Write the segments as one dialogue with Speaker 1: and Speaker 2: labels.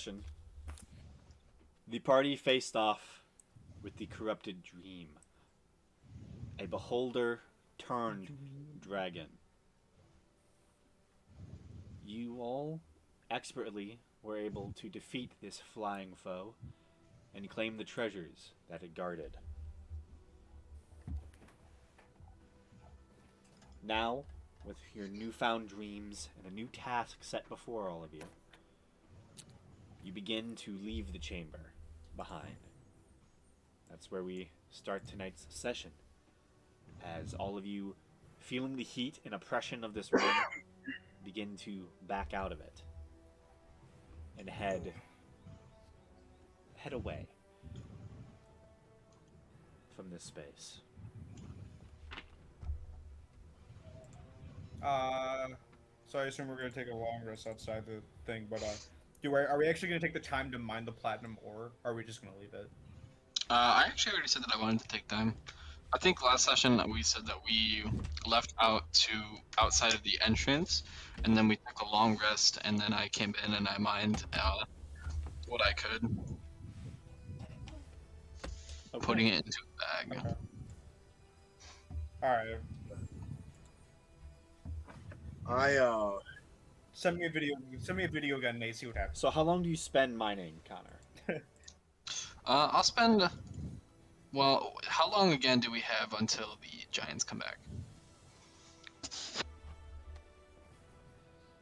Speaker 1: session, the party faced off with the corrupted Dream, a beholder turned dragon. You all expertly were able to defeat this flying foe and claim the treasures that it guarded. Now, with your newfound dreams and a new task set before all of you, you begin to leave the chamber behind. That's where we start tonight's session. As all of you, feeling the heat and oppression of this room, begin to back out of it and head away from this space.
Speaker 2: So I assume we're gonna take a long rest outside the thing, but are we actually gonna take the time to mine the platinum ore, or are we just gonna leave it?
Speaker 3: I actually already said that I wanted to take time. I think last session we said that we left out to outside of the entrance, and then we took a long rest, and then I came in and I mined what I could, putting it into a bag.
Speaker 2: Okay. All right. Send me a video again, Nate. See what happens.
Speaker 1: So how long do you spend mining, Connor?
Speaker 3: I'll spend. Well, how long again do we have until the giants come back?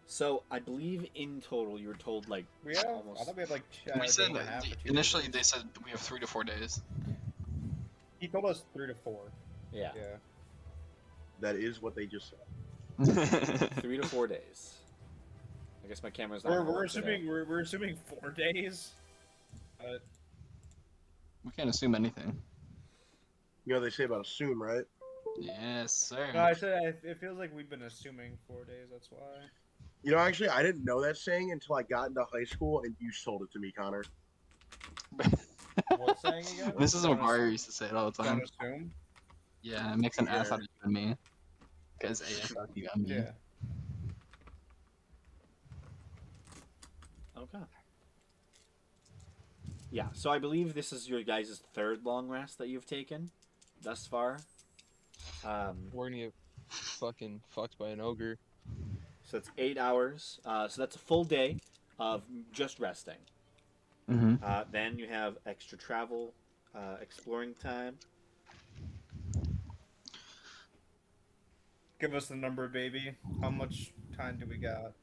Speaker 1: So I believe in total you were told like
Speaker 2: We have.
Speaker 1: almost.
Speaker 2: I thought we had like.
Speaker 3: We said
Speaker 2: day and a half or 2
Speaker 3: initially
Speaker 2: days.
Speaker 3: they said we have 3 to 4 days.
Speaker 2: He told us 3 to 4.
Speaker 1: Yeah.
Speaker 2: Yeah.
Speaker 4: That is what they just said.
Speaker 1: 3 to 4 days. I guess my camera's not.
Speaker 2: We're assuming we're assuming 4 days.
Speaker 3: We can't assume anything.
Speaker 4: You know what they say about assume, right?
Speaker 3: Yes, sir.
Speaker 2: No, I said it feels like we've been assuming 4 days. That's why.
Speaker 4: You know, actually, I didn't know that saying until I got into high school, and you sold it to me, Connor.
Speaker 2: What saying again?
Speaker 3: Mrs. McGuire used to say it all the time.
Speaker 2: Don't assume.
Speaker 3: Yeah, it makes an ass
Speaker 4: Yeah.
Speaker 3: out of you and me. Because ASRP got me.
Speaker 2: Yeah.
Speaker 1: Okay. Yeah, so I believe this is your guys' third long rest that you've taken thus far.
Speaker 5: We're gonna get fucking fucked by an ogre.
Speaker 1: So it's 8 hours. So that's a full day of just resting.
Speaker 3: Mm-hmm.
Speaker 1: Then you have extra travel, exploring time.
Speaker 2: Give us the number, baby. How much time do we got?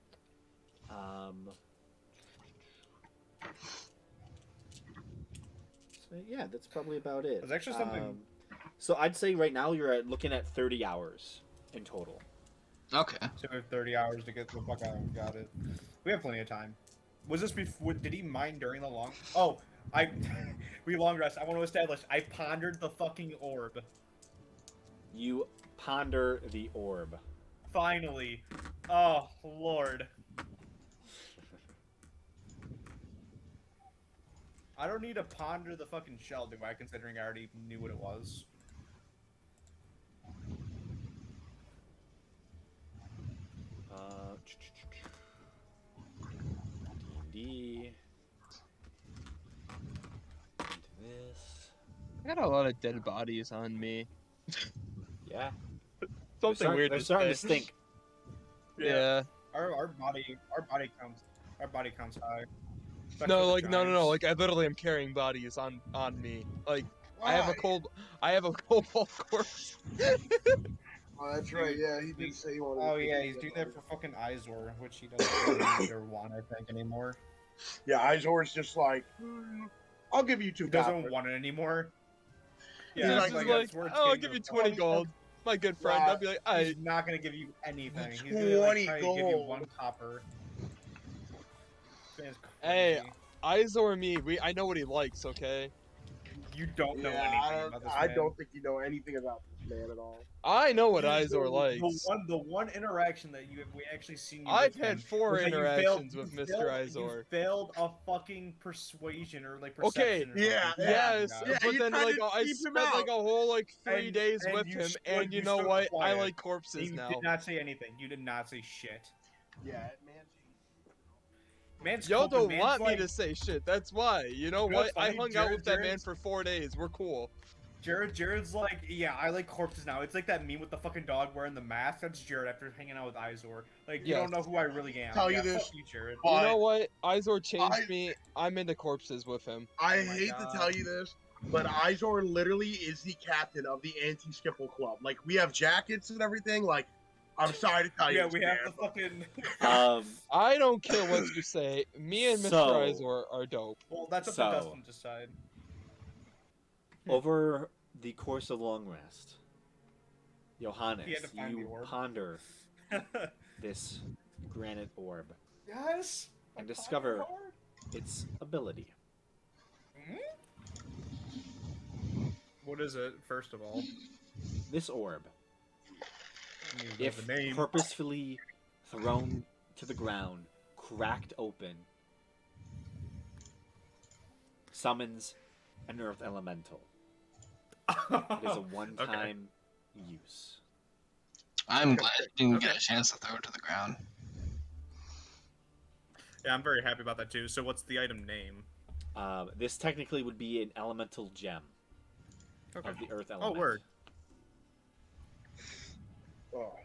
Speaker 1: So yeah, that's probably about it.
Speaker 2: There's actually something-
Speaker 1: So I'd say right now you're looking at 30 hours in total.
Speaker 3: Okay.
Speaker 2: So we have 30 hours to get the fuck out. Got it. We have plenty of time. Was this before? Did he mine during the long? Oh, we long rest. I want to establish. I pondered the fucking orb.
Speaker 1: You ponder the orb.
Speaker 2: Finally. Oh Lord. I don't need to ponder the fucking shell, do I? Considering I already knew what it was.
Speaker 1: D&D. Into this.
Speaker 5: I got a lot of dead bodies on me.
Speaker 1: Yeah.
Speaker 5: Something weird.
Speaker 1: They're
Speaker 5: to
Speaker 1: starting to
Speaker 5: say.
Speaker 1: stink.
Speaker 5: Yeah.
Speaker 2: Our body counts high. Especially
Speaker 5: No,
Speaker 2: the
Speaker 5: like no.
Speaker 2: giants.
Speaker 5: Like I literally am carrying bodies on me. Like I have a cobalt corpse.
Speaker 4: Oh, that's right. Yeah, he did say he wanted.
Speaker 2: Oh yeah, he's doing that for fucking Izor, which he doesn't really need or want, I think, anymore.
Speaker 4: Yeah, Izor's just like, I'll give you 2
Speaker 2: He doesn't
Speaker 4: copper.
Speaker 2: want it anymore.
Speaker 4: He's
Speaker 5: Yeah,
Speaker 4: like,
Speaker 5: he's
Speaker 2: like,
Speaker 5: like,
Speaker 2: that's where it's
Speaker 5: oh, I'll
Speaker 2: getting
Speaker 5: give you
Speaker 2: to-
Speaker 5: 20 gold, my good friend. I'll be like,
Speaker 2: He's not gonna give you anything. He's gonna
Speaker 4: 20
Speaker 2: try to give you
Speaker 4: gold.
Speaker 2: 1 copper. This man's
Speaker 5: Hey,
Speaker 2: crazy.
Speaker 5: Izor me. I know what he likes. Okay.
Speaker 2: You don't know
Speaker 4: Yeah,
Speaker 2: anything about this
Speaker 4: I
Speaker 2: man.
Speaker 4: don't think you know anything about this man at all.
Speaker 5: I know what
Speaker 2: The-
Speaker 5: Izor likes.
Speaker 2: The one interaction that we actually seen you
Speaker 5: I've
Speaker 2: with
Speaker 5: had
Speaker 2: him
Speaker 5: 4
Speaker 2: was that you
Speaker 5: interactions
Speaker 2: failed-
Speaker 5: with
Speaker 2: you
Speaker 5: Mr.
Speaker 2: failed-
Speaker 5: Izor.
Speaker 2: You failed a fucking persuasion or like
Speaker 5: Okay,
Speaker 2: perception. or
Speaker 4: yeah,
Speaker 2: something.
Speaker 5: Yes,
Speaker 4: Yeah,
Speaker 5: but
Speaker 4: you
Speaker 5: then
Speaker 4: tried
Speaker 5: like
Speaker 4: to
Speaker 5: I
Speaker 4: keep him
Speaker 5: spent like
Speaker 4: out.
Speaker 5: a whole like 3
Speaker 2: And-
Speaker 5: days
Speaker 2: and
Speaker 5: with
Speaker 2: you
Speaker 5: him,
Speaker 2: stood-
Speaker 5: and you
Speaker 2: you
Speaker 5: know
Speaker 2: stood
Speaker 5: what? I
Speaker 2: quiet.
Speaker 5: like corpses
Speaker 2: You
Speaker 5: now.
Speaker 2: did not say anything. You did not say shit.
Speaker 4: Yeah, man.
Speaker 2: Man's
Speaker 5: Y'all
Speaker 2: coping,
Speaker 5: don't
Speaker 2: man's
Speaker 5: want me
Speaker 2: like-
Speaker 5: to say shit. That's why. You know
Speaker 2: You know
Speaker 5: what?
Speaker 2: what's
Speaker 5: I
Speaker 2: funny?
Speaker 5: hung out with that man
Speaker 2: Jared's-
Speaker 5: for 4 days. We're cool.
Speaker 2: Jared's like, yeah, I like corpses now. It's like that meme with the fucking dog wearing the mask. That's Jared after hanging out with Izor. Like, you
Speaker 5: Yes.
Speaker 2: don't know who I really am.
Speaker 4: Tell you
Speaker 2: Yeah,
Speaker 4: this.
Speaker 2: fuck you, Jared.
Speaker 5: You know
Speaker 4: But
Speaker 5: what? Izor changed
Speaker 4: I-
Speaker 5: me. I'm into corpses with him.
Speaker 4: I
Speaker 2: Oh my
Speaker 4: hate to
Speaker 2: God.
Speaker 4: tell you this, but Izor literally is the captain of the anti-skipple club. Like, we have jackets and everything. Like, I'm sorry to tell you.
Speaker 2: Yeah,
Speaker 4: this,
Speaker 2: we have
Speaker 4: man,
Speaker 2: the fucking.
Speaker 1: Um,
Speaker 5: I don't care what you say. Me and Mr.
Speaker 1: So-
Speaker 5: Izor are dope.
Speaker 2: Well, that's up
Speaker 1: So-
Speaker 2: to Dustin to decide.
Speaker 1: over the course of long rest, Johannes,
Speaker 2: He had to find the
Speaker 1: you
Speaker 2: orb.
Speaker 1: ponder this granite orb,
Speaker 2: Yes.
Speaker 1: And discover- its ability.
Speaker 2: What is it? First of all,
Speaker 1: This orb,
Speaker 2: I need to know
Speaker 1: if
Speaker 2: the name.
Speaker 1: purposefully thrown to the ground, cracked open, summons an earth elemental. It is a one-time use.
Speaker 3: I'm glad you didn't get a chance to throw it to the ground.
Speaker 2: Yeah, I'm very happy about that too. So, what's the item name?
Speaker 1: This technically would be an elemental gem
Speaker 2: Okay.
Speaker 1: of the earth element.
Speaker 2: word.
Speaker 4: Oh.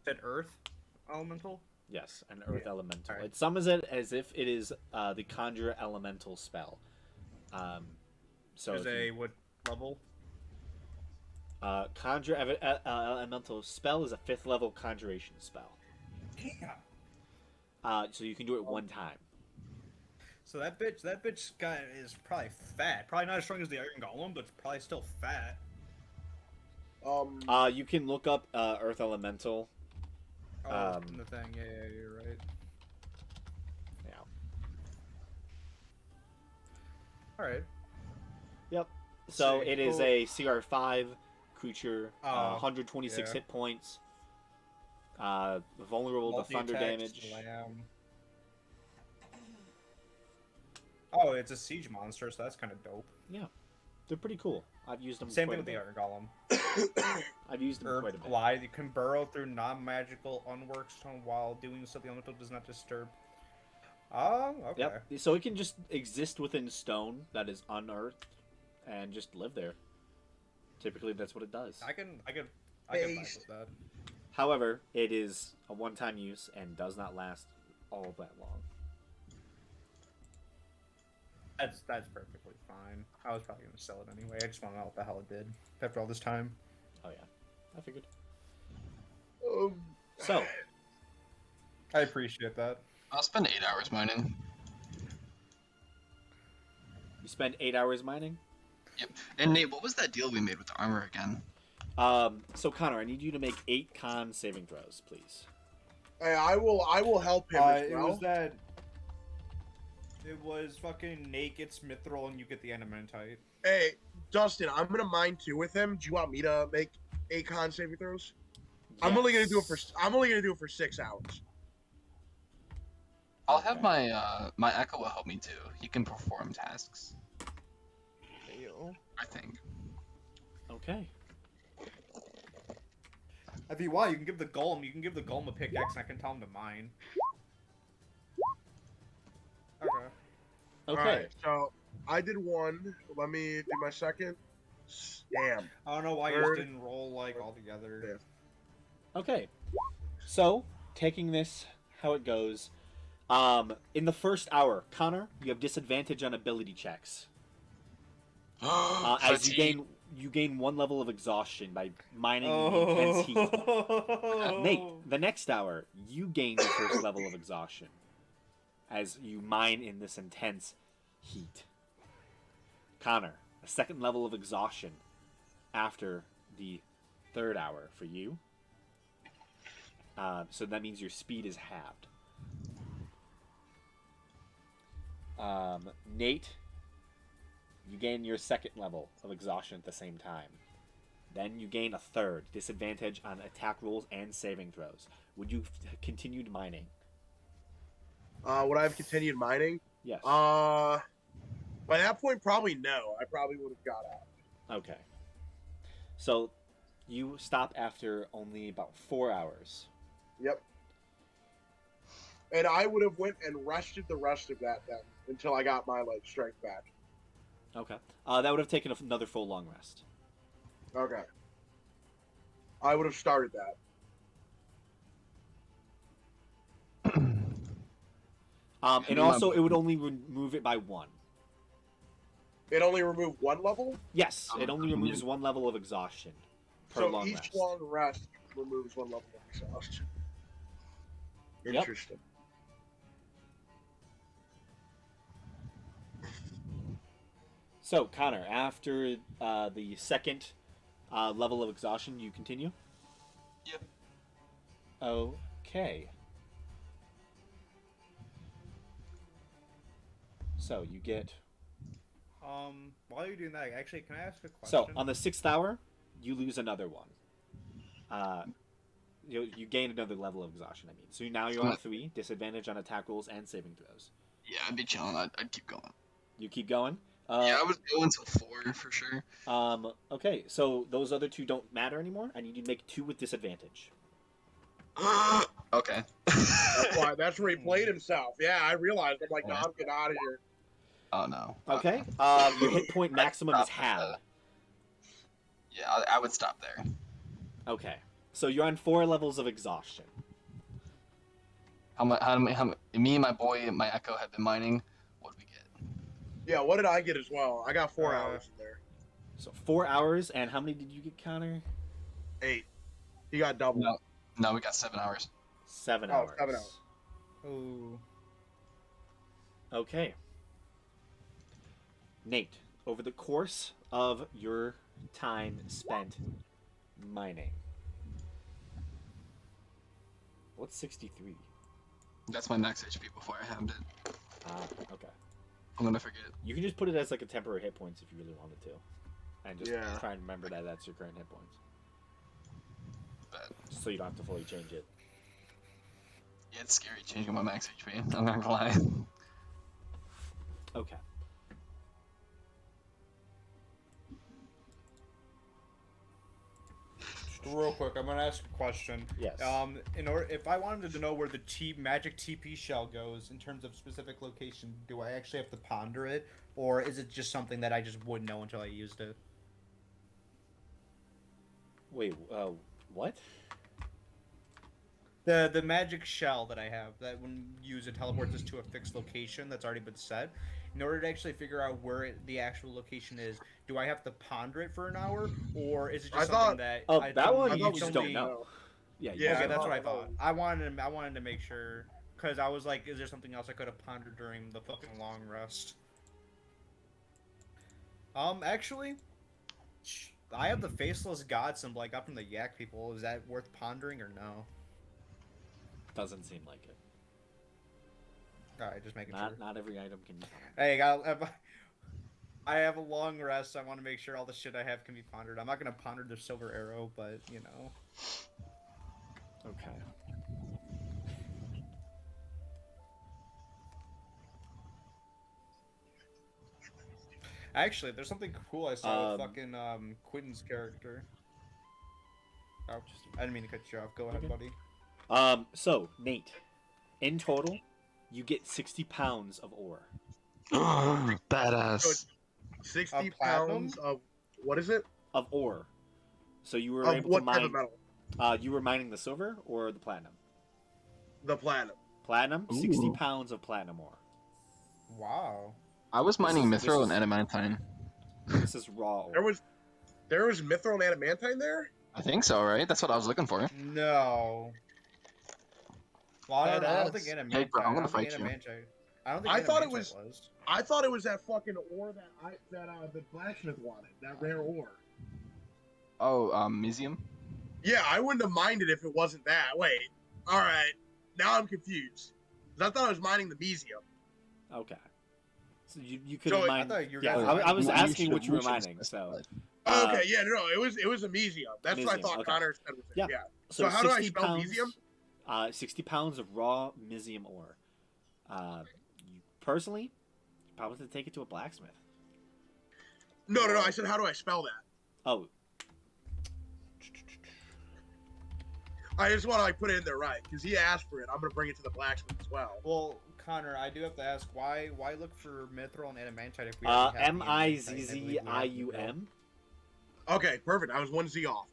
Speaker 2: Said Earth Elemental.
Speaker 1: Yes, an earth
Speaker 2: Yeah.
Speaker 1: elemental.
Speaker 2: Alright.
Speaker 1: It summons it as if it is the conjure elemental spell. So
Speaker 2: Is
Speaker 1: if
Speaker 2: a
Speaker 1: you-
Speaker 2: what level?
Speaker 1: conjure elemental spell is a 5th level conjuration spell.
Speaker 2: Yeah.
Speaker 1: So you can do it one time.
Speaker 2: So that bitch guy is probably fat. Probably not as strong as the Iron Golem, but it's probably still fat.
Speaker 1: You can look up earth elemental.
Speaker 2: Oh, in the thing. Yeah, you're right.
Speaker 1: Yeah.
Speaker 2: All right.
Speaker 1: Yep. So
Speaker 2: Sick.
Speaker 1: it is
Speaker 2: Cool.
Speaker 1: a CR5 creature,
Speaker 2: Oh,
Speaker 1: 126
Speaker 2: yeah.
Speaker 1: hit points, vulnerable to thunder
Speaker 2: Multi-attack
Speaker 1: damage.
Speaker 2: slam. Oh, it's a siege monster, so that's kind of dope.
Speaker 1: They're pretty cool. I've used them.
Speaker 2: Same
Speaker 1: quite
Speaker 2: thing
Speaker 1: a
Speaker 2: with the
Speaker 1: bit.
Speaker 2: Iron Golem.
Speaker 1: I've used them quite a
Speaker 2: Herb
Speaker 1: bit.
Speaker 2: glide. You can burrow through non-magical unworked stone while doing so the elemental does not disturb. Oh, okay.
Speaker 1: Yep. So it can just exist within stone that is unearthed, and just live there. Typically, that's what it does.
Speaker 2: I can vibe with that.
Speaker 1: However, it is a one-time use and does not last all that long.
Speaker 2: That's perfectly fine. I was probably gonna sell it anyway. I just want to know what the hell it did after all this time.
Speaker 1: Oh yeah, I figured.
Speaker 4: Um,
Speaker 1: So
Speaker 2: I appreciate that.
Speaker 3: I'll spend 8 hours mining.
Speaker 1: you spend 8 hours mining.
Speaker 3: And Nate, what was that deal we made with the armor again?
Speaker 1: So Connor, I need you to make 8 con saving throws, please.
Speaker 4: hey, I will help him as
Speaker 2: It
Speaker 4: well.
Speaker 2: was that. It was fucking Nate gets Mithril and you get the Adamantite.
Speaker 4: Hey, Dustin, I'm gonna mine too with him. Do you want me to make 8 con saving throws? I'm only gonna do it for 6 hours.
Speaker 3: I'll have my my Echo will help me too. He can perform tasks,
Speaker 5: Ew.
Speaker 3: I think.
Speaker 1: Okay.
Speaker 2: If you want, you can give the golem a pickaxe, and I can tell him to mine. Okay.
Speaker 1: Okay.
Speaker 4: Alright, so I did one. Let me do my second. Damn.
Speaker 2: I don't know why you
Speaker 4: Third.
Speaker 2: just didn't roll like all together.
Speaker 1: Okay. So, taking this how it goes, in the first hour, Connor, you have disadvantage on ability checks. As you gain 1 level of exhaustion by mining the intense heat. Nate, the next hour, you gain the first level of exhaustion as you mine in this intense heat. Connor, a second level of exhaustion after the third hour for you. So that means your speed is halved. Nate, you gain your second level of exhaustion at the same time. Then you gain a third disadvantage on attack rolls and saving throws. Would you continued mining?
Speaker 4: Would I have continued mining?
Speaker 1: Yes.
Speaker 4: By that point, probably no. I probably would have got out.
Speaker 1: Okay. So you stop after only about 4 hours.
Speaker 4: Yep. And I would have went and rested the rest of that then until I got my like strength back.
Speaker 1: Okay. That would have taken another full long rest.
Speaker 4: Okay. I would have started that.
Speaker 1: And also, it would only remove it by 1.
Speaker 4: It only removed one level,
Speaker 1: Yes, it only removes 1 level of exhaustion per
Speaker 4: so
Speaker 1: long
Speaker 4: each
Speaker 1: rest.
Speaker 4: long rest removes one level of exhaustion.
Speaker 1: Yep.
Speaker 4: Interesting.
Speaker 1: So, Connor, after the second level of exhaustion, you continue?
Speaker 3: Yep.
Speaker 1: Okay. So, you get...
Speaker 2: While you're doing that, actually, can I ask a question?
Speaker 1: So, on the 6th hour, you lose another one. You gain another level of exhaustion, I mean. So now you're on 3, disadvantage on attack rolls and saving throws.
Speaker 3: Yeah, I'd be chilling. I'd keep going.
Speaker 1: You keep going?
Speaker 3: Yeah, I would go until 4 for sure.
Speaker 1: Okay, so those other 2 don't matter anymore. I need you to make 2 with disadvantage.
Speaker 3: Okay.
Speaker 4: That's where he played himself. Yeah, I realized. I'm like, no, I'm getting out of here.
Speaker 3: Oh no.
Speaker 1: Okay. Your hit point maximum is halved.
Speaker 3: Yeah, I would stop there.
Speaker 1: Okay. So you're on 4 levels of exhaustion.
Speaker 3: How me and my boy, my Echo, have been mining. What did we get?
Speaker 4: Yeah, what did I get as well? I got 4 hours in there.
Speaker 1: So 4 hours, and how many did you get, Connor?
Speaker 4: 8. He got double.
Speaker 3: No, we got 7 hours.
Speaker 1: 7
Speaker 4: Oh,
Speaker 1: hours.
Speaker 4: 7 hours.
Speaker 2: Ooh.
Speaker 1: Okay. Nate, over the course of your time spent mining, what's 63?
Speaker 3: That's my max HP before I hammed it.
Speaker 1: Okay.
Speaker 3: I'm gonna forget.
Speaker 1: You can just put it as like a temporary hit points if you really wanted to, and just
Speaker 4: Yeah.
Speaker 1: try and remember that that's your current hit points,
Speaker 3: But
Speaker 1: so you don't have to fully change it.
Speaker 3: yeah, it's scary changing my max HP. I'm not gonna lie.
Speaker 1: Okay.
Speaker 2: Real quick, I'm gonna ask a question.
Speaker 1: Yes.
Speaker 2: If I wanted to know where the magic TP shell goes in terms of specific location, do I actually have to ponder it, or is it just something that I just wouldn't know until I used it?
Speaker 1: Wait. What?
Speaker 2: The magic shell that I have, that when you use it teleports us to a fixed location that's already been set. In order to actually figure out where the actual location is, do I have to ponder it for an hour, or is it just something that?
Speaker 1: Oh,
Speaker 2: I
Speaker 1: that one you
Speaker 2: it's
Speaker 1: just
Speaker 2: only-
Speaker 1: don't know. Yeah.
Speaker 4: Yeah,
Speaker 2: Okay,
Speaker 4: I
Speaker 2: that's what I
Speaker 4: thought-
Speaker 2: thought. I wanted to make sure, because I was like, is there something else I could have pondered during the fucking long rest? Actually, I have the faceless god symbol I got from the Yak people. Is that worth pondering or no?
Speaker 1: Doesn't seem like it.
Speaker 2: Alright, just making sure.
Speaker 1: Not every item can be.
Speaker 2: Hey, I have a long rest. I want to make sure all the shit I have can be pondered. I'm not gonna ponder the silver arrow, but you know.
Speaker 1: Okay.
Speaker 2: Actually, there's something cool I saw with
Speaker 1: Um,
Speaker 2: fucking Quentin's character. Oh, I didn't mean to cut you off. Go ahead,
Speaker 1: Okay.
Speaker 2: buddy.
Speaker 1: So Nate, in total, you get 60 pounds of ore.
Speaker 3: Badass.
Speaker 4: 60
Speaker 2: platinum?
Speaker 4: pounds of what is it?
Speaker 1: Of ore. So you were
Speaker 4: Of
Speaker 1: able
Speaker 4: what
Speaker 1: to
Speaker 4: type
Speaker 1: mine.
Speaker 4: of metal?
Speaker 1: You were mining the silver or the platinum?
Speaker 4: The platinum.
Speaker 1: Platinum. 60
Speaker 3: Ooh.
Speaker 1: pounds of platinum ore.
Speaker 2: Wow.
Speaker 3: I was mining
Speaker 1: This is-
Speaker 3: mithril
Speaker 1: this
Speaker 3: and adamantine.
Speaker 1: This is raw ore.
Speaker 4: There was mithril and adamantine there.
Speaker 3: I think so, right? That's what I was looking for.
Speaker 2: No. Well, I don't think
Speaker 4: Badass.
Speaker 2: adamantine.
Speaker 3: Hey, bro, I'm gonna
Speaker 2: I don't think
Speaker 3: fight you.
Speaker 2: adamantine- I don't think
Speaker 4: I thought it
Speaker 2: adamantine
Speaker 4: was- I thought it was that fucking ore that the blacksmith wanted. That rare ore.
Speaker 3: Oh, Mesium?
Speaker 4: Yeah, I wouldn't have minded if it wasn't that. Wait. All right. Now I'm confused. 'Cause I thought I was mining the Mesium.
Speaker 1: Okay. So you could
Speaker 4: So,
Speaker 1: have
Speaker 2: I
Speaker 1: mined.
Speaker 2: thought you were
Speaker 1: Yeah,
Speaker 2: gonna-
Speaker 1: I was
Speaker 3: You
Speaker 1: asking
Speaker 3: should-
Speaker 1: what you were
Speaker 3: should
Speaker 1: mining.
Speaker 3: specify.
Speaker 1: So. Uh,
Speaker 4: Okay, yeah, no, it was a Mesium. That's what I
Speaker 1: Mesium,
Speaker 4: thought
Speaker 1: okay.
Speaker 4: Connor said was it.
Speaker 1: Yeah.
Speaker 4: Yeah. So how do I
Speaker 1: 60
Speaker 4: spell
Speaker 1: pounds,
Speaker 4: Mesium?
Speaker 1: 60 pounds of raw Mesium ore. You personally probably have to take it to a blacksmith.
Speaker 4: No. I said how do I spell that?
Speaker 1: Oh,
Speaker 4: I just want to like put it in there right because he asked for it. I'm gonna bring it to the blacksmith as well.
Speaker 2: Well, Connor, I do have to ask why look for mithril and adamantite if we already have the adamantite? I believe we have
Speaker 1: Mizzium.
Speaker 4: Okay, perfect. I was 1 Z off.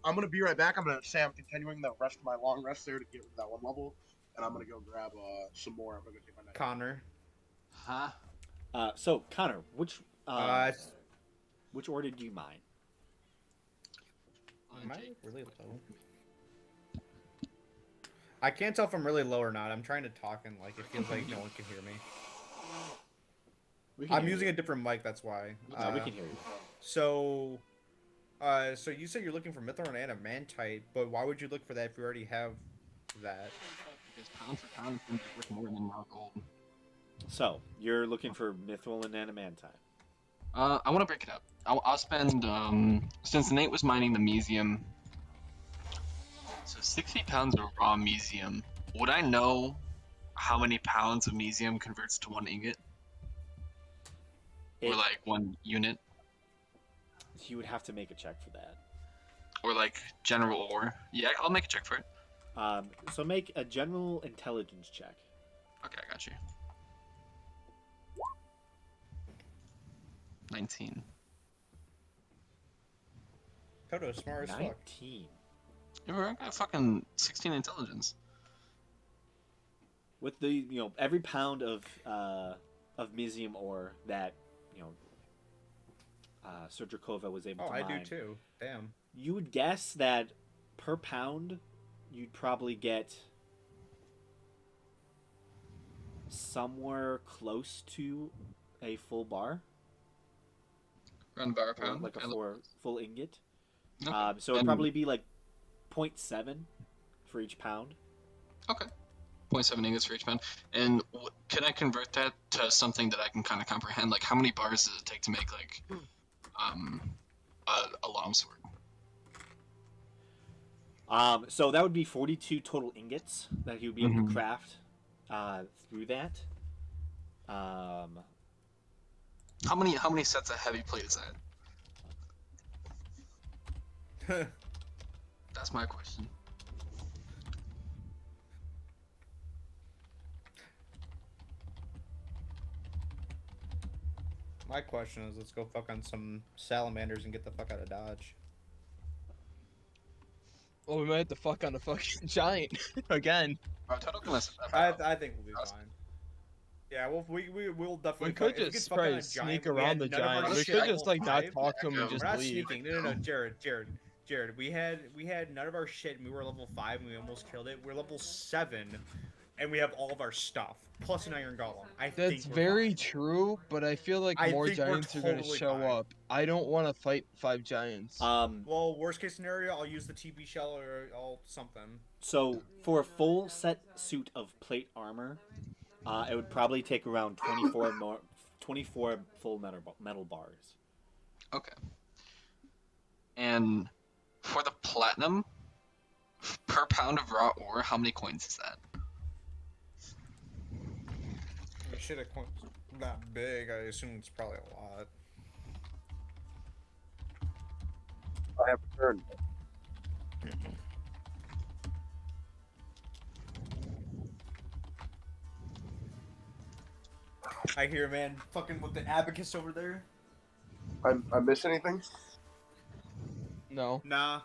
Speaker 4: I'm gonna be right back. I'm continuing the rest of my long rest there to get rid of that one level, and I'm gonna go grab some more. I'm gonna go take my night.
Speaker 2: Connor.
Speaker 3: Huh?
Speaker 1: So Connor, which order do you mine?
Speaker 2: Am I really low? I can't tell if I'm really low or not. I'm trying to talk and like it feels like no one can hear me.
Speaker 1: We can
Speaker 2: I'm
Speaker 1: hear
Speaker 2: using
Speaker 1: you.
Speaker 2: a different mic, that's why.
Speaker 1: No, we can hear you.
Speaker 2: So you said you're looking for mithril and adamantite, but why would you look for that if you already have that?
Speaker 3: Because pound for pound, it's worth more than raw gold.
Speaker 1: So you're looking for mithril and adamantite.
Speaker 3: I want to break it up. I'll spend, since Nate was mining the Mesium, so 60 pounds of raw Mesium. Would I know how many pounds of Mesium converts to 1 ingot? Or like 1 unit?
Speaker 1: You would have to make a check for that.
Speaker 3: Or like general ore? Yeah, I'll make a check for it.
Speaker 1: So make a general intelligence check.
Speaker 3: Okay, I got you. 19.
Speaker 2: Toto, smart as fuck.
Speaker 1: 19.
Speaker 3: I got fucking 16 intelligence.
Speaker 1: With the every pound of Mizzium ore that Sir Drakova was able
Speaker 2: Oh,
Speaker 1: to
Speaker 2: I
Speaker 1: mine.
Speaker 2: do too. Damn.
Speaker 1: You would guess that per pound, you'd probably get somewhere close to a full bar,
Speaker 3: Around a bar a
Speaker 1: or
Speaker 3: pound.
Speaker 1: like a full ingot.
Speaker 3: Okay.
Speaker 1: So it'd
Speaker 3: And-
Speaker 1: probably be like 0.7 for each pound.
Speaker 3: Okay. 0.7 ingots for each pound. And can I convert that to something that I can kind of comprehend? Like, how many bars does it take to make, like, a longsword?
Speaker 1: So that would be 42 total ingots that he would be able to
Speaker 3: Mhm.
Speaker 1: craft through that.
Speaker 3: How many sets of heavy plate is that? That's my question.
Speaker 2: My question is, let's go fuck on some salamanders and get the fuck out of Dodge.
Speaker 5: Well, we might have to fuck on a fucking giant again.
Speaker 3: Total can listen to that.
Speaker 2: I think we'll be fine. Yeah, we'll definitely.
Speaker 5: We could
Speaker 2: if
Speaker 5: just
Speaker 2: fuck on
Speaker 5: probably
Speaker 2: a
Speaker 5: sneak
Speaker 2: giant, we
Speaker 5: around
Speaker 2: had
Speaker 5: the
Speaker 2: none of our
Speaker 5: giant. We
Speaker 2: shit
Speaker 5: could
Speaker 2: level
Speaker 5: just like not
Speaker 2: 5.
Speaker 5: talk to him and
Speaker 3: We're
Speaker 5: just
Speaker 2: We're not
Speaker 5: leave.
Speaker 2: sneaking. No, Jared. We had none of our shit, and we were level 5, and we almost killed it. We're level 7, and we have all of our stuff plus an iron golem. I think
Speaker 5: That's
Speaker 2: we're
Speaker 5: very
Speaker 2: fine.
Speaker 5: true, but I feel like
Speaker 2: I
Speaker 5: more
Speaker 2: think we're
Speaker 5: giants are gonna
Speaker 2: totally
Speaker 5: show
Speaker 2: fine.
Speaker 5: up. I don't want to fight 5 giants.
Speaker 2: Well, worst case scenario, I'll use the TB shell or I'll something.
Speaker 1: So for a full set suit of plate armor, it would probably take around 24 full metal bars.
Speaker 3: Okay. And for the platinum, per pound of raw ore, how many coins is that?
Speaker 2: The shit at coins that big. I assume it's probably a lot.
Speaker 4: I have returned.
Speaker 2: I hear, man, fucking with the abacus over there.
Speaker 4: I miss anything?
Speaker 5: No.
Speaker 2: Nah.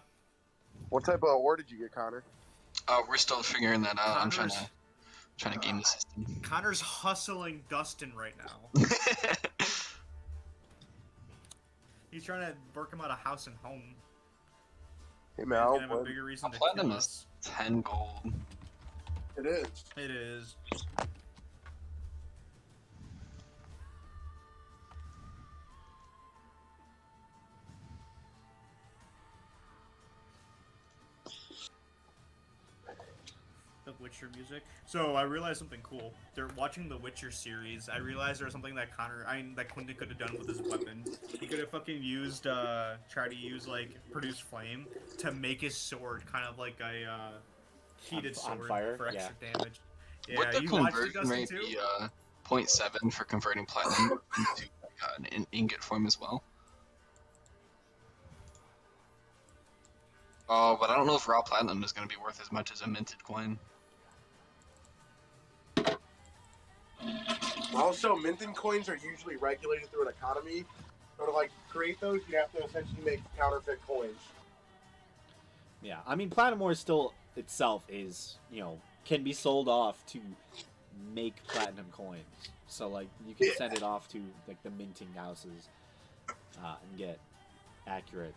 Speaker 4: What type of ore did you get, Connor?
Speaker 3: We're still figuring that out. I'm
Speaker 2: Connor's-
Speaker 3: trying to game the system.
Speaker 2: Connor's hustling Dustin right now. He's trying to work him out a house and home.
Speaker 4: Hey
Speaker 2: He's
Speaker 4: man,
Speaker 2: gonna have a bigger reason to kill
Speaker 3: Platinum
Speaker 2: us.
Speaker 3: is 10 gold.
Speaker 4: it is.
Speaker 2: It is. The Witcher music. So I realized something cool. They're watching the Witcher series. I realized there was something that that Quentin could have done with his weapon. He could have fucking used, try to use like produce flame to make his sword kind of like a heated
Speaker 1: On
Speaker 2: sword
Speaker 1: fire?
Speaker 2: for extra damage. Yeah,
Speaker 3: Would the
Speaker 2: you watched it,
Speaker 3: conversion
Speaker 2: Dustin,
Speaker 3: rate
Speaker 2: too?
Speaker 3: be 0.7 for converting platinum into an ingot form as well? Oh, but I don't know if raw platinum is going to be worth as much as a minted coin.
Speaker 4: Also, minting coins are usually regulated through an economy. So to like create those, you have to essentially make counterfeit coins.
Speaker 1: Yeah, I mean, platinum ore still itself is, can be sold off to make platinum coins. So like you can send it off to like the minting houses and get accurate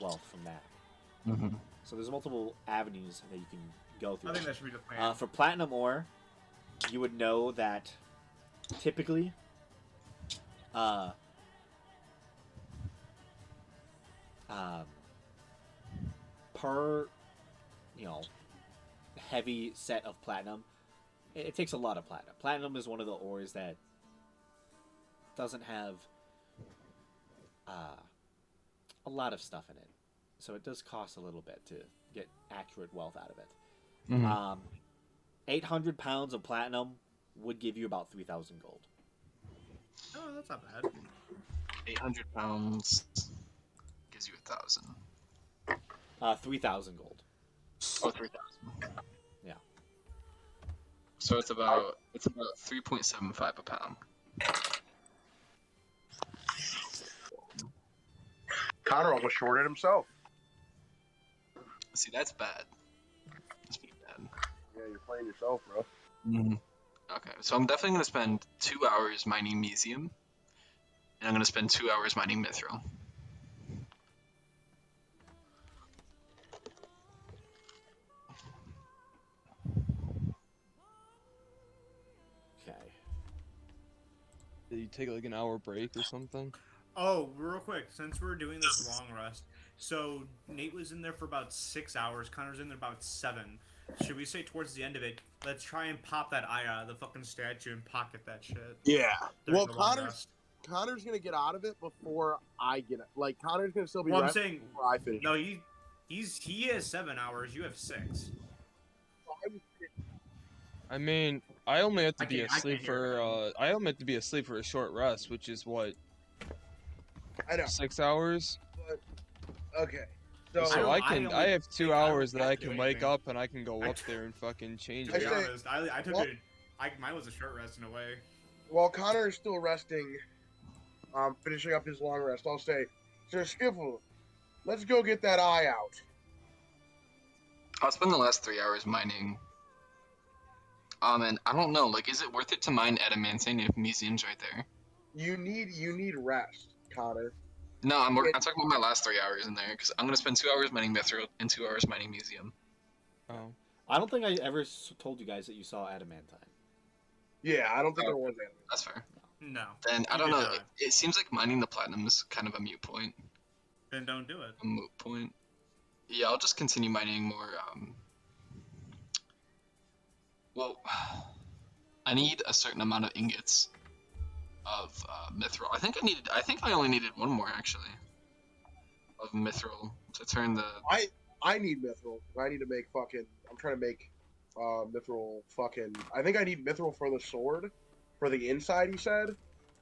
Speaker 1: wealth from that.
Speaker 3: Mm-hmm.
Speaker 1: So there's multiple avenues that you can go through.
Speaker 2: I think that should be the plan.
Speaker 1: For platinum ore, you would know that typically per heavy set of platinum, it takes a lot of platinum. Platinum is one of the ores that doesn't have a lot of stuff in it, so it does cost a little bit to get accurate wealth out of it.
Speaker 3: Mm-hmm.
Speaker 1: 800 pounds of platinum would give you about 3,000 gold.
Speaker 2: Oh, that's not bad.
Speaker 3: 800 pounds gives you 1,000.
Speaker 1: 3,000 gold.
Speaker 3: Oh, 3,000.
Speaker 1: Yeah.
Speaker 3: So it's about 3.75 a pound.
Speaker 4: Connor almost shorted himself.
Speaker 3: See, that's bad. That's pretty bad.
Speaker 4: Yeah, you're playing yourself, bro.
Speaker 3: Mm-hmm. Okay, so I'm definitely going to spend 2 hours mining Mesium, and I'm going to spend 2 hours mining Mithril.
Speaker 1: Okay.
Speaker 5: Did you take like an hour break or something?
Speaker 2: Oh, real quick, since we're doing this long rest, so Nate was in there for about 6 hours, Connor's in there about 7. Should we say towards the end of it, let's try and pop that eye out of the fucking statue and pocket that shit?
Speaker 4: Yeah.
Speaker 2: There's
Speaker 4: Well,
Speaker 2: no long
Speaker 4: Connor's
Speaker 2: rest.
Speaker 4: gonna get out of it before I get it. Like Connor's gonna still be
Speaker 2: Well, I'm
Speaker 4: resting
Speaker 2: saying,
Speaker 4: before I finish.
Speaker 2: no, he has 7 hours, you have 6.
Speaker 5: I mean, I only have to
Speaker 2: I
Speaker 5: be
Speaker 2: can't- I
Speaker 5: asleep
Speaker 2: can't hear
Speaker 5: for I only have to be asleep for a short rest, which is what,
Speaker 4: I know.
Speaker 5: 6 hours.
Speaker 4: Okay. So,
Speaker 5: So
Speaker 2: I
Speaker 5: I
Speaker 2: only
Speaker 5: have 2
Speaker 2: think I don't
Speaker 5: hours that
Speaker 2: have
Speaker 5: I
Speaker 2: to do
Speaker 5: can wake
Speaker 2: anything.
Speaker 5: up and I can go
Speaker 2: I-
Speaker 5: up there and fucking change
Speaker 2: To
Speaker 4: I
Speaker 5: it.
Speaker 2: be
Speaker 4: say-
Speaker 2: honest, I took
Speaker 4: what?
Speaker 2: it. Mine was a short rest in a way.
Speaker 4: while Connor is still resting, finishing up his long rest, I'll say, Sir Skiffle, let's go get that eye out.
Speaker 3: I'll spend the last 3 hours mining. And I don't know, like, is it worth it to mine adamantine if Mesium's right there?
Speaker 4: You need rest, Connor.
Speaker 3: No, I'm talking about my last 3 hours in there, because I'm going to spend 2 hours mining Mithril and 2 hours mining Mesium.
Speaker 5: Oh.
Speaker 1: I don't think I ever told you guys that you saw adamantine.
Speaker 4: Yeah, I don't think
Speaker 3: Oh.
Speaker 4: there was any.
Speaker 3: That's fair.
Speaker 2: No.
Speaker 3: Then, I
Speaker 2: You
Speaker 3: don't
Speaker 2: did
Speaker 3: know,
Speaker 2: not.
Speaker 3: it seems like mining the platinum is kind of a moot point.
Speaker 2: Then don't do it.
Speaker 3: A moot point. Yeah, I'll just continue mining more, well, I need a certain amount of ingots of mithril. I think I only needed one more actually of mithril to turn the.
Speaker 4: I need mithril. I need to make fucking. I'm trying to make mithril fucking. I think I need mithril for the sword, for the inside. He said,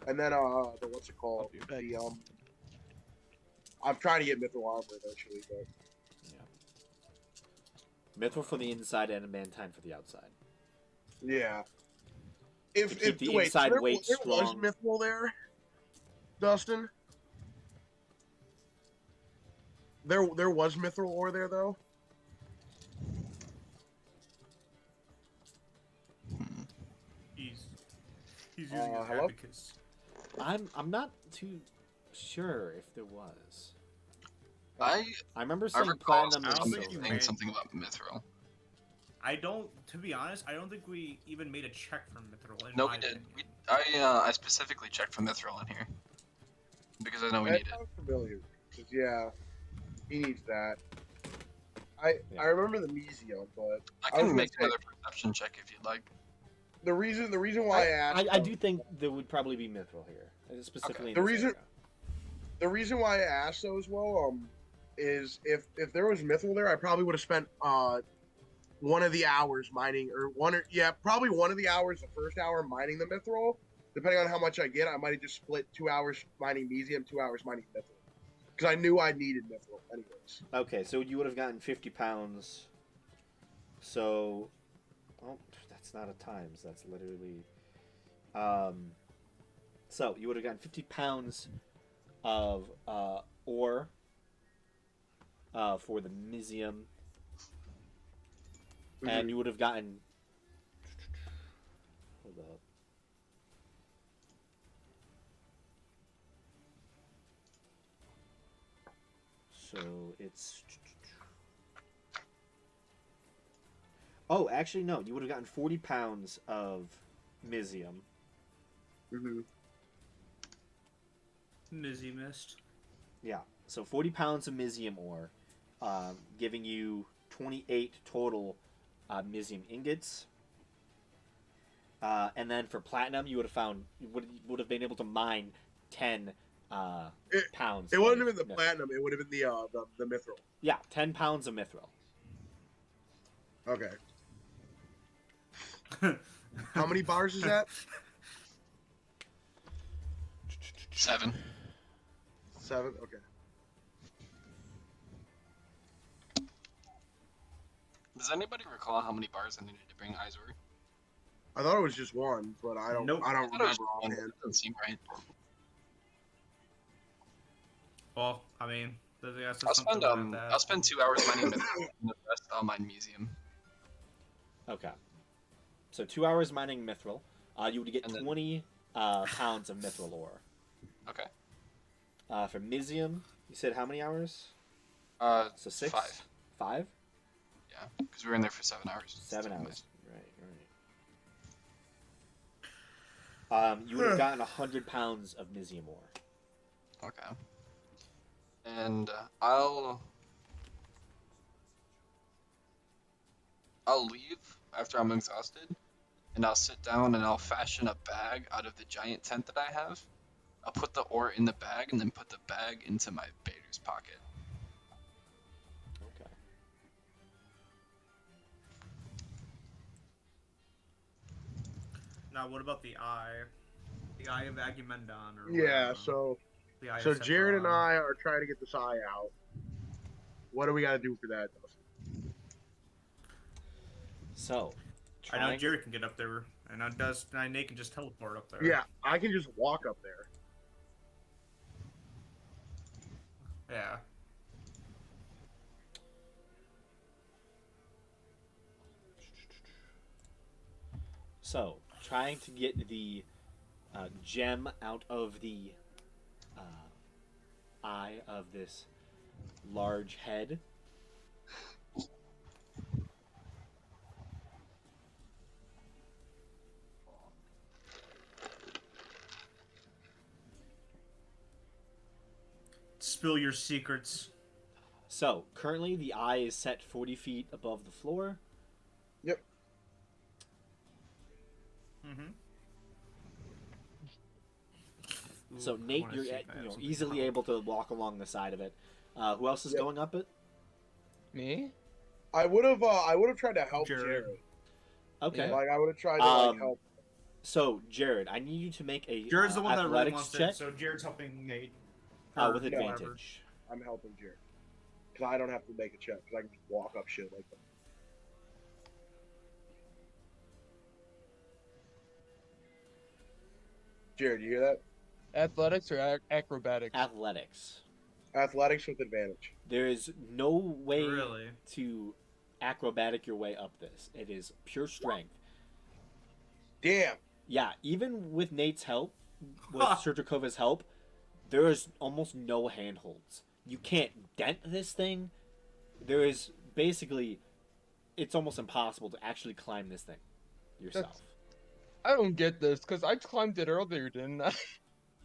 Speaker 4: and then the what's it called?
Speaker 5: I'll be back.
Speaker 4: The I'm trying to get mithril armor eventually, but
Speaker 1: Mithril for the inside and adamantine for the outside.
Speaker 4: yeah.
Speaker 1: To keep the
Speaker 4: wait,
Speaker 1: inside
Speaker 4: there,
Speaker 1: weight
Speaker 4: there was
Speaker 1: strong.
Speaker 4: mithril there, Dustin. There was mithril ore there though.
Speaker 2: He's using his
Speaker 4: hello?
Speaker 2: abacus.
Speaker 1: I'm not too sure if there was.
Speaker 3: I
Speaker 1: remember
Speaker 3: I
Speaker 1: seeing
Speaker 3: recall
Speaker 1: platinum
Speaker 2: I don't
Speaker 1: and
Speaker 2: think
Speaker 1: silver.
Speaker 2: you
Speaker 3: saying
Speaker 2: made-
Speaker 3: something about mithril.
Speaker 2: To be honest, I don't think we even made a check for mithril. In
Speaker 3: No,
Speaker 2: my
Speaker 3: we did.
Speaker 2: opinion.
Speaker 3: I specifically checked for mithril in here because I know we
Speaker 4: That
Speaker 3: need it.
Speaker 4: sounds familiar. 'Cause, yeah, he needs that.
Speaker 1: Yeah.
Speaker 4: I remember the Mesium, but
Speaker 3: I
Speaker 4: I was
Speaker 3: can
Speaker 4: gonna
Speaker 3: make
Speaker 4: say-
Speaker 3: another perception check if you'd like.
Speaker 4: the reason why I asked
Speaker 1: I do think there would probably be mithril here, specifically.
Speaker 4: The
Speaker 1: In this
Speaker 4: reason-
Speaker 1: area.
Speaker 4: the reason why I asked though as well is if there was mithril there, I probably would have spent one of the hours mining probably one of the hours the first hour mining the mithril. Depending on how much I get, I might have just split 2 hours mining Mesium, 2 hours mining mithril. because I knew I needed mithril anyways.
Speaker 1: Okay, so you would have gotten 50 pounds. So, oh, that's not a times. That's literally. So you would have gotten 50 pounds of ore for the Mizium, and you would have gotten. Hold up. So it's. Oh, actually, no. You would have gotten 40 pounds of Mizium.
Speaker 4: Mm-hmm.
Speaker 2: Mizzy missed.
Speaker 1: Yeah. So 40 pounds of Mizium ore, giving you 28 total Mizium ingots. And then for platinum, you would have found would have been able to mine 10 pounds.
Speaker 4: It wouldn't have been the
Speaker 1: mithril.
Speaker 4: platinum. It would have been the mithril.
Speaker 1: Yeah, 10 pounds of mithril.
Speaker 4: Okay. How many bars is that?
Speaker 3: 7.
Speaker 4: 7. Okay.
Speaker 3: Does anybody recall how many bars I needed to bring Izor?
Speaker 4: I thought it was just one, but I don't.
Speaker 2: Nope.
Speaker 4: I don't
Speaker 3: I thought it was
Speaker 4: remember
Speaker 3: one, but
Speaker 4: offhand.
Speaker 3: that doesn't seem right.
Speaker 2: Well, I mean, there's
Speaker 3: I'll
Speaker 2: something
Speaker 3: spend
Speaker 2: about that.
Speaker 3: I'll spend 2 hours mining Mithril, and the rest I'll mine Museum.
Speaker 1: Okay. So 2 hours mining mithril. You would get
Speaker 3: And then-
Speaker 1: 20 pounds of mithril ore.
Speaker 3: Okay.
Speaker 1: For Mizium, you said how many hours? So 6?
Speaker 3: 5.
Speaker 1: 5?
Speaker 3: Yeah, because we were in there for 7 hours.
Speaker 1: 7 hours. Right. You would have gotten 100 pounds of Mizium ore.
Speaker 3: Okay. And I'll leave after I'm exhausted, and I'll sit down and I'll fashion a bag out of the giant tent that I have. I'll put the ore in the bag and then put the bag into my Bader's pocket.
Speaker 1: Okay.
Speaker 2: Now, what about the eye? The eye of Agamemnon, or
Speaker 4: Yeah.
Speaker 2: whatever.
Speaker 4: So
Speaker 2: The eye
Speaker 4: so
Speaker 2: of
Speaker 4: Jared and
Speaker 2: Sephiroth.
Speaker 4: I are trying to get this eye out. What do we got to do for that, Dustin?
Speaker 1: So,
Speaker 2: I know
Speaker 1: trying-
Speaker 2: Jared can get up there, and Nate can just teleport up there.
Speaker 4: Yeah, I can just walk up there.
Speaker 2: Yeah.
Speaker 1: So, trying to get the gem out of the eye of this large head.
Speaker 2: Spill your secrets.
Speaker 1: So, currently the eye is set 40 feet above the floor.
Speaker 4: Yep.
Speaker 2: Mm-hmm.
Speaker 1: So, Nate, you're easily able to walk along the side of it. Who else is
Speaker 4: Yep.
Speaker 1: going up it?
Speaker 5: Me?
Speaker 4: I would have tried to help
Speaker 2: Jared.
Speaker 4: Jared.
Speaker 1: Okay.
Speaker 5: Yeah.
Speaker 4: Like I would have tried to like
Speaker 1: Um,
Speaker 4: help.
Speaker 1: So, Jared, I need you to make a
Speaker 2: Jared's the one that really
Speaker 1: athletics
Speaker 2: wants
Speaker 1: check
Speaker 2: it, so Jared's helping Nate.
Speaker 1: with
Speaker 2: Or
Speaker 1: advantage.
Speaker 2: whatever.
Speaker 4: I'm helping Jared because I don't have to make a check because I can just walk up shit like that. Jared, you hear that?
Speaker 5: Athletics or acrobatics?
Speaker 1: Athletics.
Speaker 4: Athletics with advantage.
Speaker 1: There is no way
Speaker 2: Really?
Speaker 1: to acrobatic your way up this. It is pure strength.
Speaker 4: Damn.
Speaker 1: Yeah, even with Nate's help, with Serdrakova's help, there is almost no handholds. You can't dent this thing. There is basically, it's almost impossible to actually climb this thing yourself.
Speaker 5: I don't get this, because I climbed it earlier, didn't I?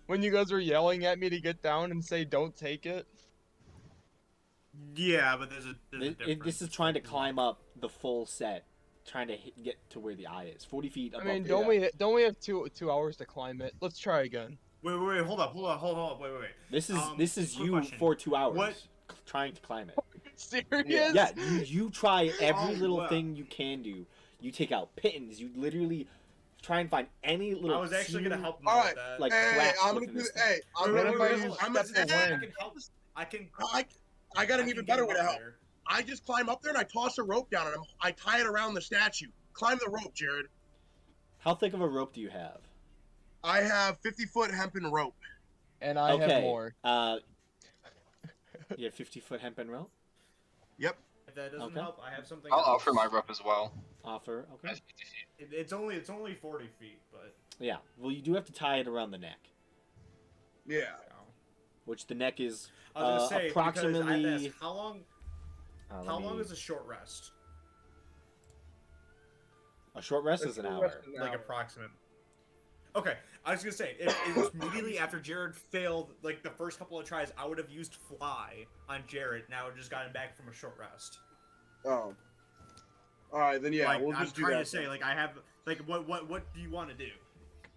Speaker 5: When you guys were yelling at me to get down and say, don't take it.
Speaker 2: Yeah, but there's a difference.
Speaker 1: This is trying to climb up the full set, trying to get to where the eye is. 40 feet above.
Speaker 5: I mean,
Speaker 1: the
Speaker 5: don't we have two hours to climb it? Let's try again.
Speaker 2: Wait, hold up, wait.
Speaker 1: This is
Speaker 2: quick
Speaker 1: you
Speaker 2: question.
Speaker 1: for 2 hours
Speaker 2: What-
Speaker 1: trying to climb it.
Speaker 5: Serious?
Speaker 1: Yeah, you try every
Speaker 2: Oh,
Speaker 1: little
Speaker 2: wow.
Speaker 1: thing you can do. You take out pittons. You literally try and find any little.
Speaker 2: I was actually gonna help him
Speaker 4: All
Speaker 2: out
Speaker 4: right,
Speaker 2: with that.
Speaker 1: like
Speaker 4: Hey,
Speaker 1: cracks
Speaker 4: I'm gonna
Speaker 1: within
Speaker 4: do.
Speaker 1: this thing.
Speaker 4: Hey, I'm
Speaker 5: What
Speaker 4: gonna
Speaker 5: if I
Speaker 4: use.
Speaker 5: just
Speaker 4: I'm
Speaker 5: step
Speaker 4: gonna.
Speaker 5: away?
Speaker 2: I can help. I can.
Speaker 4: I got an
Speaker 2: I
Speaker 4: even
Speaker 2: can get
Speaker 4: better
Speaker 2: him
Speaker 4: way to
Speaker 2: up
Speaker 4: help.
Speaker 2: there.
Speaker 4: I just climb up there and I toss a rope down and I tie it around the statue. Climb the rope, Jared.
Speaker 1: How thick of a rope do you have?
Speaker 4: I have 50-foot hempen rope.
Speaker 5: And I have
Speaker 1: Okay.
Speaker 5: more.
Speaker 1: You have 50-foot hempen rope?
Speaker 4: Yep.
Speaker 2: If that doesn't
Speaker 1: Okay.
Speaker 2: help, I have something.
Speaker 3: I'll
Speaker 2: else.
Speaker 3: offer my rope as well.
Speaker 1: Offer, okay.
Speaker 3: At 50 feet.
Speaker 2: It's only 40 feet, but
Speaker 1: Yeah, well, you do have to tie it around the neck,
Speaker 4: Yeah.
Speaker 2: you know.
Speaker 1: which the neck is
Speaker 2: I was gonna say
Speaker 1: approximately.
Speaker 2: because I had to ask, how long?
Speaker 1: Let
Speaker 2: How long
Speaker 1: me-
Speaker 2: is a short rest?
Speaker 1: a short rest is an hour.
Speaker 2: Like approximate. Okay, I was gonna say if it was immediately after Jared failed, like the first couple of tries, I would have used fly on Jared. Now I've just gotten back from a short rest.
Speaker 4: Oh. All right, then yeah,
Speaker 2: like,
Speaker 4: we'll
Speaker 2: I'm
Speaker 4: just do
Speaker 2: trying
Speaker 4: that.
Speaker 2: to say, like I have, like what do you want to do?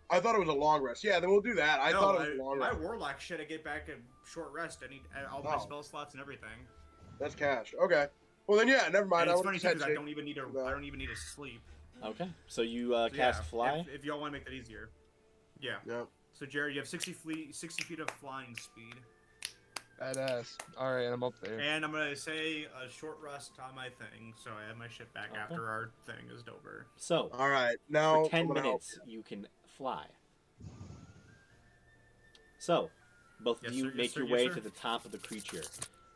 Speaker 4: I thought it was a long rest. Yeah, then we'll do that. I
Speaker 2: No,
Speaker 4: thought it was a long
Speaker 2: my
Speaker 4: rest.
Speaker 2: warlock should I get back a short rest. I need all my
Speaker 4: Oh.
Speaker 2: spell slots and everything.
Speaker 4: That's cash. Okay. Well then, yeah, never mind.
Speaker 2: And
Speaker 4: I
Speaker 2: it's
Speaker 4: would
Speaker 2: funny
Speaker 4: just
Speaker 2: too
Speaker 4: head
Speaker 2: because I
Speaker 4: straight.
Speaker 2: don't even need to.
Speaker 4: that.
Speaker 2: I don't even need to sleep.
Speaker 1: Okay, so you
Speaker 2: So,
Speaker 1: cast
Speaker 2: yeah,
Speaker 1: fly.
Speaker 2: If y'all want to make that easier. Yeah.
Speaker 4: Yep.
Speaker 2: So Jared, you have 60 feet of flying speed,
Speaker 5: Badass. Alright, I'm up there.
Speaker 2: and I'm gonna say a short rest on my thing, so I have my shit back
Speaker 1: Okay.
Speaker 2: after our thing is over.
Speaker 1: So
Speaker 4: All right. Now
Speaker 1: for 10
Speaker 4: I'm gonna help
Speaker 1: minutes, you can fly. So, both of
Speaker 2: Yes,
Speaker 1: you
Speaker 2: sir, yes,
Speaker 1: make
Speaker 2: sir,
Speaker 1: your
Speaker 2: yes,
Speaker 1: way
Speaker 2: sir.
Speaker 1: to the top of the creature.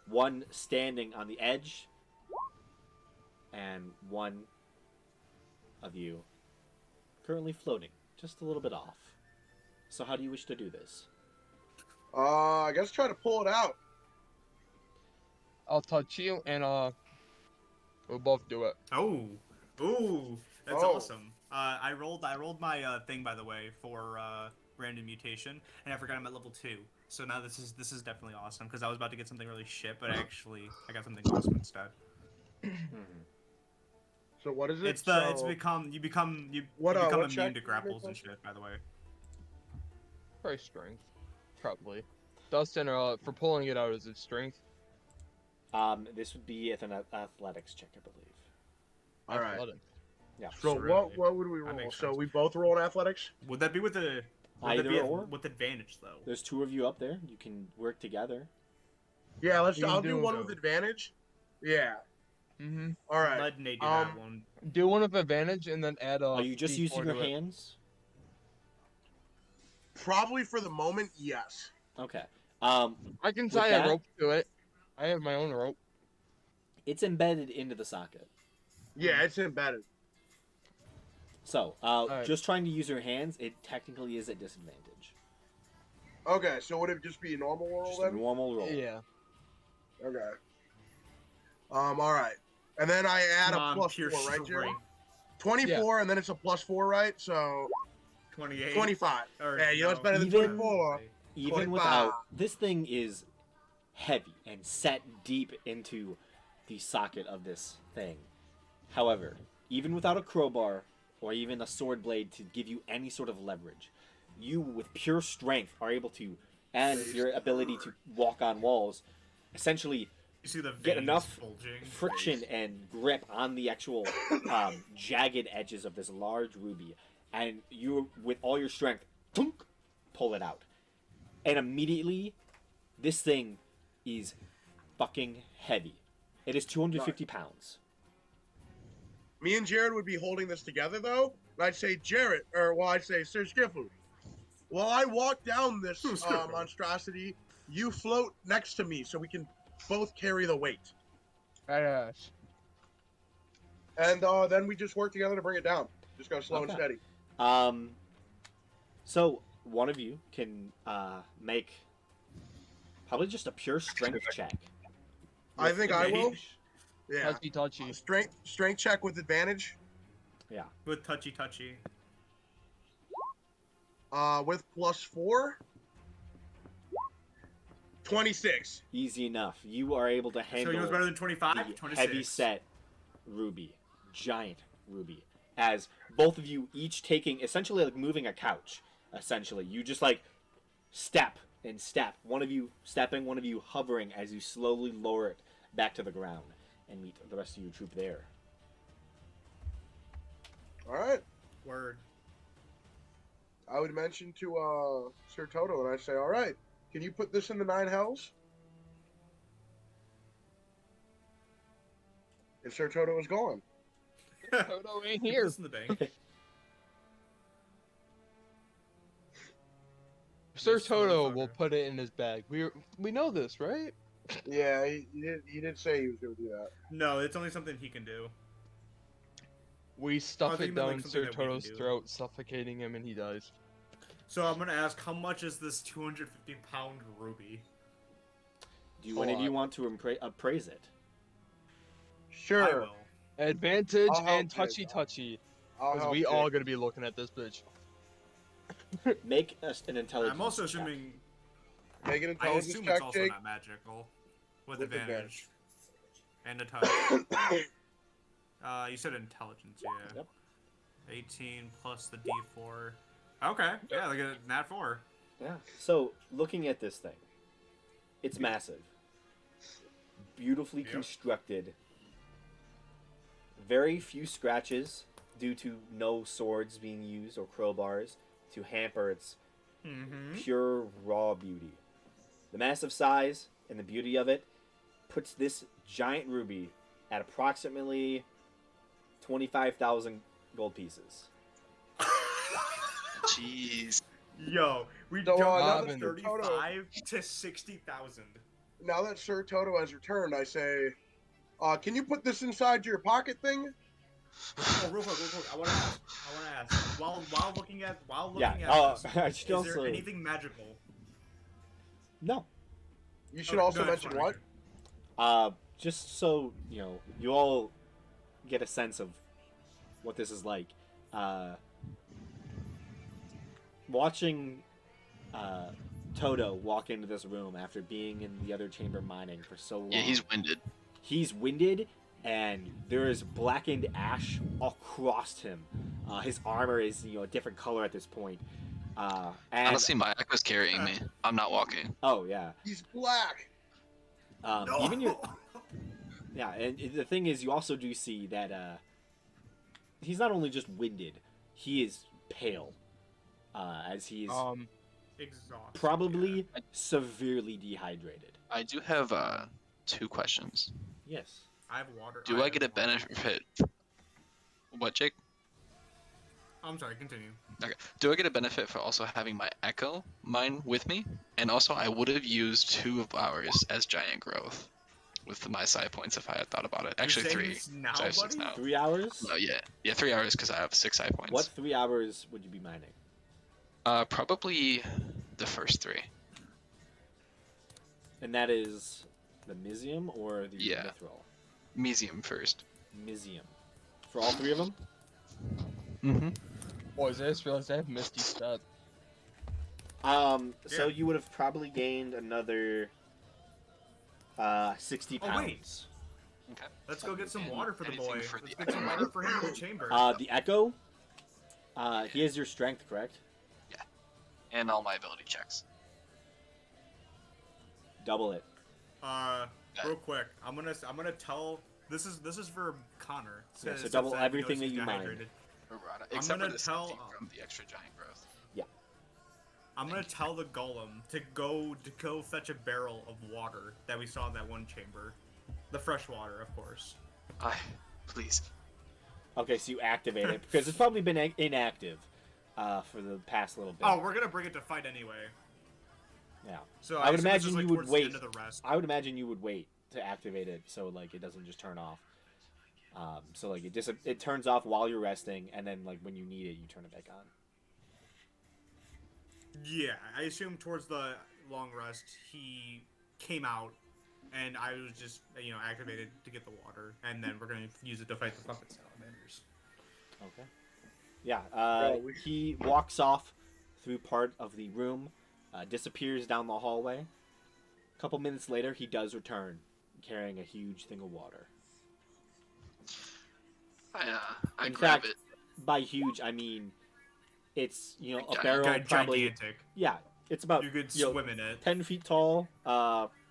Speaker 1: One standing on the edge, and one of you currently floating, just a little bit off. So, how do you wish to do this?
Speaker 4: I guess try to pull it out.
Speaker 5: I'll touch you and we'll both do it.
Speaker 2: Oh, ooh, that's
Speaker 4: Oh.
Speaker 2: awesome. I rolled my thing, by the way, for random mutation, and I forgot I'm at level 2. So now this is definitely awesome because I was about to get something really shit, but actually I got something awesome instead.
Speaker 4: So what is it?
Speaker 2: It's
Speaker 4: So,
Speaker 2: become you become
Speaker 4: what
Speaker 2: immune
Speaker 4: check
Speaker 2: to
Speaker 4: did you
Speaker 2: grapples
Speaker 4: make
Speaker 2: and shit. By the way,
Speaker 5: Probably strength. Probably. Dustin, for pulling it out, is it strength?
Speaker 1: This would be an athletics check, I believe.
Speaker 4: all right.
Speaker 5: Athletic.
Speaker 1: Yeah.
Speaker 4: So
Speaker 2: Surely.
Speaker 4: what would we
Speaker 2: That
Speaker 4: roll?
Speaker 2: makes
Speaker 4: So
Speaker 2: sense.
Speaker 4: we both roll in athletics.
Speaker 2: would that be with the
Speaker 1: Either or.
Speaker 2: with advantage though?
Speaker 1: There's two of you up there. You can work together.
Speaker 4: Yeah, let's.
Speaker 5: We can
Speaker 4: I'll do
Speaker 5: do
Speaker 4: one
Speaker 2: so.
Speaker 4: with advantage. Yeah.
Speaker 5: Mm-hmm.
Speaker 4: All right.
Speaker 2: Let Nate do
Speaker 4: Um,
Speaker 2: that one.
Speaker 5: Do one with advantage and then add a.
Speaker 1: Are you just
Speaker 5: D4
Speaker 1: using your
Speaker 5: to it.
Speaker 1: hands?
Speaker 4: Probably for the moment, yes.
Speaker 1: Okay.
Speaker 5: I can
Speaker 1: With
Speaker 5: tie
Speaker 1: that-
Speaker 5: a rope to it. I have my own rope.
Speaker 1: It's embedded into the socket.
Speaker 4: Yeah, it's embedded.
Speaker 1: So,
Speaker 5: Alright.
Speaker 1: just trying to use your hands, it technically is at disadvantage.
Speaker 4: Okay, so would it just be a normal roll
Speaker 1: Just a
Speaker 4: then?
Speaker 1: normal roll.
Speaker 5: Yeah.
Speaker 4: Okay. All right. And then I add
Speaker 2: Come
Speaker 4: a
Speaker 2: on,
Speaker 4: plus
Speaker 2: pure
Speaker 4: 4, right, Jerry?
Speaker 2: strength.
Speaker 4: 24, and then it's a plus 4, right? So
Speaker 2: 28.
Speaker 4: 25.
Speaker 2: Or,
Speaker 4: Hey, you know it's better than
Speaker 1: Even-
Speaker 4: 24.
Speaker 1: Even
Speaker 4: 25.
Speaker 1: without, this thing is heavy and set deep into the socket of this thing. However, even without a crowbar or even a sword blade to give you any sort of leverage, you with pure strength are able to, and your ability to walk on walls, essentially
Speaker 2: You see the
Speaker 1: Get
Speaker 2: veins
Speaker 1: enough
Speaker 2: bulging.
Speaker 1: friction and grip on the actual jagged edges of this large ruby, and you, with all your strength, thunk, pull it out, and immediately, this thing is fucking heavy. It is 250 pounds.
Speaker 4: Me and Jared would be holding this together, though. And I'd say, Jared, or well, I'd say, Sir Skiffle, while I walk down this
Speaker 2: Skiffle.
Speaker 4: monstrosity, you float next to me so we can both carry the weight.
Speaker 5: Badass.
Speaker 4: And then we just work together to bring it down. Just go slow and
Speaker 1: Okay.
Speaker 4: steady.
Speaker 1: So one of you can make probably just a pure strength check.
Speaker 4: I
Speaker 1: with
Speaker 4: think I will.
Speaker 1: advantage.
Speaker 4: Yeah.
Speaker 5: Touchy.
Speaker 4: Strength check with advantage.
Speaker 1: Yeah.
Speaker 2: With touchy.
Speaker 4: With plus 4. 26.
Speaker 1: Easy enough. You are able to
Speaker 2: So
Speaker 1: handle
Speaker 2: he was better than 25?
Speaker 1: the
Speaker 2: 26.
Speaker 1: heavy set ruby, giant ruby, as both of you each taking essentially like moving a couch. Essentially, you just like step and step. One of you stepping, one of you hovering as you slowly lower it back to the ground and meet the rest of your troop there.
Speaker 4: All right.
Speaker 2: Word.
Speaker 4: I would mention to Sir Toto, and I say, all right, can you put this in the 9 hells? and Sir Toto is gone.
Speaker 5: Toto ain't
Speaker 2: Keep
Speaker 5: here.
Speaker 2: this in the bank.
Speaker 5: Sir
Speaker 2: This
Speaker 5: Toto will
Speaker 2: motherfucker.
Speaker 5: put it in his bag. We know this, right?
Speaker 4: Yeah, he did say he was going to do that.
Speaker 2: No, it's only something he can do.
Speaker 5: We stuff
Speaker 2: think
Speaker 5: it
Speaker 2: you meant, like,
Speaker 5: down
Speaker 2: something
Speaker 5: Sir
Speaker 2: that we can
Speaker 5: Toto's
Speaker 2: do.
Speaker 5: throat, suffocating him, and he dies.
Speaker 2: So I'm gonna ask, how much is this 250-pound ruby?
Speaker 1: Do one of you want to appraise it?
Speaker 2: I
Speaker 4: Sure.
Speaker 2: will.
Speaker 5: Advantage
Speaker 4: I'll help
Speaker 5: and
Speaker 4: Jake.
Speaker 5: touchy.
Speaker 4: I'll
Speaker 5: Because
Speaker 4: help
Speaker 5: we
Speaker 4: Jake.
Speaker 5: all gonna be looking at this bitch.
Speaker 1: Make an intelligence.
Speaker 2: I'm also
Speaker 1: check.
Speaker 2: assuming.
Speaker 4: Make an
Speaker 2: I
Speaker 4: intelligence
Speaker 2: assume
Speaker 4: check,
Speaker 2: it's also
Speaker 4: Jake.
Speaker 2: not magical. With
Speaker 4: With
Speaker 2: advantage. And a touch. You said intelligence, yeah.
Speaker 1: Yep.
Speaker 2: 18 plus the D4. Okay, yeah, look at nat 4.
Speaker 1: Yeah. So, looking at this thing, it's massive, beautifully
Speaker 2: Yep.
Speaker 1: constructed. Very few scratches due to no swords being used or crowbars to hamper its
Speaker 2: Mm-hmm.
Speaker 1: pure raw beauty. The massive size and the beauty of it puts this giant ruby at approximately 25,000 gold pieces.
Speaker 3: Jeez.
Speaker 2: Yo, we
Speaker 4: So,
Speaker 2: jumped
Speaker 4: now
Speaker 2: from
Speaker 5: that
Speaker 4: Sir Toto-
Speaker 2: 35 to 60,000.
Speaker 4: Now that Sir Toto has returned, I say, can you put this inside your pocket thing?
Speaker 2: Oh, real quick, I want to ask. While looking at
Speaker 1: Yeah.
Speaker 2: this,
Speaker 1: I should
Speaker 2: is
Speaker 1: also
Speaker 2: there anything magical?
Speaker 1: no.
Speaker 4: You should
Speaker 2: Okay,
Speaker 4: also
Speaker 2: no, I just
Speaker 4: mention
Speaker 2: wanted
Speaker 4: what?
Speaker 2: to-
Speaker 1: Just so you all get a sense of what this is like. Watching Toto walk into this room after being in the other chamber mining for so long.
Speaker 3: Yeah, he's winded.
Speaker 1: He's winded, and there is blackened ash across him. His armor is a different color at this point. And
Speaker 3: Honestly, my echo's carrying me. I'm not walking.
Speaker 1: oh yeah,
Speaker 4: He's black.
Speaker 2: No.
Speaker 1: even your yeah, and the thing is, you also do see that he's not only just winded, he is pale, as he is
Speaker 2: Exhaust.
Speaker 1: probably severely dehydrated.
Speaker 3: I do have 2 questions.
Speaker 1: Yes.
Speaker 2: I have water.
Speaker 3: Do I
Speaker 2: have
Speaker 3: get a
Speaker 2: water.
Speaker 3: benefit? What, Jake?
Speaker 2: I'm sorry. Continue.
Speaker 3: Okay. Do I get a benefit for also having my Echo mine with me? And also, I would have used 2 of ours as giant growth with my side points if I had thought about it. Actually,
Speaker 2: You're saying
Speaker 3: 3.
Speaker 2: this now,
Speaker 3: So I have 6
Speaker 2: buddy?
Speaker 3: now.
Speaker 1: 3 hours.
Speaker 3: No, yeah, 3 hours because I have 6 side points.
Speaker 1: What 3 hours would you be mining?
Speaker 3: Probably the first 3.
Speaker 1: And that is the Mizium or the
Speaker 3: Yeah.
Speaker 1: Mithril?
Speaker 3: Museum first.
Speaker 1: Mizium. For all 3 of them?
Speaker 3: Mm-hmm.
Speaker 5: Boys, I just realized I have Misty stat.
Speaker 1: So
Speaker 2: Yeah.
Speaker 1: you would have probably gained another 60
Speaker 2: Oh,
Speaker 1: pounds.
Speaker 2: wait.
Speaker 3: Okay.
Speaker 2: Let's go get some
Speaker 3: And
Speaker 2: water for the
Speaker 3: anything
Speaker 2: boy.
Speaker 3: for
Speaker 2: Let's
Speaker 3: the
Speaker 2: get some
Speaker 3: echo.
Speaker 2: water for him in the chamber.
Speaker 1: The Echo, he has your strength, correct?
Speaker 3: And all my ability checks.
Speaker 1: Double it.
Speaker 2: Real quick, I'm gonna tell. This is for Connor.
Speaker 1: Yeah, so
Speaker 2: Since
Speaker 1: double
Speaker 2: he knows
Speaker 1: everything
Speaker 2: he's
Speaker 1: that you mine.
Speaker 2: dehydrated.
Speaker 3: Errata.
Speaker 2: I'm
Speaker 3: Except
Speaker 2: gonna
Speaker 3: for the
Speaker 2: tell-
Speaker 3: 16 from the extra giant growth.
Speaker 2: I'm gonna tell the golem to go fetch a barrel of water that we saw in that one chamber, the fresh water, of course.
Speaker 3: Please.
Speaker 1: Okay, so you activate it because it's probably been inactive for the past little bit.
Speaker 2: Oh, we're gonna bring it to fight anyway.
Speaker 1: Yeah.
Speaker 2: So
Speaker 1: I would
Speaker 2: assume it's
Speaker 1: imagine
Speaker 2: just,
Speaker 1: you would
Speaker 2: towards
Speaker 1: wait.
Speaker 2: The end of the rest.
Speaker 1: I would imagine you would wait to activate it so like it doesn't just turn off. So like it turns off while you're resting, and then like when you need it, you turn it back on.
Speaker 2: Yeah, I assume towards the long rest he came out, and I was just activated to get the water, and then we're gonna use it to fight the puppet salamanders.
Speaker 1: Okay. Yeah.
Speaker 4: we-
Speaker 1: He walks off through part of the room, disappears down the hallway. A couple minutes later, he does return, carrying a huge thing of water.
Speaker 3: I
Speaker 1: In
Speaker 3: grab
Speaker 1: fact,
Speaker 3: it.
Speaker 1: By huge, I mean it's a
Speaker 3: Gigantic.
Speaker 1: barrel probably.
Speaker 2: Gigantic.
Speaker 1: Yeah, it's about
Speaker 2: You could
Speaker 1: 'Yo,
Speaker 2: swim in it.
Speaker 1: 10 feet tall,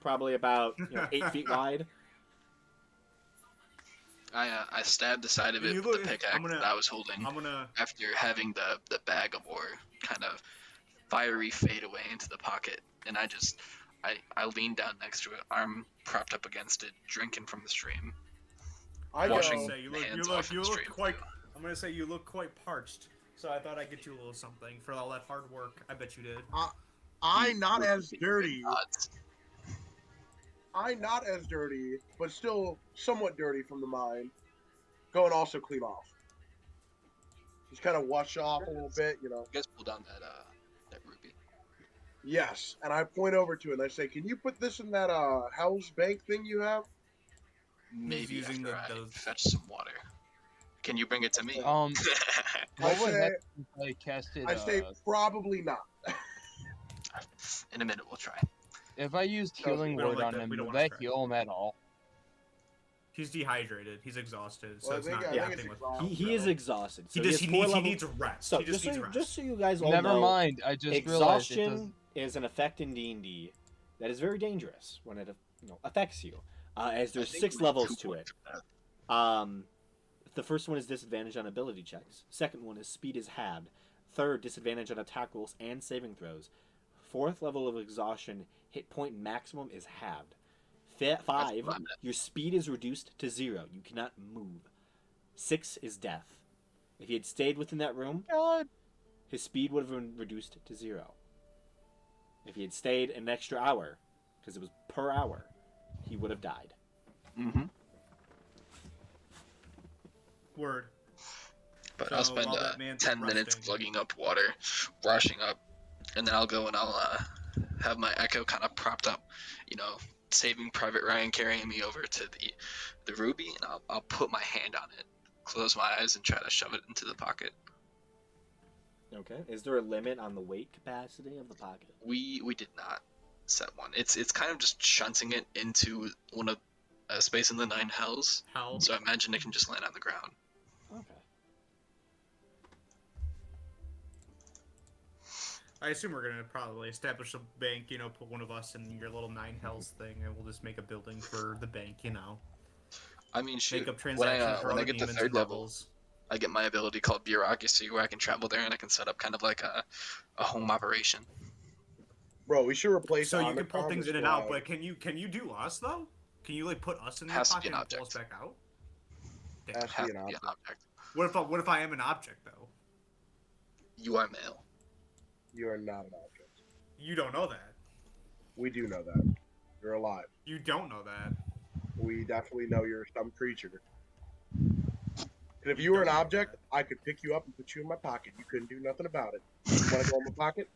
Speaker 1: probably about 8 feet wide.
Speaker 3: I stabbed the side of
Speaker 2: You
Speaker 3: it
Speaker 2: look-
Speaker 3: with the pickaxe
Speaker 2: I'm gonna-
Speaker 3: that I was holding
Speaker 2: I'm gonna.
Speaker 3: after having the bag of ore kind of fiery fade away into the pocket, and I leaned down next to it, arm propped up against it, drinking from the stream.
Speaker 4: I
Speaker 3: Washing
Speaker 4: go.
Speaker 2: Say, you
Speaker 3: hands off in the street.
Speaker 2: I'm gonna say you look quite parched. So I thought I'd get you a little something for all that hard work. I bet you did.
Speaker 4: I not as dirty.
Speaker 3: Odds.
Speaker 4: I not as dirty, but still somewhat dirty from the mine. Go and also clean off. Just kind of wash off a little bit, you know.
Speaker 3: You guys pull down that ruby.
Speaker 4: Yes, and I point over to it and I say, "Can you put this in that Hell's Bank thing you have?"
Speaker 3: Maybe
Speaker 2: using
Speaker 3: after I
Speaker 2: those.
Speaker 3: fetch some water. Can you bring it to me?
Speaker 5: What
Speaker 4: I
Speaker 5: would
Speaker 4: say,
Speaker 5: happen if I casted?
Speaker 4: I say probably not.
Speaker 3: In a minute, we'll try.
Speaker 5: If I used
Speaker 4: No,
Speaker 5: healing
Speaker 2: we don't
Speaker 5: word
Speaker 2: like
Speaker 5: on
Speaker 2: that.
Speaker 5: him,
Speaker 2: We don't
Speaker 5: would
Speaker 2: wanna
Speaker 5: that
Speaker 2: stretch.
Speaker 5: heal him at all?
Speaker 2: He's dehydrated. He's exhausted. So
Speaker 4: Well, I
Speaker 2: it's
Speaker 4: think-
Speaker 2: not
Speaker 4: I think
Speaker 2: nothing
Speaker 4: it's
Speaker 2: with.
Speaker 4: exhausted.
Speaker 1: He is exhausted. So
Speaker 2: He does.
Speaker 1: has
Speaker 2: He
Speaker 1: four
Speaker 2: needs. He
Speaker 1: level-
Speaker 2: needs rest.
Speaker 1: So
Speaker 2: he just needs rest.
Speaker 1: just so you guys all
Speaker 5: Never
Speaker 1: know,
Speaker 5: mind. I just realized it
Speaker 1: exhaustion is an effect in D&D that is very dangerous when it affects you. As there's
Speaker 3: I think
Speaker 1: 6
Speaker 3: we're
Speaker 1: levels
Speaker 3: 2
Speaker 1: to it.
Speaker 3: points for that.
Speaker 1: The first one is disadvantage on ability checks. Second one is speed is halved. Third, disadvantage on attack rolls and saving throws. Fourth level of exhaustion, hit point maximum is halved. 5,
Speaker 3: what I'm at.
Speaker 1: your speed is reduced to 0. You cannot move. 6 is death. If he had stayed within that room,
Speaker 5: God.
Speaker 1: his speed would have been reduced to 0. If he had stayed an extra hour, because it was per hour, he would have died.
Speaker 3: Mm-hmm.
Speaker 2: Word.
Speaker 3: But
Speaker 2: So
Speaker 3: I'll spend
Speaker 2: while that man's
Speaker 3: 10 minutes
Speaker 2: resting-
Speaker 3: plugging up water, washing up, and then I'll go and I'll have my echo kind of propped up, saving Private Ryan carrying me over to the ruby, and I'll put my hand on it, close my eyes, and try to shove it into the pocket.
Speaker 1: Okay. Is there a limit on the weight capacity of the pocket?
Speaker 3: We did not set one. It's kind of just shunting it into one of a space in the 9 hells,
Speaker 2: Hell.
Speaker 3: so I imagine it can just land on the ground.
Speaker 1: Okay.
Speaker 2: I assume we're gonna probably establish a bank. Put one of us in your little 9 hells thing, and we'll just make a building for the bank.
Speaker 3: I mean, shoot,
Speaker 2: Make up
Speaker 3: when
Speaker 2: transactions for
Speaker 3: I
Speaker 2: other
Speaker 3: get to
Speaker 2: demons
Speaker 3: 3rd
Speaker 2: and
Speaker 3: level,
Speaker 2: levels.
Speaker 3: I get my ability called Bureaucracy, where I can travel there and I can set up kind of like a home operation.
Speaker 4: Bro, we should replace.
Speaker 2: So you can pull
Speaker 4: Omicron
Speaker 2: things
Speaker 4: with
Speaker 2: in and out,
Speaker 4: Squad.
Speaker 2: but can you do us though? Can you put us in the
Speaker 3: Has to be
Speaker 2: pocket
Speaker 3: an
Speaker 2: and pull us
Speaker 3: object.
Speaker 2: back out? Damn.
Speaker 4: Has to
Speaker 3: Have
Speaker 4: be
Speaker 3: to
Speaker 4: an
Speaker 3: be an
Speaker 4: object.
Speaker 3: object.
Speaker 2: What if I am an object though?
Speaker 3: You are male.
Speaker 4: You are not an object.
Speaker 2: You don't know that.
Speaker 4: We do know that. You're alive.
Speaker 2: You don't know that.
Speaker 4: We definitely know you're some creature. And if you were an
Speaker 2: don't know
Speaker 4: object,
Speaker 2: that.
Speaker 4: I could pick you up and put you in my pocket. You couldn't do nothing about it. You want to go in my pocket?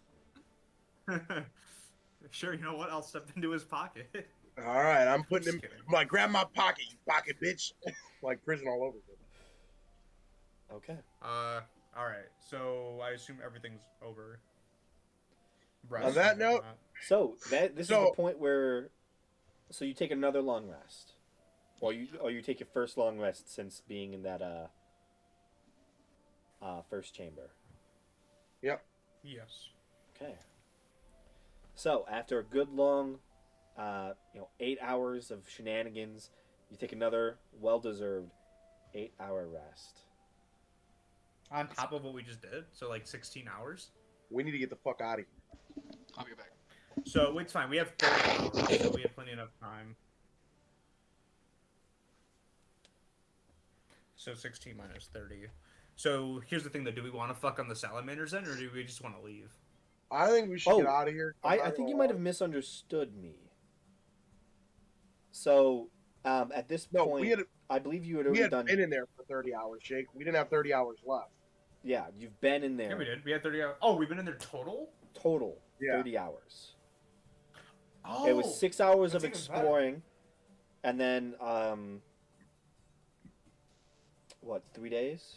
Speaker 2: Sure. You know what? I'll step into his pocket.
Speaker 4: All right, I'm putting
Speaker 2: Just
Speaker 4: him.
Speaker 2: kidding.
Speaker 4: I'm like, grab my pocket, you pocket bitch. Like prison all over again.
Speaker 1: Okay.
Speaker 2: All right. So I assume everything's over.
Speaker 4: On that
Speaker 2: and
Speaker 4: note-
Speaker 2: whatnot.
Speaker 1: So this is
Speaker 4: So-
Speaker 1: the point where, so you take another long rest, or you take your first long rest since being in that first chamber.
Speaker 2: Yes.
Speaker 1: Okay. So after a good long, 8 hours of shenanigans, you take another well-deserved 8-hour rest.
Speaker 2: On top of what we just did, so 16 hours.
Speaker 4: We need to get the fuck out of here.
Speaker 3: I'll be back.
Speaker 2: So it's fine. We have 30 hours, so we have plenty enough time. So 16 minus 30. So here's the thing, though. Do we want to fuck on the salamanders then, or do we just want to leave?
Speaker 4: I think we should
Speaker 1: Oh,
Speaker 4: get out of here. I'm
Speaker 1: I
Speaker 4: not
Speaker 1: think
Speaker 4: gonna
Speaker 1: you might
Speaker 4: lie.
Speaker 1: have misunderstood me. So at this
Speaker 4: No,
Speaker 1: point,
Speaker 4: we had
Speaker 1: I believe you had
Speaker 4: we
Speaker 1: already
Speaker 4: had
Speaker 1: done.
Speaker 4: been in there for 30 hours, Jake. We didn't have 30 hours left.
Speaker 1: Yeah, you've been in there
Speaker 2: Yeah, we did. We had 30 hours. Oh, we've been in there total?
Speaker 1: total
Speaker 4: Yeah.
Speaker 1: 30 hours.
Speaker 2: Oh,
Speaker 1: It was 6 hours of
Speaker 2: that's even better.
Speaker 1: exploring, and then 3 days?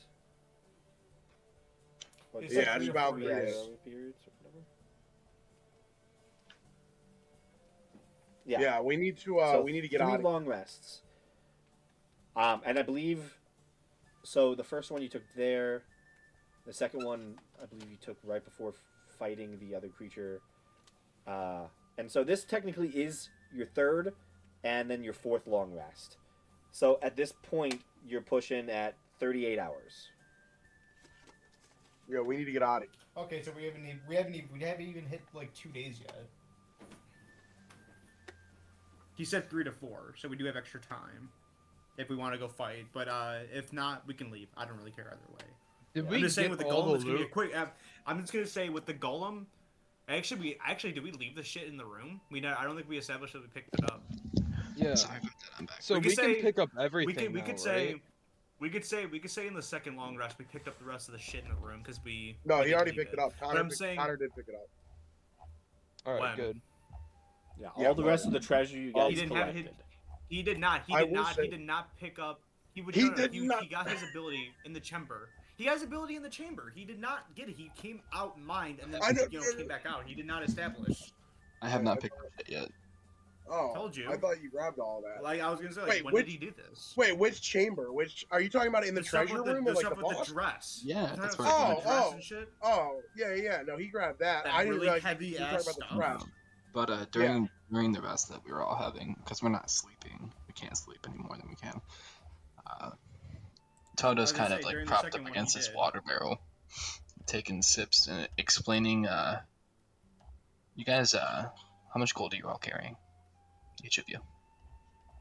Speaker 1: What,
Speaker 2: It's
Speaker 4: Yeah,
Speaker 2: like
Speaker 4: it's
Speaker 2: 3 to
Speaker 4: about
Speaker 2: 4
Speaker 4: 3
Speaker 1: yeah,
Speaker 4: days.
Speaker 1: early periods or whatever. Yeah.
Speaker 4: Yeah, we need to
Speaker 1: So
Speaker 4: we need to get
Speaker 1: 3
Speaker 4: out of here.
Speaker 1: long rests. And I believe, so the first one you took there, the second one I believe you took right before fighting the other creature, and so this technically is your third, and then your fourth long rest. So at this point you're pushing at 38 hours.
Speaker 4: Yeah, we need to get out of here.
Speaker 2: Okay, so we haven't even hit 2 days yet. He said 3 to 4, so we do have extra time. if we want to go fight. But if not, we can leave. I don't really care either way.
Speaker 5: Did
Speaker 1: Yeah.
Speaker 5: we
Speaker 2: I'm just saying
Speaker 5: get
Speaker 2: with the
Speaker 5: all
Speaker 2: golem,
Speaker 5: the
Speaker 2: it's gonna be a
Speaker 5: loot?
Speaker 2: quick. I'm just gonna say with the golem. Actually, did we leave the shit in the room? I don't think we established that we picked it up.
Speaker 5: Yeah.
Speaker 3: Sorry about that. I'm back.
Speaker 5: So
Speaker 2: We
Speaker 5: we,
Speaker 2: could
Speaker 5: can
Speaker 2: say-
Speaker 5: pick up everything
Speaker 2: we
Speaker 5: now,
Speaker 2: could
Speaker 5: right?
Speaker 2: say. We could say in the second long rest we picked up the rest of the shit in the room because we.
Speaker 4: No,
Speaker 2: we
Speaker 4: he
Speaker 2: didn't
Speaker 4: already
Speaker 2: leave
Speaker 4: picked it up.
Speaker 2: I'm saying-
Speaker 4: Connor did pick it up.
Speaker 5: All right,
Speaker 2: When?
Speaker 5: good.
Speaker 1: Yeah,
Speaker 4: Yeah,
Speaker 1: all the rest of the treasure you guys
Speaker 2: He didn't have
Speaker 1: collected.
Speaker 2: He did not. He
Speaker 4: I
Speaker 2: did
Speaker 4: will
Speaker 2: not.
Speaker 4: say-
Speaker 2: He did not pick up. He would.
Speaker 4: He
Speaker 2: no, no,
Speaker 4: did not-
Speaker 2: He got his ability in the chamber. He has ability in the chamber. He did not get it. He came out mined and then
Speaker 4: I know-
Speaker 2: came back out. He did not establish.
Speaker 3: I have not picked up shit yet.
Speaker 4: Oh,
Speaker 2: Told you.
Speaker 4: I thought you grabbed all that.
Speaker 2: Like I was gonna say, like,
Speaker 4: Wait,
Speaker 2: when
Speaker 4: which-
Speaker 2: did he do this?
Speaker 4: Wait, which chamber? Which are you talking about in the
Speaker 2: stuff
Speaker 4: treasure
Speaker 2: with
Speaker 4: room
Speaker 2: the
Speaker 4: or like
Speaker 2: stuff
Speaker 4: the
Speaker 2: with
Speaker 4: boss?
Speaker 2: the dress.
Speaker 3: Yeah,
Speaker 2: You're talking
Speaker 3: that's
Speaker 2: about
Speaker 3: where
Speaker 2: the
Speaker 3: I
Speaker 2: dress
Speaker 4: got it.
Speaker 2: and shit.
Speaker 4: Oh, yeah. No, he grabbed that.
Speaker 2: That
Speaker 4: I didn't
Speaker 2: really
Speaker 4: realize
Speaker 2: heavy
Speaker 4: you were talking
Speaker 2: ass
Speaker 4: about the
Speaker 2: stuff.
Speaker 4: dress.
Speaker 3: But during the rest that we were all having, because we're not sleeping, we can't sleep any more than we can. Toto's
Speaker 2: I was gonna
Speaker 3: kind of
Speaker 2: say,
Speaker 3: like
Speaker 2: during the
Speaker 3: propped
Speaker 2: second
Speaker 3: up
Speaker 2: one
Speaker 3: against
Speaker 2: he
Speaker 3: his
Speaker 2: did.
Speaker 3: water barrel, taking sips and explaining. You guys, how much gold are you all carrying? Each of you,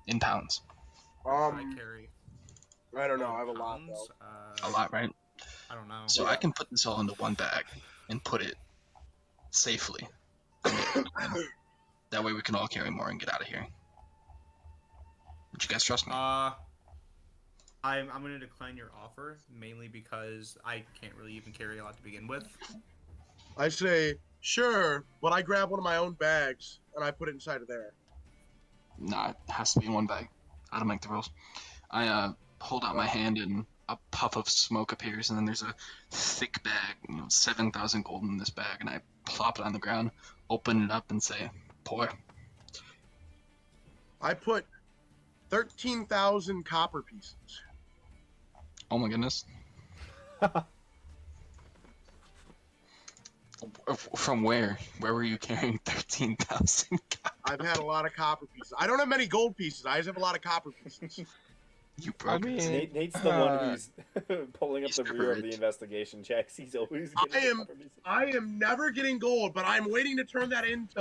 Speaker 3: in pounds.
Speaker 2: I carry.
Speaker 4: I don't know. I have a lot
Speaker 2: pounds.
Speaker 4: though.
Speaker 3: A lot, right?
Speaker 2: I don't know.
Speaker 3: So I can put this all into one bag and put it safely. That way we can all carry more and get out of here. Would you guys trust me?
Speaker 2: I'm gonna decline your offer mainly because I can't really even carry a lot to begin with.
Speaker 4: I say sure, but I grab one of my own bags and I put it inside of there.
Speaker 3: Nah, it has to be in one bag. I don't make the rules. I hold out my hand and a puff of smoke appears, and then there's a thick bag, 7,000 gold in this bag, and I plop it on the ground, open it up, and say, pour.
Speaker 4: I put 13,000 copper pieces.
Speaker 3: Oh my goodness. From where? Where were you carrying 13,000?
Speaker 4: I've had a lot of copper pieces. I don't have many gold pieces. I just have a lot of copper pieces.
Speaker 3: You broke
Speaker 5: mean-
Speaker 3: it.
Speaker 1: Nate's the one who's pulling up
Speaker 3: He's
Speaker 1: the rear of the
Speaker 3: rich.
Speaker 1: investigation checks. He's always
Speaker 4: I
Speaker 1: getting
Speaker 4: am-
Speaker 1: the copper pieces.
Speaker 4: I am never getting gold, but I'm waiting to turn that into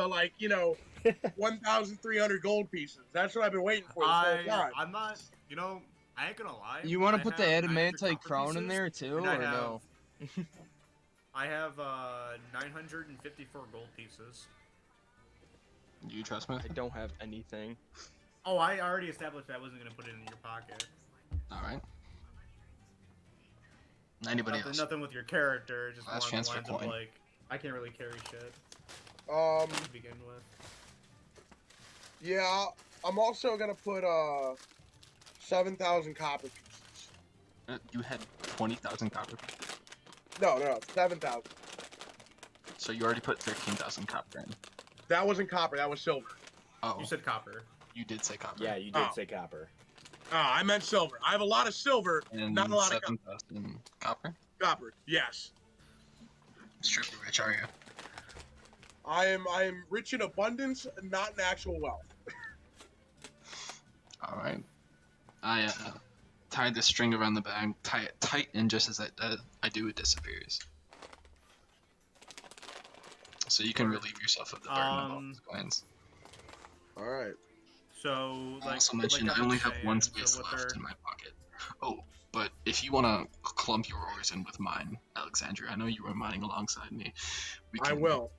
Speaker 4: 1,300 gold pieces. That's what I've been waiting for this whole time.
Speaker 2: I'm not. I ain't gonna lie.
Speaker 5: You want
Speaker 2: I
Speaker 5: to put the
Speaker 2: have 900
Speaker 5: adamantite
Speaker 2: copper
Speaker 5: crown in
Speaker 2: pieces,
Speaker 5: there too,
Speaker 2: and
Speaker 5: or
Speaker 2: I have,
Speaker 5: no?
Speaker 2: I have 954 gold pieces.
Speaker 3: Do you trust me?
Speaker 5: I don't have anything.
Speaker 2: Oh, I already established that I wasn't gonna put it in your pocket.
Speaker 3: Alright. Anybody else?
Speaker 2: Nothing with your character. Just
Speaker 3: Last
Speaker 2: along
Speaker 3: chance
Speaker 2: the
Speaker 3: for
Speaker 2: lines of
Speaker 3: coin.
Speaker 2: like, I can't really carry shit
Speaker 4: Um,
Speaker 2: to begin with.
Speaker 4: yeah, I'm also gonna put 7,000 copper pieces.
Speaker 3: You had 20,000 copper,
Speaker 4: No, 7,000.
Speaker 3: so you already put 13,000 copper in.
Speaker 4: That wasn't copper. That was silver.
Speaker 3: Oh,
Speaker 2: You said copper.
Speaker 3: you did say copper.
Speaker 1: Yeah, you did
Speaker 4: Oh.
Speaker 1: say copper.
Speaker 4: I meant silver. I have a lot of silver,
Speaker 3: And
Speaker 4: not a lot of
Speaker 3: 7,000 copper?
Speaker 4: copper. Yes,
Speaker 3: Strictly rich, are you?
Speaker 4: I am rich in abundance, not in actual wealth.
Speaker 3: Alright. I tie the string around the bag, tie it tight, and just as I do, it disappears. So you can relieve yourself of the burden of all
Speaker 2: Um,
Speaker 3: those coins.
Speaker 4: All right.
Speaker 2: So,
Speaker 3: I
Speaker 2: like,
Speaker 3: also mentioned
Speaker 2: like
Speaker 3: I
Speaker 2: I've
Speaker 3: only
Speaker 2: been
Speaker 3: have
Speaker 2: saying,
Speaker 3: one
Speaker 2: so
Speaker 3: space
Speaker 2: what
Speaker 3: left
Speaker 2: they're-
Speaker 3: in my pocket. Oh, but if you want to clump your oars in with mine, Alexandria, I know you were mining alongside me.
Speaker 4: I will.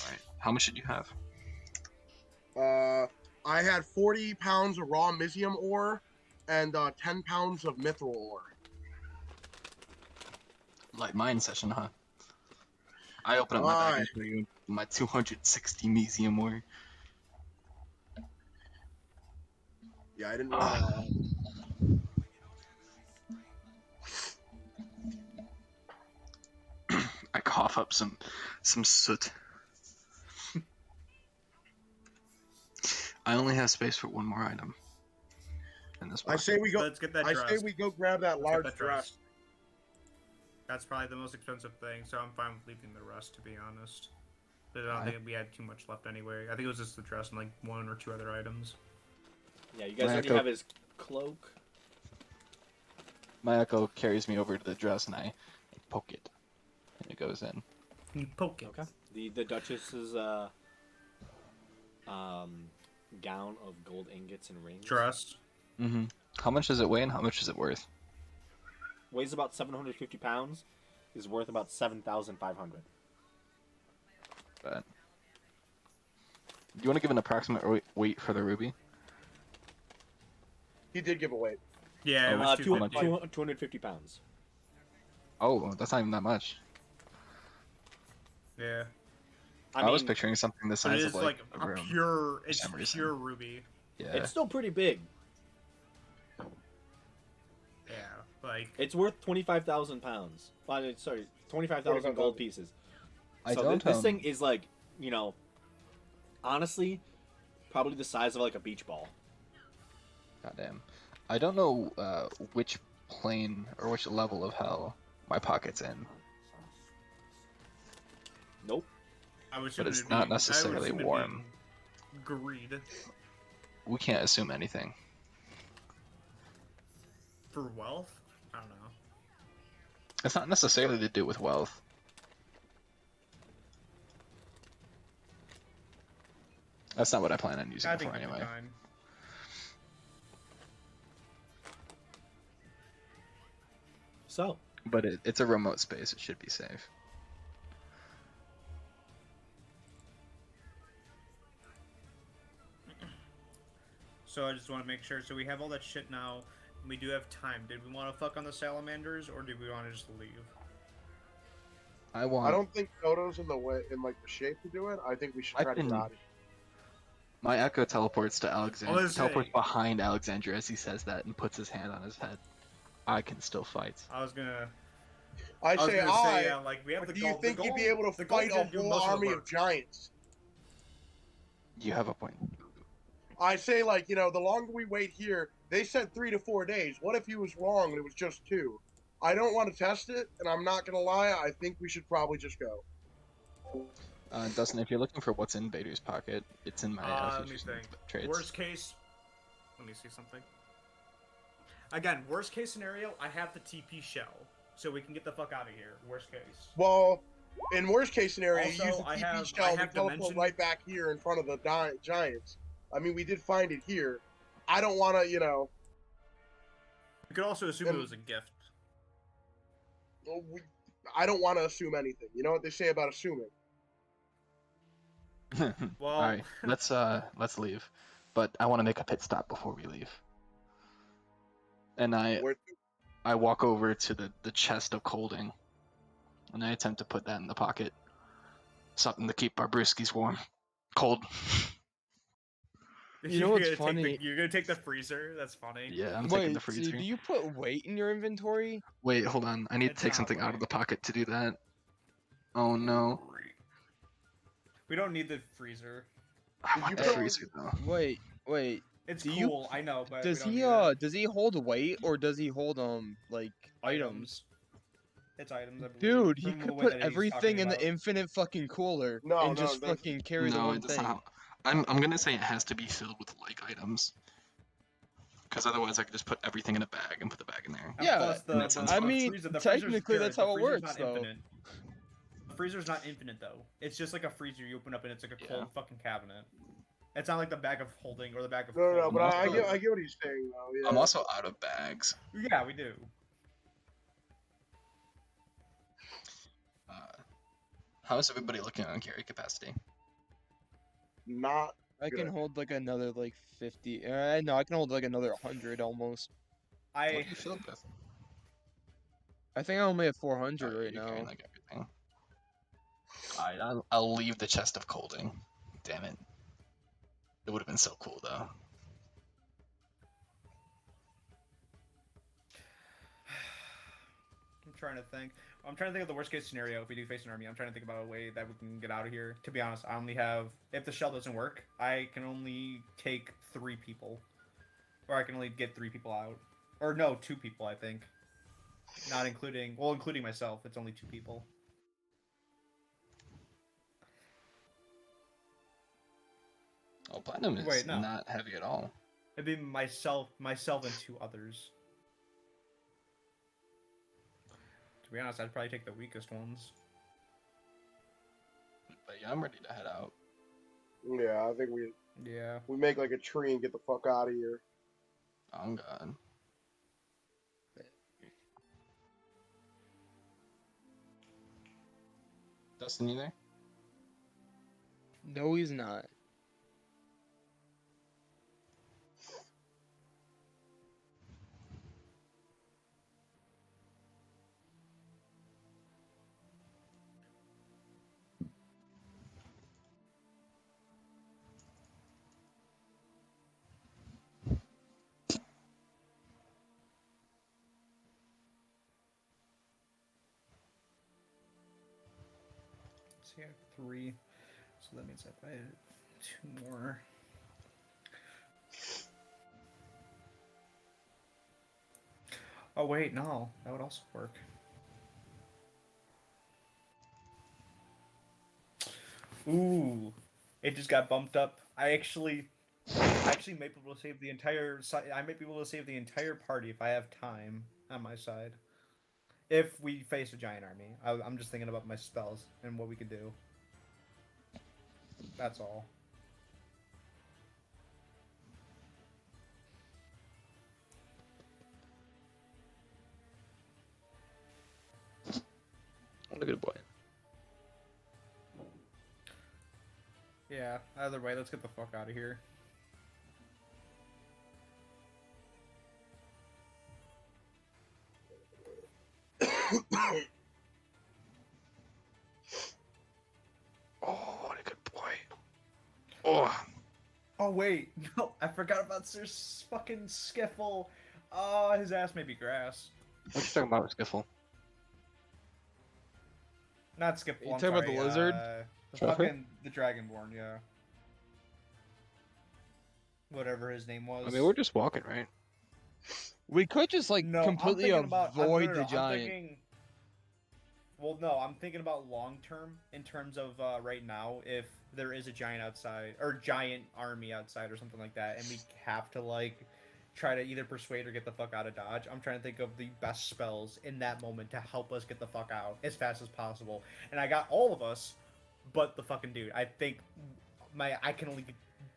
Speaker 3: Alright. How much did you have?
Speaker 4: I had 40 pounds of raw Mysium ore and 10 pounds of mithril ore.
Speaker 3: Light mine session, huh? I open up my bag and
Speaker 4: Alright.
Speaker 3: show you my 260 Mysium ore.
Speaker 4: Yeah, I didn't.
Speaker 3: I cough up some soot. I only have space for one more item. In this
Speaker 4: I
Speaker 3: box.
Speaker 4: say we go.
Speaker 2: Let's get that
Speaker 4: I
Speaker 2: dress.
Speaker 4: say we go grab that
Speaker 2: Let's get
Speaker 4: large
Speaker 2: that
Speaker 4: dress.
Speaker 2: That's probably the most expensive thing, so I'm fine with leaving the rest, to be honest. But I don't
Speaker 3: Why?
Speaker 2: think we had too much left anyway. I think it was just the dress and like one or two other items.
Speaker 1: Yeah, you guys
Speaker 3: Right,
Speaker 1: already
Speaker 3: go.
Speaker 1: have his cloak.
Speaker 3: My echo carries me over to the dress and I poke it, and it goes in.
Speaker 2: You poke it.
Speaker 1: Okay. The Duchess's gown of gold ingots and rings.
Speaker 2: Dress.
Speaker 3: Mm-hmm. How much does it weigh and how much is it worth?
Speaker 1: Weighs about 750 pounds. Is worth about 7,500.
Speaker 3: But do you want to give an approximate weight for the ruby?
Speaker 4: He did give a weight.
Speaker 2: Yeah, it
Speaker 3: Oh,
Speaker 2: was
Speaker 1: 250,
Speaker 2: 250.
Speaker 1: 250 pounds.
Speaker 3: Oh, that's not even that much.
Speaker 2: Yeah,
Speaker 3: I was picturing something the
Speaker 2: but it
Speaker 3: size
Speaker 2: is
Speaker 3: of like a
Speaker 2: a
Speaker 3: room.
Speaker 2: pure. It's
Speaker 3: some reason.
Speaker 2: pure ruby.
Speaker 3: Yeah.
Speaker 1: It's still pretty big.
Speaker 2: Yeah, like
Speaker 1: It's worth 25,000 pounds. Sorry, 25,000 gold pieces.
Speaker 3: I
Speaker 1: So
Speaker 3: don't.
Speaker 1: this thing is like, honestly, probably the size of like a beach ball.
Speaker 3: Goddamn. I don't know which plane or which level of hell my pocket's in.
Speaker 1: Nope.
Speaker 2: I would
Speaker 3: But
Speaker 2: assume
Speaker 3: it's
Speaker 2: it'd
Speaker 3: not
Speaker 2: be- I would
Speaker 3: necessarily
Speaker 2: assume it'd be
Speaker 3: warm.
Speaker 2: Greed
Speaker 3: We can't assume anything.
Speaker 2: for wealth. I don't know.
Speaker 3: It's not necessarily to do with wealth. That's not what I plan on using
Speaker 2: I
Speaker 3: it
Speaker 2: think
Speaker 3: for
Speaker 2: it'd be
Speaker 3: anyway.
Speaker 2: fine.
Speaker 1: So,
Speaker 3: But it's a remote space. It should be safe.
Speaker 2: So I just want to make sure. So we have all that shit now. And we do have time. Did we want to fuck on the salamanders, or did we want to just leave?
Speaker 3: I want.
Speaker 4: I don't think Dodo's in the way, in like the shape to do it. I think we should
Speaker 3: I
Speaker 4: try to
Speaker 3: can-
Speaker 4: get out of here.
Speaker 3: My echo teleports to Alexandria.
Speaker 2: I was
Speaker 3: Teleports
Speaker 2: saying-
Speaker 3: behind Alexandria as he says that and puts his hand on his head. I can still fight.
Speaker 2: I was gonna.
Speaker 4: I
Speaker 2: was
Speaker 4: say,
Speaker 2: gonna
Speaker 4: I.
Speaker 2: say, like we have the
Speaker 4: Do
Speaker 2: goal.
Speaker 4: you think
Speaker 2: the
Speaker 4: you'd
Speaker 2: goal,
Speaker 4: be able to
Speaker 2: the goal's
Speaker 4: fight a
Speaker 2: gonna do
Speaker 4: whole
Speaker 2: most of the
Speaker 4: army of
Speaker 2: work.
Speaker 4: giants?
Speaker 3: You have a point.
Speaker 4: I say, like, the longer we wait here, they said 3 to 4 days. What if he was wrong and it was just 2? I don't want to test it, and I'm not gonna lie. I think we should probably just go.
Speaker 3: Dustin, if you're looking for what's in Vader's pocket, it's in my
Speaker 2: Let me
Speaker 3: futures
Speaker 2: think.
Speaker 3: and trades.
Speaker 2: Worst case. Let me see something. Again, worst case scenario, I have the TP shell, so we can get the fuck out of here. Worst case.
Speaker 4: Well, in worst case scenario,
Speaker 2: Also,
Speaker 4: you use the
Speaker 2: I
Speaker 4: TP
Speaker 2: have-
Speaker 4: shell
Speaker 2: I
Speaker 4: and we
Speaker 2: have to
Speaker 4: teleport
Speaker 2: mention-
Speaker 4: right back here in front of the giants. I mean, we did find it here. I don't want to,
Speaker 2: We could also assume it was a gift.
Speaker 4: I don't want to assume anything. You know what they say about assuming?
Speaker 2: Well,
Speaker 3: All right, let's leave. But I want to make a pit stop before we leave. And
Speaker 4: Where-
Speaker 3: I walk over to the chest of colding, and I attempt to put that in the pocket. Something to keep our brewskis warm, cold.
Speaker 5: You know what's
Speaker 2: You're gonna take
Speaker 5: funny?
Speaker 2: you're gonna take the freezer. That's funny.
Speaker 3: Yeah, I'm taking the
Speaker 5: Wait,
Speaker 3: freezer.
Speaker 5: so do you put weight in your inventory?
Speaker 3: Wait, hold on. I need to
Speaker 2: It's
Speaker 3: take
Speaker 2: not
Speaker 3: something out of
Speaker 2: weight.
Speaker 3: the pocket to do that. Oh no.
Speaker 2: We don't need the freezer.
Speaker 3: I
Speaker 4: Did
Speaker 3: want
Speaker 4: you
Speaker 3: the
Speaker 4: put-
Speaker 3: freezer though.
Speaker 5: Wait.
Speaker 2: It's
Speaker 5: Do you-
Speaker 2: cool, I know, but
Speaker 5: Does
Speaker 2: we
Speaker 5: he
Speaker 2: don't need it.
Speaker 5: does he hold weight or does he hold like items?
Speaker 2: It's items, I believe.
Speaker 5: Dude, he
Speaker 2: from the
Speaker 5: could
Speaker 2: way
Speaker 5: put
Speaker 2: that he's
Speaker 5: everything
Speaker 2: talking
Speaker 5: in the
Speaker 2: about.
Speaker 5: infinite fucking cooler
Speaker 4: No,
Speaker 5: and
Speaker 4: no,
Speaker 5: just
Speaker 4: there's-
Speaker 5: fucking carry the
Speaker 3: No,
Speaker 5: one
Speaker 3: it's
Speaker 5: thing.
Speaker 3: not. I'm gonna say it has to be filled with like items. Because otherwise I could just put everything in a bag and put the bag in there.
Speaker 2: And
Speaker 5: Yeah,
Speaker 2: plus
Speaker 3: in that sense.
Speaker 5: I mean,
Speaker 2: freezer, the
Speaker 5: technically
Speaker 2: freezer's
Speaker 5: that's
Speaker 2: good.
Speaker 5: how
Speaker 2: The
Speaker 5: it
Speaker 2: freezer's
Speaker 5: works,
Speaker 2: not
Speaker 5: though.
Speaker 2: infinite. The freezer's not infinite though. It's just like a freezer you open up and it's like a cold
Speaker 3: Yeah.
Speaker 2: fucking cabinet. It's not like the bag of holding or the bag of.
Speaker 4: No,
Speaker 2: cold.
Speaker 4: but I
Speaker 3: also-
Speaker 4: get what he's saying, though. Yeah.
Speaker 3: I'm also out of bags.
Speaker 2: Yeah, we do.
Speaker 3: How's everybody looking on carry capacity?
Speaker 4: not.
Speaker 5: I can
Speaker 4: Good.
Speaker 5: hold like another like 50. No, I can hold like another 100 almost.
Speaker 3: What
Speaker 2: I
Speaker 3: are you filled with?
Speaker 5: I think I only have 400
Speaker 3: Alright,
Speaker 5: right
Speaker 3: you're carrying
Speaker 5: now.
Speaker 3: like everything. Alright, I'll leave the chest of colding. Damn it. It would have been so cool though.
Speaker 2: I'm trying to think. I'm trying to think of the worst case scenario if we do face an army. I'm trying to think about a way that we can get out of here. To be honest, I only have. If the shell doesn't work, I can only take 3 people, or I can only get 3 people out, or no, 2 people. I think, not including including myself. It's only 2 people.
Speaker 3: Oh, platinum is
Speaker 2: Wait, no.
Speaker 3: not heavy at all.
Speaker 2: It'd be myself, and 2 others. To be honest, I'd probably take the weakest ones.
Speaker 3: But yeah, I'm ready to head out.
Speaker 4: Yeah, I think we
Speaker 2: Yeah.
Speaker 4: make like a tree and get the fuck out of here.
Speaker 3: Oh god. Dustin, you there?
Speaker 5: No, he's not.
Speaker 2: So I have 3. So that means if I had 2 more. Oh wait, no, that would also work. Ooh, it just got bumped up. I actually may be able to save the entire. I might be able to save the entire party if I have time on my side. If we face a giant army, I'm just thinking about my spells and what we could do. That's all.
Speaker 5: What a good boy.
Speaker 2: Yeah. Either way, let's get the fuck out of here.
Speaker 3: Oh, what a good boy. Oh.
Speaker 2: Oh wait, no, I forgot about Sir fucking Skiffle. Oh, his ass may be grass.
Speaker 3: What you talking about, Skiffle?
Speaker 2: Not Skiffle.
Speaker 5: You
Speaker 2: I'm
Speaker 5: talking about
Speaker 2: sorry,
Speaker 5: the lizard?
Speaker 2: The
Speaker 3: Trevor?
Speaker 2: fucking the Dragonborn, yeah. Whatever his name was.
Speaker 3: I mean, we're just walking, right?
Speaker 5: We could just like
Speaker 2: No,
Speaker 5: completely
Speaker 2: I'm thinking about,
Speaker 5: avoid
Speaker 2: no,
Speaker 5: the
Speaker 2: I'm
Speaker 5: giant.
Speaker 2: thinking, well, no, I'm thinking about long term in terms of right now. If there is a giant outside or giant army outside or something like that, and we have to like try to either persuade or get the fuck out of Dodge. I'm trying to think of the best spells in that moment to help us get the fuck out as fast as possible. And I got all of us, but the fucking dude. I think I can only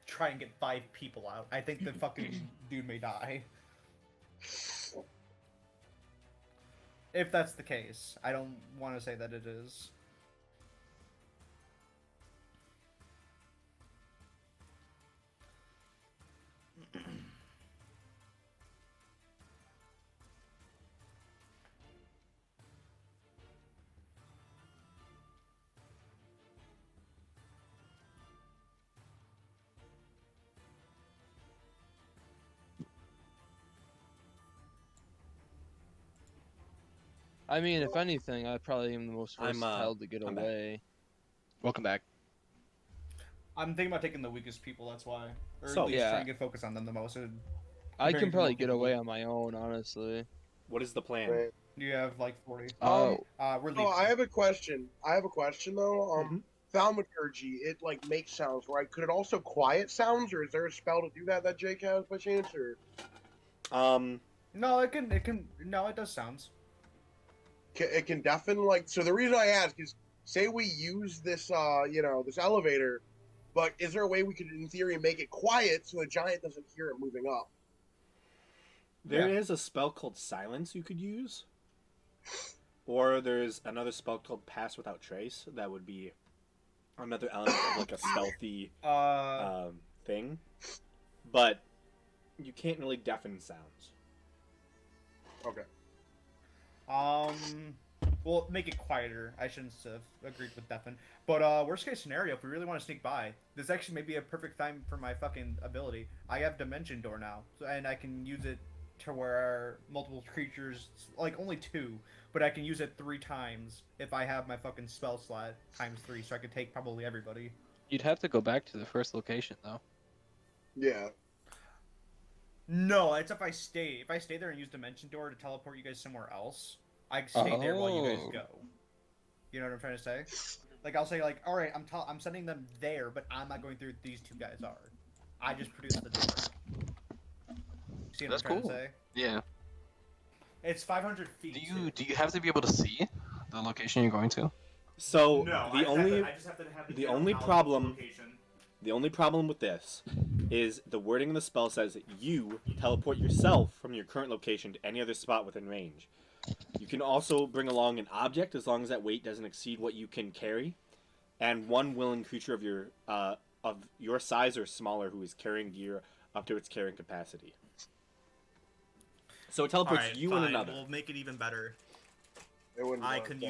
Speaker 2: try and get 5 people out. I think the fucking dude may die. If that's the case, I don't want to say that it is.
Speaker 5: I mean, if anything, I probably am the most
Speaker 1: I'm,
Speaker 5: versatile to get
Speaker 1: I'm back.
Speaker 5: away.
Speaker 3: Welcome back.
Speaker 2: I'm thinking about taking the weakest people. That's why, or
Speaker 1: So-
Speaker 2: at least
Speaker 5: Yeah.
Speaker 2: try and get focus on them the most.
Speaker 5: I
Speaker 2: Comparing
Speaker 5: can
Speaker 2: to
Speaker 5: probably
Speaker 2: more
Speaker 5: get
Speaker 2: people.
Speaker 5: away on my own, honestly.
Speaker 1: What is the plan?
Speaker 4: Right.
Speaker 2: You have like 40.
Speaker 5: Oh,
Speaker 2: We're leaving.
Speaker 4: Oh, I have a question. though.
Speaker 1: Mhm.
Speaker 4: Thaumaturgy, it like makes sounds, right? Could it also quiet sounds, or is there a spell to do that Jake has by chance, or
Speaker 2: No, it can. No, it does sounds.
Speaker 4: it can deafen? Like, so the reason I ask is, say we use this, this elevator, but is there a way we could, in theory, make it quiet so the giant doesn't hear it moving up?
Speaker 1: There is a spell called Silence you could use. Or there's another spell called Pass Without Trace that would be another element of like a stealthy thing. But you can't really deafen sounds.
Speaker 4: Okay.
Speaker 2: Well, make it quieter. I shouldn't have agreed with Deafen. But worst case scenario, if we really want to sneak by, this actually may be a perfect time for my fucking ability. I have Dimension Door now, and I can use it to where multiple creatures, like only 2, but I can use it 3 times if I have my fucking spell slot times 3, so I could take probably everybody.
Speaker 3: You'd have to go back to the first location, though.
Speaker 4: Yeah.
Speaker 2: No, it's if I stay. If I stay there and use Dimension Door to teleport you guys somewhere else, I stay there while you guys
Speaker 3: Oh.
Speaker 2: go. You know what I'm trying to say? Like I'll say like, all right, I'm sending them there, but I'm not going through. These 2 guys are. I just produce the door. See what
Speaker 3: That's
Speaker 2: I'm trying
Speaker 3: cool.
Speaker 2: to say?
Speaker 3: Yeah.
Speaker 2: It's 500 feet.
Speaker 3: Do you have to be able to see the location you're going to?
Speaker 1: So
Speaker 2: No,
Speaker 1: the only
Speaker 2: I just have to have
Speaker 1: the only problem with this is the wording of the spell says that you teleport yourself from your current location to any other spot within range. You can also bring along an object as long as that weight doesn't exceed what you can carry, and one willing creature of your size or smaller who is carrying gear up to its carrying capacity. So it teleports
Speaker 2: Alright,
Speaker 1: you
Speaker 2: fine.
Speaker 1: and another.
Speaker 2: We'll make it even better.
Speaker 4: It wouldn't
Speaker 2: I
Speaker 4: work,
Speaker 2: can
Speaker 4: but-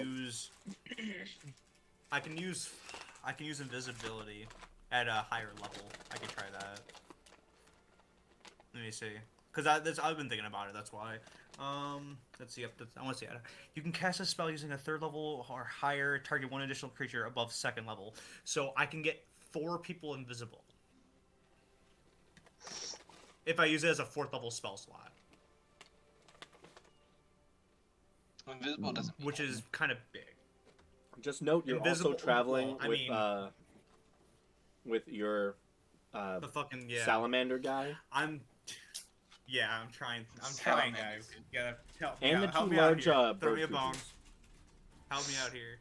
Speaker 2: use invisibility at a higher level. I can try that. Let me see. Because I've been thinking about it, that's why. Let's see. I want to see. You can cast a spell using a 3rd level or higher, target one additional creature above 2nd level. So I can get 4 people invisible. If I use it as a 4th level spell slot.
Speaker 3: Invisible doesn't mean
Speaker 2: Which is kind of big.
Speaker 1: Just note you're
Speaker 2: Invisible-
Speaker 1: also traveling
Speaker 2: well, I
Speaker 1: with your
Speaker 2: The fucking, yeah.
Speaker 1: salamander guy
Speaker 2: I'm trying,
Speaker 3: Salamander,
Speaker 2: guys.
Speaker 3: dude.
Speaker 2: You gotta help
Speaker 1: and
Speaker 2: me
Speaker 1: the
Speaker 2: out. Help
Speaker 1: two
Speaker 2: me out
Speaker 1: large
Speaker 2: here. Throw
Speaker 1: bird
Speaker 2: me a bone.
Speaker 1: creatures.
Speaker 2: Help me out here.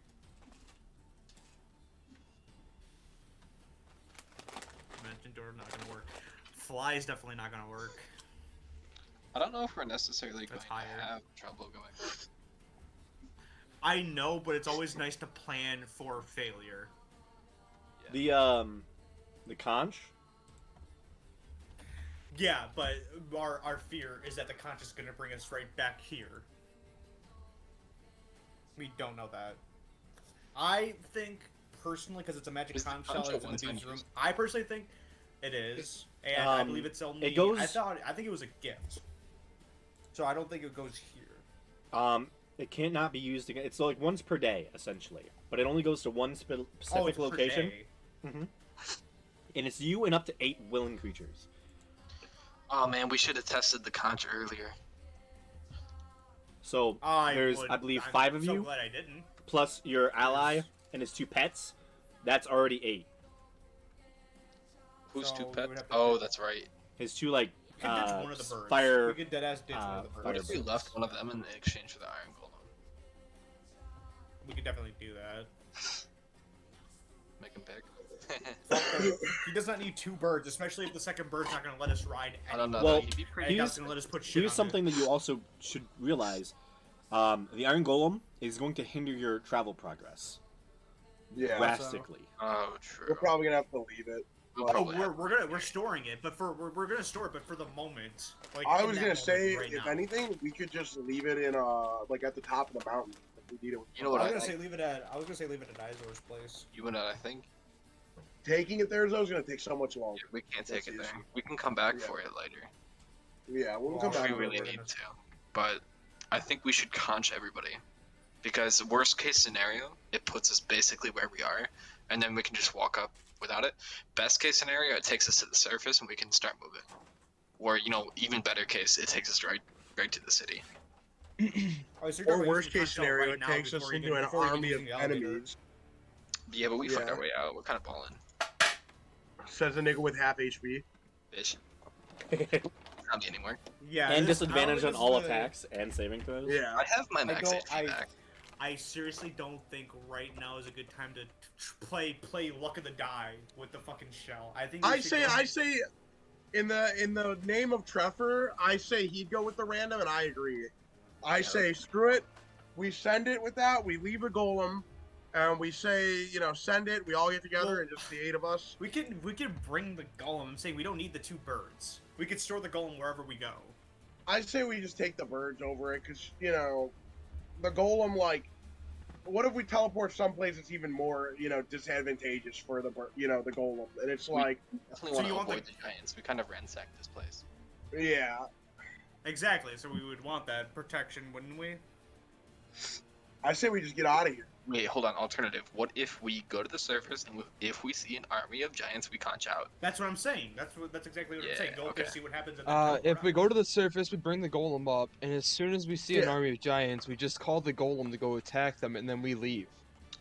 Speaker 2: Dimension door not gonna work. Fly is definitely not gonna work.
Speaker 3: I don't know if we're necessarily
Speaker 2: That's
Speaker 3: going
Speaker 2: higher.
Speaker 3: to have trouble going.
Speaker 2: I know, but it's always nice to plan for failure.
Speaker 1: The conch.
Speaker 2: Yeah, but our fear is that the conch is gonna bring us right back here. We don't know that. I think personally, because it's a magic
Speaker 3: Is the
Speaker 2: conch
Speaker 3: conch
Speaker 2: shell,
Speaker 3: a
Speaker 2: it's in the
Speaker 3: one-time
Speaker 2: dude's room.
Speaker 3: use?
Speaker 2: I personally think it is, and I believe it's only.
Speaker 1: it goes-
Speaker 2: I think it was a gift, so I don't think it goes here.
Speaker 1: It cannot be used again. It's like once per day essentially, but it only goes to one specific
Speaker 2: it's per
Speaker 1: location,
Speaker 2: day.
Speaker 1: and it's you and up to 8 willing creatures.
Speaker 3: Oh man, we should have tested the conch earlier.
Speaker 1: So
Speaker 2: I
Speaker 1: believe
Speaker 2: I'm
Speaker 1: 5 of
Speaker 2: so
Speaker 1: you
Speaker 2: glad I didn't.
Speaker 1: plus your ally and his 2 pets. That's already 8.
Speaker 3: Who's
Speaker 2: So
Speaker 3: two
Speaker 2: we would
Speaker 3: pets?
Speaker 2: have to
Speaker 3: Oh,
Speaker 2: do-
Speaker 3: that's right.
Speaker 1: His 2 like
Speaker 2: We could ditch one of the birds.
Speaker 1: fire.
Speaker 2: We could deadass ditch one of the
Speaker 3: What
Speaker 2: birds.
Speaker 3: if we left one of them in exchange for the iron golem?
Speaker 2: We could definitely do that.
Speaker 3: Make him big.
Speaker 2: He does not need 2 birds, especially if the second bird's not going to let us ride.
Speaker 3: I don't know.
Speaker 1: Well,
Speaker 3: He'd be pretty.
Speaker 2: And
Speaker 1: here's-
Speaker 2: that's going to let us put shit
Speaker 1: Here's
Speaker 2: on
Speaker 1: something that you also should realize: the Iron Golem is going to hinder your travel progress
Speaker 4: Yeah.
Speaker 1: drastically.
Speaker 3: Oh, true.
Speaker 4: We're probably gonna have to leave it.
Speaker 3: We'll
Speaker 2: it.
Speaker 3: probably have-
Speaker 2: We're storing it, but we're gonna store it, but for the moment. Like
Speaker 4: I
Speaker 2: in
Speaker 4: was
Speaker 2: that
Speaker 4: gonna
Speaker 2: moment
Speaker 4: say,
Speaker 2: right
Speaker 4: if
Speaker 2: now.
Speaker 4: anything, we could just leave it in like at the top of the mountain. If we need it.
Speaker 3: You know what
Speaker 2: I
Speaker 3: I
Speaker 2: was
Speaker 3: think?
Speaker 2: gonna say leave it at. I was gonna say leave it at Izor's place.
Speaker 3: You and I think
Speaker 4: Taking it there though is gonna take so much longer.
Speaker 3: we can't take
Speaker 4: That's
Speaker 3: it
Speaker 4: the
Speaker 3: there.
Speaker 4: issue.
Speaker 3: We can come back
Speaker 4: Yeah.
Speaker 3: for it later.
Speaker 4: Yeah, we'll
Speaker 2: Well,
Speaker 4: come
Speaker 3: If
Speaker 4: back.
Speaker 3: we
Speaker 2: we're
Speaker 3: really
Speaker 2: gonna-
Speaker 3: need to. But I think we should conch everybody. Because worst case scenario, it puts us basically where we are, and then we can just walk up without it. Best case scenario, it takes us to the surface and we can start moving. Or, even better case, it takes us right to the city.
Speaker 2: Oh, so you're
Speaker 4: Or
Speaker 2: going
Speaker 4: worst
Speaker 2: using the
Speaker 4: case
Speaker 2: conch shell
Speaker 4: scenario,
Speaker 2: right
Speaker 4: it
Speaker 2: now
Speaker 4: takes us
Speaker 2: before
Speaker 4: into
Speaker 2: even-
Speaker 4: an
Speaker 2: before even
Speaker 4: army of
Speaker 2: using the elevator.
Speaker 4: enemies.
Speaker 3: Yeah, but we find
Speaker 4: Yeah.
Speaker 3: our way out. We're kind of balling.
Speaker 4: Says the nigga with half HP.
Speaker 3: Bitch. Not me anymore.
Speaker 2: Yeah.
Speaker 1: And
Speaker 2: this- I don't
Speaker 1: disadvantage
Speaker 2: think
Speaker 1: on
Speaker 2: this
Speaker 1: all
Speaker 2: is the-
Speaker 1: attacks and saving throws.
Speaker 4: Yeah.
Speaker 3: I have my max
Speaker 2: don't-
Speaker 3: HP back.
Speaker 2: I seriously don't think right now is a good time to play Luck of the Die with the fucking shell. I think. we should go-
Speaker 4: I say, in the name of Trevor, I say he'd go with the random, and I agree. I say screw it. We send it with that. We leave a golem, and we say send it. We all get together, and just the 8 of us.
Speaker 2: We can bring the golem. I'm saying we don't need the 2 birds. We could store the golem wherever we go.
Speaker 4: I say we just take the birds over it, because the golem what if we teleport someplace that's even more disadvantageous for the the golem, and it's like
Speaker 3: Definitely
Speaker 2: So
Speaker 3: want
Speaker 2: you
Speaker 3: to
Speaker 2: want
Speaker 3: avoid the giants. We kind of ransacked this place.
Speaker 4: yeah.
Speaker 2: Exactly. So we would want that protection, wouldn't we?
Speaker 4: I say we just get out of here.
Speaker 3: Wait, hold on. Alternative. What if we go to the surface and if we see an army of giants, we conch out?
Speaker 2: That's what I'm saying. That's exactly what I'm
Speaker 3: Yeah,
Speaker 2: saying. Go up
Speaker 3: okay.
Speaker 2: there, see what happens. And then teleport
Speaker 5: If we
Speaker 2: out.
Speaker 5: go to the surface, we bring the golem up, and as soon as we see an
Speaker 4: Yeah.
Speaker 5: army of giants, we just call the golem to go attack them, and then we leave.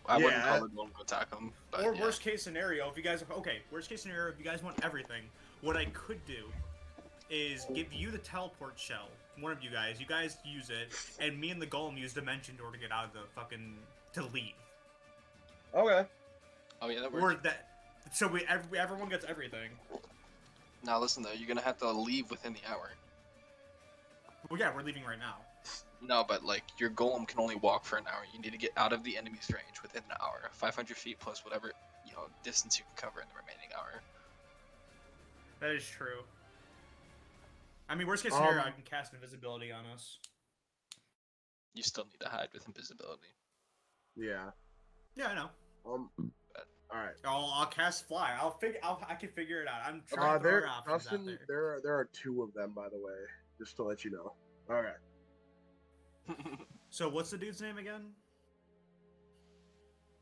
Speaker 3: I wouldn't
Speaker 4: Yeah.
Speaker 3: call it one to attack them. But
Speaker 2: Or
Speaker 3: yeah.
Speaker 2: worst case scenario, if you guys worst case scenario, if you guys want everything, what I could do is give you the teleport shell. One of you guys use it, and me and the golem use Dimension Door to get out of the fucking to leave.
Speaker 4: Okay.
Speaker 3: Oh yeah, that
Speaker 2: Or
Speaker 3: works.
Speaker 2: that, so everyone gets everything.
Speaker 3: Now listen though, you're gonna have to leave within the hour.
Speaker 2: Well, yeah, we're leaving right now.
Speaker 3: No, but like your golem can only walk for an hour. You need to get out of the enemy's range within an hour. 500 feet plus whatever distance you can cover in the remaining hour.
Speaker 2: That is true. I mean, worst case scenario,
Speaker 4: Um,
Speaker 2: I can cast invisibility on us.
Speaker 3: You still need to hide with invisibility.
Speaker 4: Yeah.
Speaker 2: Yeah, I know.
Speaker 4: All right.
Speaker 2: I'll cast fly. I can figure it out. I'm trying to throw
Speaker 4: There,
Speaker 2: our options
Speaker 4: Dustin.
Speaker 2: out there.
Speaker 4: There are two of them, by the way, just to let you know. All right.
Speaker 2: So what's the dude's name again?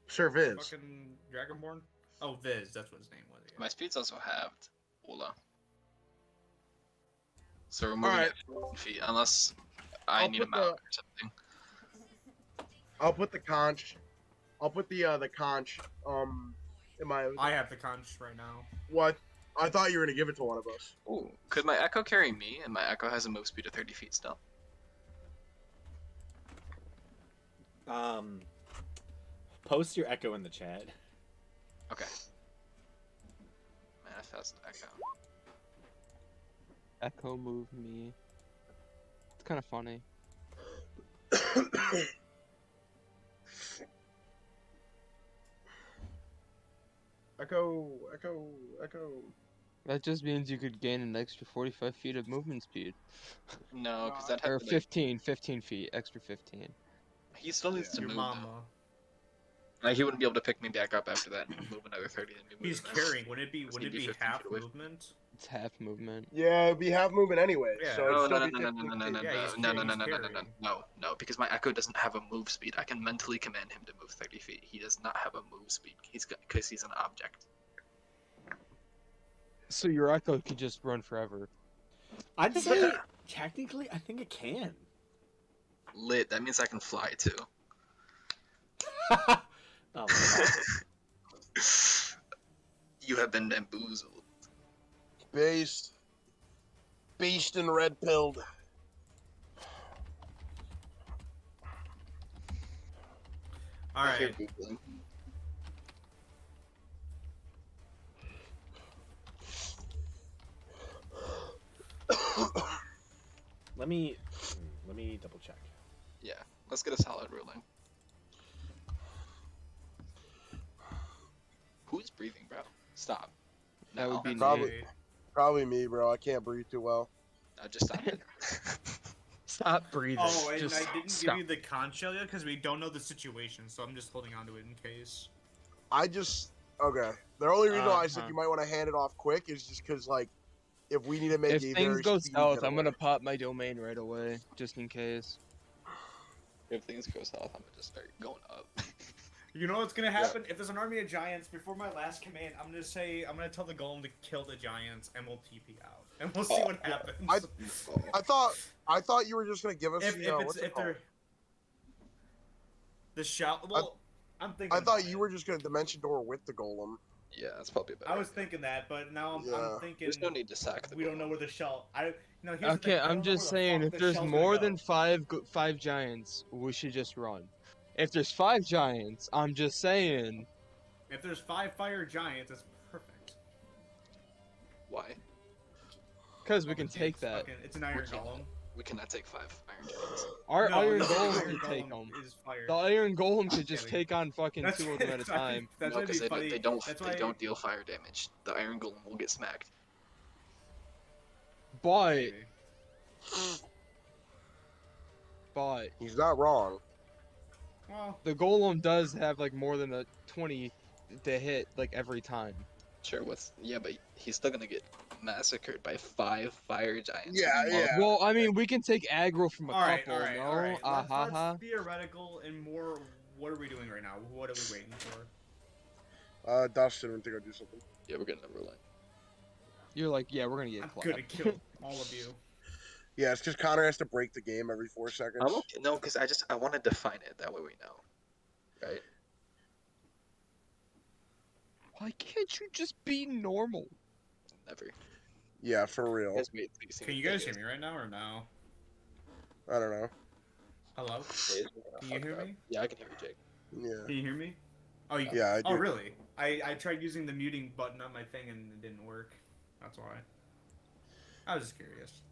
Speaker 4: Sir Viz.
Speaker 2: Fucking Dragonborn? Oh, Viz. That's what his name was.
Speaker 3: My speed's also halved. Ola. So we're moving
Speaker 4: Alright.
Speaker 3: at 15 feet, unless I
Speaker 4: I'll
Speaker 3: need a
Speaker 4: put
Speaker 3: mount
Speaker 4: the-
Speaker 3: or something.
Speaker 4: I'll put the conch. I'll put the conch. In my
Speaker 2: I have the conch right now.
Speaker 4: what? I thought you were gonna give it to one of us.
Speaker 3: Ooh, could my echo carry me? And my echo has a move speed of 30 feet still.
Speaker 1: Post your echo in the chat.
Speaker 3: Okay. Manifest echo.
Speaker 5: Echo move me. It's kind of funny.
Speaker 4: Echo.
Speaker 5: That just means you could gain an extra 45 feet of movement speed.
Speaker 3: No, because that
Speaker 5: Or
Speaker 3: had to,
Speaker 5: 15 feet, extra 15.
Speaker 3: he still needs to
Speaker 2: Your
Speaker 3: move.
Speaker 2: mama.
Speaker 3: Though. Like he wouldn't be able to pick me back up after that and move another 30 and be moving.
Speaker 2: He's carrying. Wouldn't it be?
Speaker 3: Just
Speaker 2: Wouldn't
Speaker 3: need
Speaker 2: it
Speaker 3: to be
Speaker 2: be
Speaker 3: 15
Speaker 2: half
Speaker 3: feet away from me.
Speaker 2: movement?
Speaker 5: It's half movement.
Speaker 4: Yeah, it'd be half movement anyway.
Speaker 2: Yeah.
Speaker 4: So it'd
Speaker 3: No,
Speaker 4: still
Speaker 3: no,
Speaker 4: be
Speaker 3: no, no,
Speaker 4: 15
Speaker 3: no, no, no,
Speaker 4: feet.
Speaker 3: no,
Speaker 2: Yeah, he's
Speaker 3: no, no,
Speaker 2: carrying-
Speaker 3: no,
Speaker 2: he's
Speaker 3: no, no, no,
Speaker 2: carrying.
Speaker 3: no, because my echo doesn't have a move speed. I can mentally command him to move 30 feet. He does not have a move speed. Because he's an object.
Speaker 5: So your echo could just run forever.
Speaker 1: I'd say technically, I think it can.
Speaker 3: Lit. That means I can fly too.
Speaker 1: Oh my God.
Speaker 3: You have been bamboozled.
Speaker 4: Based and red pilled.
Speaker 2: All
Speaker 3: I hear
Speaker 2: right.
Speaker 3: googling.
Speaker 1: Let me double check.
Speaker 3: Yeah, let's get a solid ruling. Who's breathing, bro? Stop.
Speaker 5: That
Speaker 3: No,
Speaker 5: would be
Speaker 4: Probably me, bro. I can't breathe too well.
Speaker 3: no, just stop it.
Speaker 5: Stop breathing.
Speaker 2: Oh, and
Speaker 5: just
Speaker 2: I didn't
Speaker 5: stop.
Speaker 2: give you the conch shell yet because we don't know the situation, so I'm just holding on to it in case.
Speaker 4: Okay. The only reason why I said
Speaker 5: Uh-huh.
Speaker 4: you might want to hand it off quick is just because, like, if we need to make
Speaker 5: If
Speaker 4: a
Speaker 5: things
Speaker 4: very
Speaker 5: go
Speaker 4: speedy
Speaker 5: south, I'm
Speaker 4: getaway.
Speaker 5: gonna pop my domain right away, just in case.
Speaker 3: If things go south, I'm gonna just start going up.
Speaker 2: You know what's gonna happen? If there's an army of giants, before my last command, I'm gonna tell the golem to kill the giants, and we'll TP out, and we'll see what happens.
Speaker 4: I thought you were just gonna give us.
Speaker 2: if
Speaker 4: what's it
Speaker 2: if
Speaker 4: called?
Speaker 2: they're the shout, well, I'm thinking.
Speaker 4: I thought
Speaker 2: about
Speaker 4: you
Speaker 2: it.
Speaker 4: were just gonna dimension door with the golem.
Speaker 3: Yeah, that's probably better.
Speaker 2: I was thinking that, but now I'm
Speaker 4: Yeah.
Speaker 2: thinking.
Speaker 3: There's no need to sack the
Speaker 2: We don't know
Speaker 3: golem.
Speaker 2: where the shell. Here's the thing,
Speaker 5: Okay,
Speaker 2: I don't
Speaker 5: I'm
Speaker 2: know
Speaker 5: just
Speaker 2: where the
Speaker 5: saying,
Speaker 2: fuck
Speaker 5: if
Speaker 2: the
Speaker 5: there's
Speaker 2: shell's
Speaker 5: more
Speaker 2: gonna
Speaker 5: than
Speaker 2: go.
Speaker 5: five giants, we should just run. If there's 5 giants, I'm just saying.
Speaker 2: If there's 5 fire giants, it's perfect.
Speaker 3: Why?
Speaker 5: Because we can take
Speaker 2: It's
Speaker 5: that.
Speaker 2: It's an iron
Speaker 3: can't.
Speaker 2: golem.
Speaker 3: We cannot take 5 iron giants.
Speaker 5: Our
Speaker 2: No,
Speaker 5: iron
Speaker 2: the
Speaker 5: golem
Speaker 2: iron
Speaker 5: can take
Speaker 2: golem
Speaker 5: them.
Speaker 2: is fire.
Speaker 5: The iron golem could just
Speaker 2: we-
Speaker 5: take on fucking 2 of them at a time.
Speaker 2: That's
Speaker 3: No,
Speaker 2: why it'd
Speaker 3: because
Speaker 2: be funny.
Speaker 3: they don't
Speaker 2: That's
Speaker 3: they
Speaker 2: why
Speaker 3: don't deal fire damage. The iron golem will get smacked.
Speaker 5: But
Speaker 4: He's not wrong.
Speaker 2: Well,
Speaker 5: the golem does have like more than a 20 to hit like every time.
Speaker 3: Sure, but he's still gonna get massacred by 5 fire giants.
Speaker 4: Yeah,
Speaker 3: All of
Speaker 4: yeah.
Speaker 3: them.
Speaker 5: Well, I mean, we can take aggro from a
Speaker 2: all right,
Speaker 5: couple,
Speaker 2: all right,
Speaker 5: no?
Speaker 2: all right.
Speaker 5: Ahaha.
Speaker 2: Let's theoretical and more. What are we doing right now? What are we waiting for?
Speaker 4: Dustin went to go do something.
Speaker 3: Yeah, we're getting a ruling.
Speaker 5: You're like, yeah, we're gonna get
Speaker 2: I'm
Speaker 5: clapped.
Speaker 2: gonna kill all of you.
Speaker 4: Yeah, it's because Connor has to break the game every 4 seconds.
Speaker 3: I'm okay. No, because I want to define it. That way we know. Right?
Speaker 5: Why can't you just be normal?
Speaker 3: Never.
Speaker 4: Yeah, for real.
Speaker 3: Guys, wait, please see
Speaker 2: Can you guys hear me right now or no?
Speaker 4: I don't know.
Speaker 2: Hello?
Speaker 3: Please, we're gonna
Speaker 2: Can you
Speaker 3: fuck
Speaker 2: hear
Speaker 3: it up.
Speaker 2: me?
Speaker 3: Yeah, I can hear you, Jake.
Speaker 4: Yeah.
Speaker 2: Can you hear me? Oh, you
Speaker 4: Yeah, I
Speaker 2: Oh,
Speaker 4: do.
Speaker 2: really? I tried using the muting button on my thing and it didn't work. That's why. I was just curious.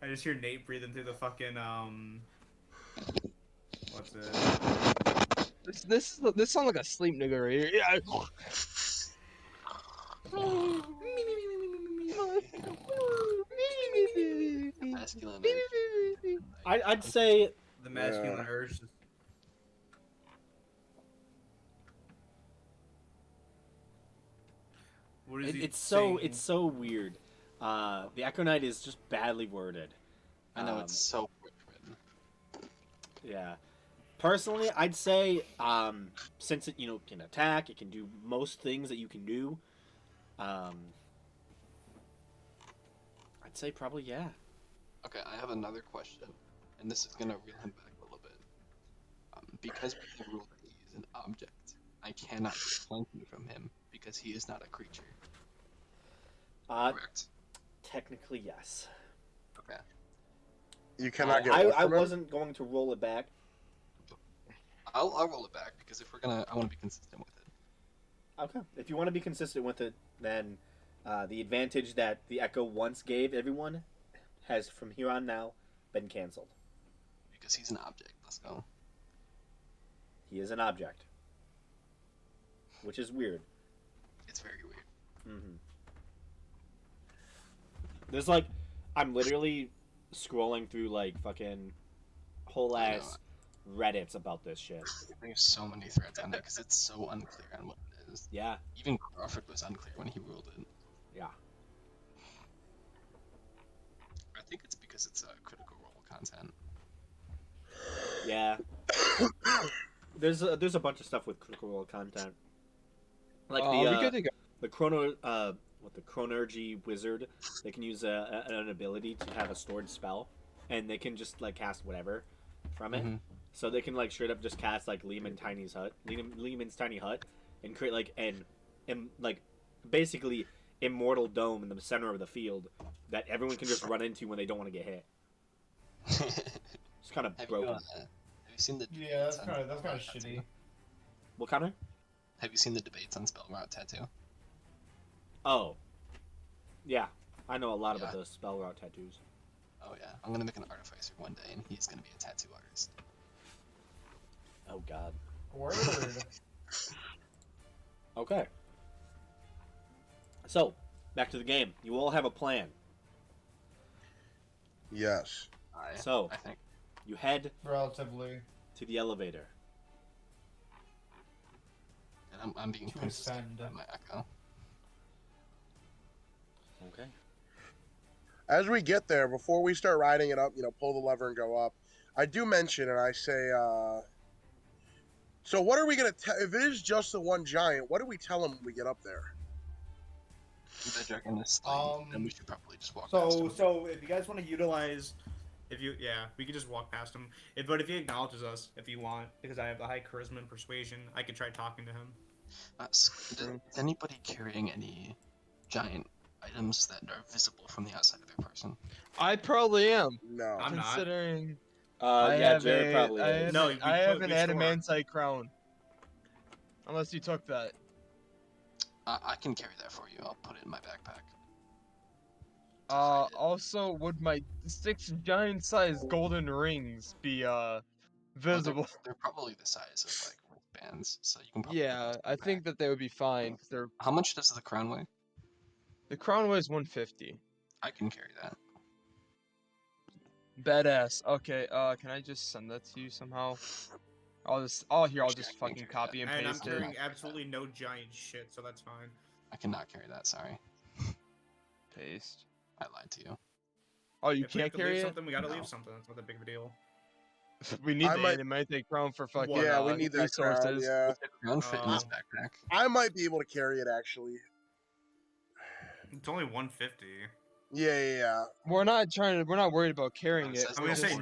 Speaker 2: I just hear Nate breathing through the fucking what's it?
Speaker 5: This sounds like a sleep nigga right here. Yeah.
Speaker 3: Masculine urge.
Speaker 1: I'd say
Speaker 2: The masculine
Speaker 4: Yeah.
Speaker 2: urge. What is he
Speaker 1: it's so
Speaker 2: saying?
Speaker 1: it's so weird. The Echo Knight is just badly worded.
Speaker 3: I know
Speaker 1: Um,
Speaker 3: it's so quick written.
Speaker 1: Yeah. Personally, I'd say since it can attack, it can do most things that you can do. I'd say probably yeah.
Speaker 3: Okay, I have another question, and this is gonna reel him back a little bit. Because we have ruled that he is an object, I cannot get flanking from him because he is not a creature.
Speaker 1: Correct.
Speaker 3: Correct.
Speaker 1: Technically yes.
Speaker 3: Okay.
Speaker 4: You cannot get
Speaker 1: I
Speaker 4: what from him?
Speaker 1: wasn't going to roll it back.
Speaker 3: I'll roll it back because if we're gonna, I want to be consistent with it.
Speaker 1: Okay. If you want to be consistent with it, then the advantage that the Echo once gave everyone has from here on now been canceled.
Speaker 3: Because he's an object. Let's go.
Speaker 1: He is an object, which is weird.
Speaker 3: It's very weird.
Speaker 1: Mm-hmm. There's like, I'm literally scrolling through like fucking whole
Speaker 3: I know.
Speaker 1: ass Reddits about this shit.
Speaker 3: There's so many threads on it because it's so unclear on what it is.
Speaker 1: Yeah,
Speaker 3: Even Crawford was unclear when he ruled it.
Speaker 1: yeah.
Speaker 3: I think it's because it's critical role content.
Speaker 1: Yeah. There's a bunch of stuff with critical role content. Like
Speaker 5: we good to go.
Speaker 1: the Chronergy wizard, they can use an ability to have a stored spell, and they can just like cast whatever from it.
Speaker 3: Mhm.
Speaker 1: So they can like straight up just cast like Lehman's Tiny Hut, and create like and like basically immortal dome in the center of the field that everyone can just run into when they don't want to get hit. It's kind of
Speaker 3: Have
Speaker 1: broken.
Speaker 3: you seen the
Speaker 2: Yeah,
Speaker 3: debates
Speaker 2: that's
Speaker 3: on
Speaker 2: kind of
Speaker 3: Spell Route
Speaker 2: shitty.
Speaker 3: Tattoo?
Speaker 1: What kind of?
Speaker 3: Have you seen the debates on Spell Route Tattoo?
Speaker 1: Oh, yeah. I know a lot about
Speaker 3: Yeah.
Speaker 1: the spell route tattoos.
Speaker 3: Oh yeah, I'm gonna make an artificer one day, and he's gonna be a tattoo artist.
Speaker 1: Oh God.
Speaker 2: Word.
Speaker 1: Okay. So, back to the game. You all have a plan.
Speaker 4: Yes.
Speaker 1: So,
Speaker 3: I think.
Speaker 1: you head
Speaker 2: Relatively.
Speaker 1: to the elevator.
Speaker 3: And I'm being
Speaker 2: To
Speaker 3: consistent
Speaker 2: ascend.
Speaker 3: with my echo.
Speaker 1: Okay.
Speaker 4: As we get there, before we start riding it up, pull the lever and go up, I do mention and I say, so what are we going to tell? If it is just the one giant, what do we tell him when we get up there?
Speaker 3: The dragon is slain, then we should probably just walk past
Speaker 2: So
Speaker 3: him.
Speaker 2: so if you guys want to utilize, we could just walk past him. But if he acknowledges us, if you want, because I have a high charisma and persuasion, I could try talking to him.
Speaker 3: Is anybody carrying any giant items that are visible from the outside of their person?
Speaker 5: I probably am,
Speaker 4: No.
Speaker 2: I'm not.
Speaker 5: considering
Speaker 1: Yeah, Jared probably
Speaker 5: I
Speaker 1: is.
Speaker 5: have,
Speaker 2: No,
Speaker 5: I have
Speaker 2: we
Speaker 5: an
Speaker 2: store.
Speaker 5: adamantite crown. Unless you took that.
Speaker 3: I can carry that for you. I'll put it in my backpack.
Speaker 5: Also, would my 6 giant-sized golden rings be visible?
Speaker 3: They're probably the size of like wristbands, so you can. Probably
Speaker 5: Yeah,
Speaker 3: put
Speaker 5: I
Speaker 3: those in
Speaker 5: think that they would be fine. 'Cause they're
Speaker 3: How much does the crown weigh?
Speaker 5: the crown weighs 150.
Speaker 3: I can carry that.
Speaker 5: Badass. Okay, can I just send that to you somehow? I'll just fucking copy and
Speaker 2: And I'm
Speaker 5: paste it.
Speaker 2: carrying absolutely no giant shit, so that's fine.
Speaker 3: I cannot carry that. Sorry,
Speaker 5: Paste.
Speaker 3: I lied to you.
Speaker 5: Oh, you
Speaker 2: If we have
Speaker 5: can't
Speaker 2: to
Speaker 5: carry
Speaker 2: leave
Speaker 5: it?
Speaker 2: something, we gotta
Speaker 3: No.
Speaker 2: leave something. That's not that big of a deal.
Speaker 5: We need
Speaker 4: I
Speaker 5: the
Speaker 4: might-
Speaker 5: adamantite crown for fucking
Speaker 4: Yeah, we need that crown.
Speaker 5: resources.
Speaker 4: Yeah.
Speaker 3: The crown fit in his
Speaker 2: Oh.
Speaker 3: backpack.
Speaker 4: I might be able to carry it, actually.
Speaker 2: It's only 150.
Speaker 4: Yeah.
Speaker 5: We're not worried about carrying it.
Speaker 3: That's
Speaker 2: I'm
Speaker 5: We're
Speaker 2: gonna say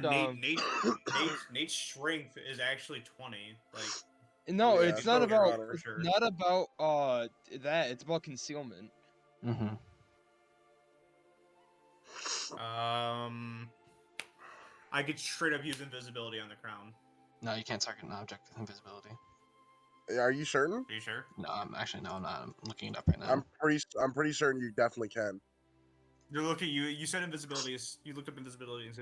Speaker 5: just,
Speaker 2: Nate's strength is actually 20. Like,
Speaker 5: no,
Speaker 4: Yeah,
Speaker 5: it's
Speaker 4: so
Speaker 5: not
Speaker 4: you're
Speaker 5: about
Speaker 4: right.
Speaker 2: for sure.
Speaker 5: not about that. It's about concealment.
Speaker 3: Mm-hmm.
Speaker 2: I could straight up use invisibility on the crown.
Speaker 3: No, you can't target an object with invisibility.
Speaker 4: Are you certain?
Speaker 2: Are you sure?
Speaker 3: No, I'm actually no, I'm not. I'm looking it up right now.
Speaker 4: I'm pretty certain you definitely can.
Speaker 2: You're looking. You said invisibility. You looked up invisibility as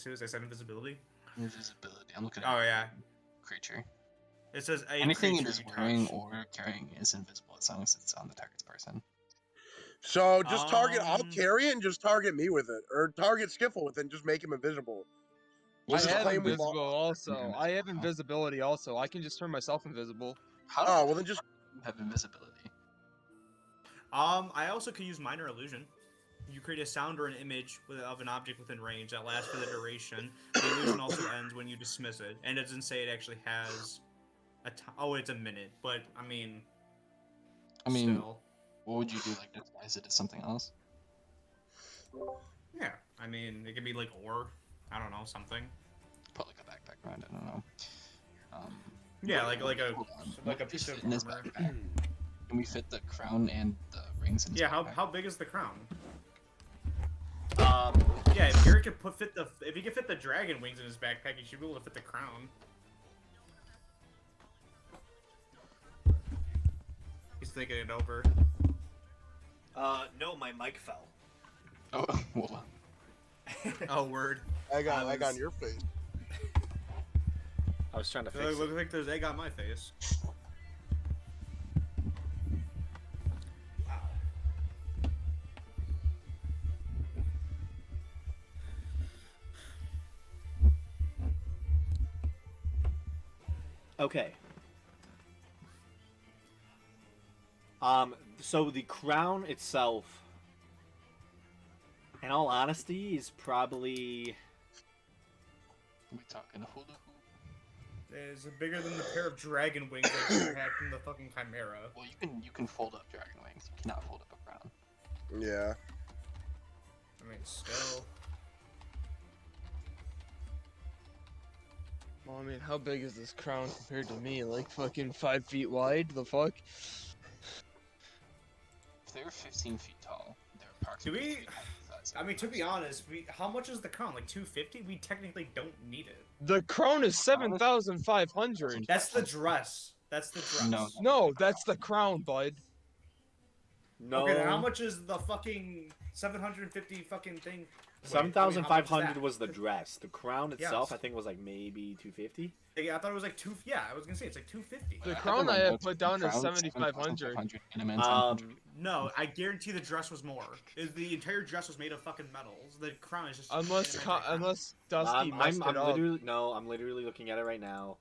Speaker 2: soon as I said invisibility.
Speaker 3: Invisibility. I'm looking at
Speaker 2: Oh yeah.
Speaker 3: creature.
Speaker 2: It says a
Speaker 3: Anything it
Speaker 2: creature
Speaker 3: is
Speaker 2: you
Speaker 3: wearing
Speaker 2: touch.
Speaker 3: or carrying is invisible as long as it's on the target's person.
Speaker 4: So just target. I'll
Speaker 2: Um,
Speaker 4: carry it and just target me with it, or target Skiffle with it and just make him invisible.
Speaker 5: I
Speaker 4: We'll just
Speaker 5: have
Speaker 4: claim we've all.
Speaker 5: invisible also.
Speaker 3: You're
Speaker 5: I have
Speaker 3: invisible now.
Speaker 5: invisibility also. I can just turn myself invisible.
Speaker 3: How
Speaker 4: Oh
Speaker 3: the
Speaker 4: well, then just.
Speaker 3: you have invisibility?
Speaker 2: I also could use minor illusion. You create a sound or an image of an object within range that lasts for the duration. The illusion also ends when you dismiss it, and it doesn't say it actually has a oh, it's a minute. But I mean, still.
Speaker 3: What would you do? Like disguise it as something else?
Speaker 2: Yeah, I mean, it could be like ore. I don't know, something.
Speaker 3: Put like a backpack around it. I don't know.
Speaker 2: Yeah, like a
Speaker 3: Hold on.
Speaker 2: like a
Speaker 3: What
Speaker 2: piece
Speaker 3: fit
Speaker 2: of
Speaker 3: in this
Speaker 2: armor.
Speaker 3: backpack? Can we fit the crown and the rings in his
Speaker 2: Yeah,
Speaker 3: backpack?
Speaker 2: how big is the crown?
Speaker 1: Um,
Speaker 2: Yeah, if Gary could if he could fit the dragon wings in his backpack, he should be able to fit the crown. He's thinking it over.
Speaker 1: no, my mic fell.
Speaker 3: Oh, well,
Speaker 2: Oh, word.
Speaker 4: Egg on
Speaker 1: was-
Speaker 4: your face.
Speaker 1: I was trying to
Speaker 2: It
Speaker 1: fix
Speaker 2: looks
Speaker 1: it.
Speaker 2: like there's egg on my face.
Speaker 1: Okay. So the crown itself, in all honesty, is probably
Speaker 3: we talking hula hoop?
Speaker 2: It's bigger than the pair of dragon wings that you had from the fucking Chimera.
Speaker 3: Well, you can fold up dragon wings. You cannot fold up a crown.
Speaker 4: Yeah.
Speaker 2: I mean, still.
Speaker 5: Well, I mean, how big is this crown compared to me? Like fucking 5 feet wide? The fuck?
Speaker 3: If they're 15 feet tall, they're
Speaker 2: Do
Speaker 3: approximately
Speaker 2: we?
Speaker 3: 3 times the size.
Speaker 2: I mean, to be honest, how much is the crown? Like 250? We technically don't need it.
Speaker 5: The crown is 7,500.
Speaker 2: That's the dress. That's the dress.
Speaker 3: No.
Speaker 5: No, that's the crown, bud.
Speaker 1: no.
Speaker 2: Okay, then how much is the fucking 750 fucking thing? Wait, I mean,
Speaker 1: 7,500
Speaker 2: how much
Speaker 1: was
Speaker 2: is
Speaker 1: the
Speaker 2: that?
Speaker 1: dress. The crown itself,
Speaker 2: Yes.
Speaker 1: I think, was like maybe 250.
Speaker 2: Yeah, I thought it was like two. Yeah, I was gonna say it's like 250.
Speaker 5: The
Speaker 3: I
Speaker 5: crown
Speaker 3: in
Speaker 5: I
Speaker 3: my
Speaker 5: have
Speaker 3: notes,
Speaker 5: put
Speaker 3: the
Speaker 5: down is
Speaker 3: crown
Speaker 5: 7,500.
Speaker 3: 7,500 and a man's 700.
Speaker 2: No, I guarantee the dress was more. The entire dress was made of fucking metals. The crown is just
Speaker 5: Unless Dusty messed
Speaker 1: I'm
Speaker 5: it up.
Speaker 1: literally I'm literally looking at it right now.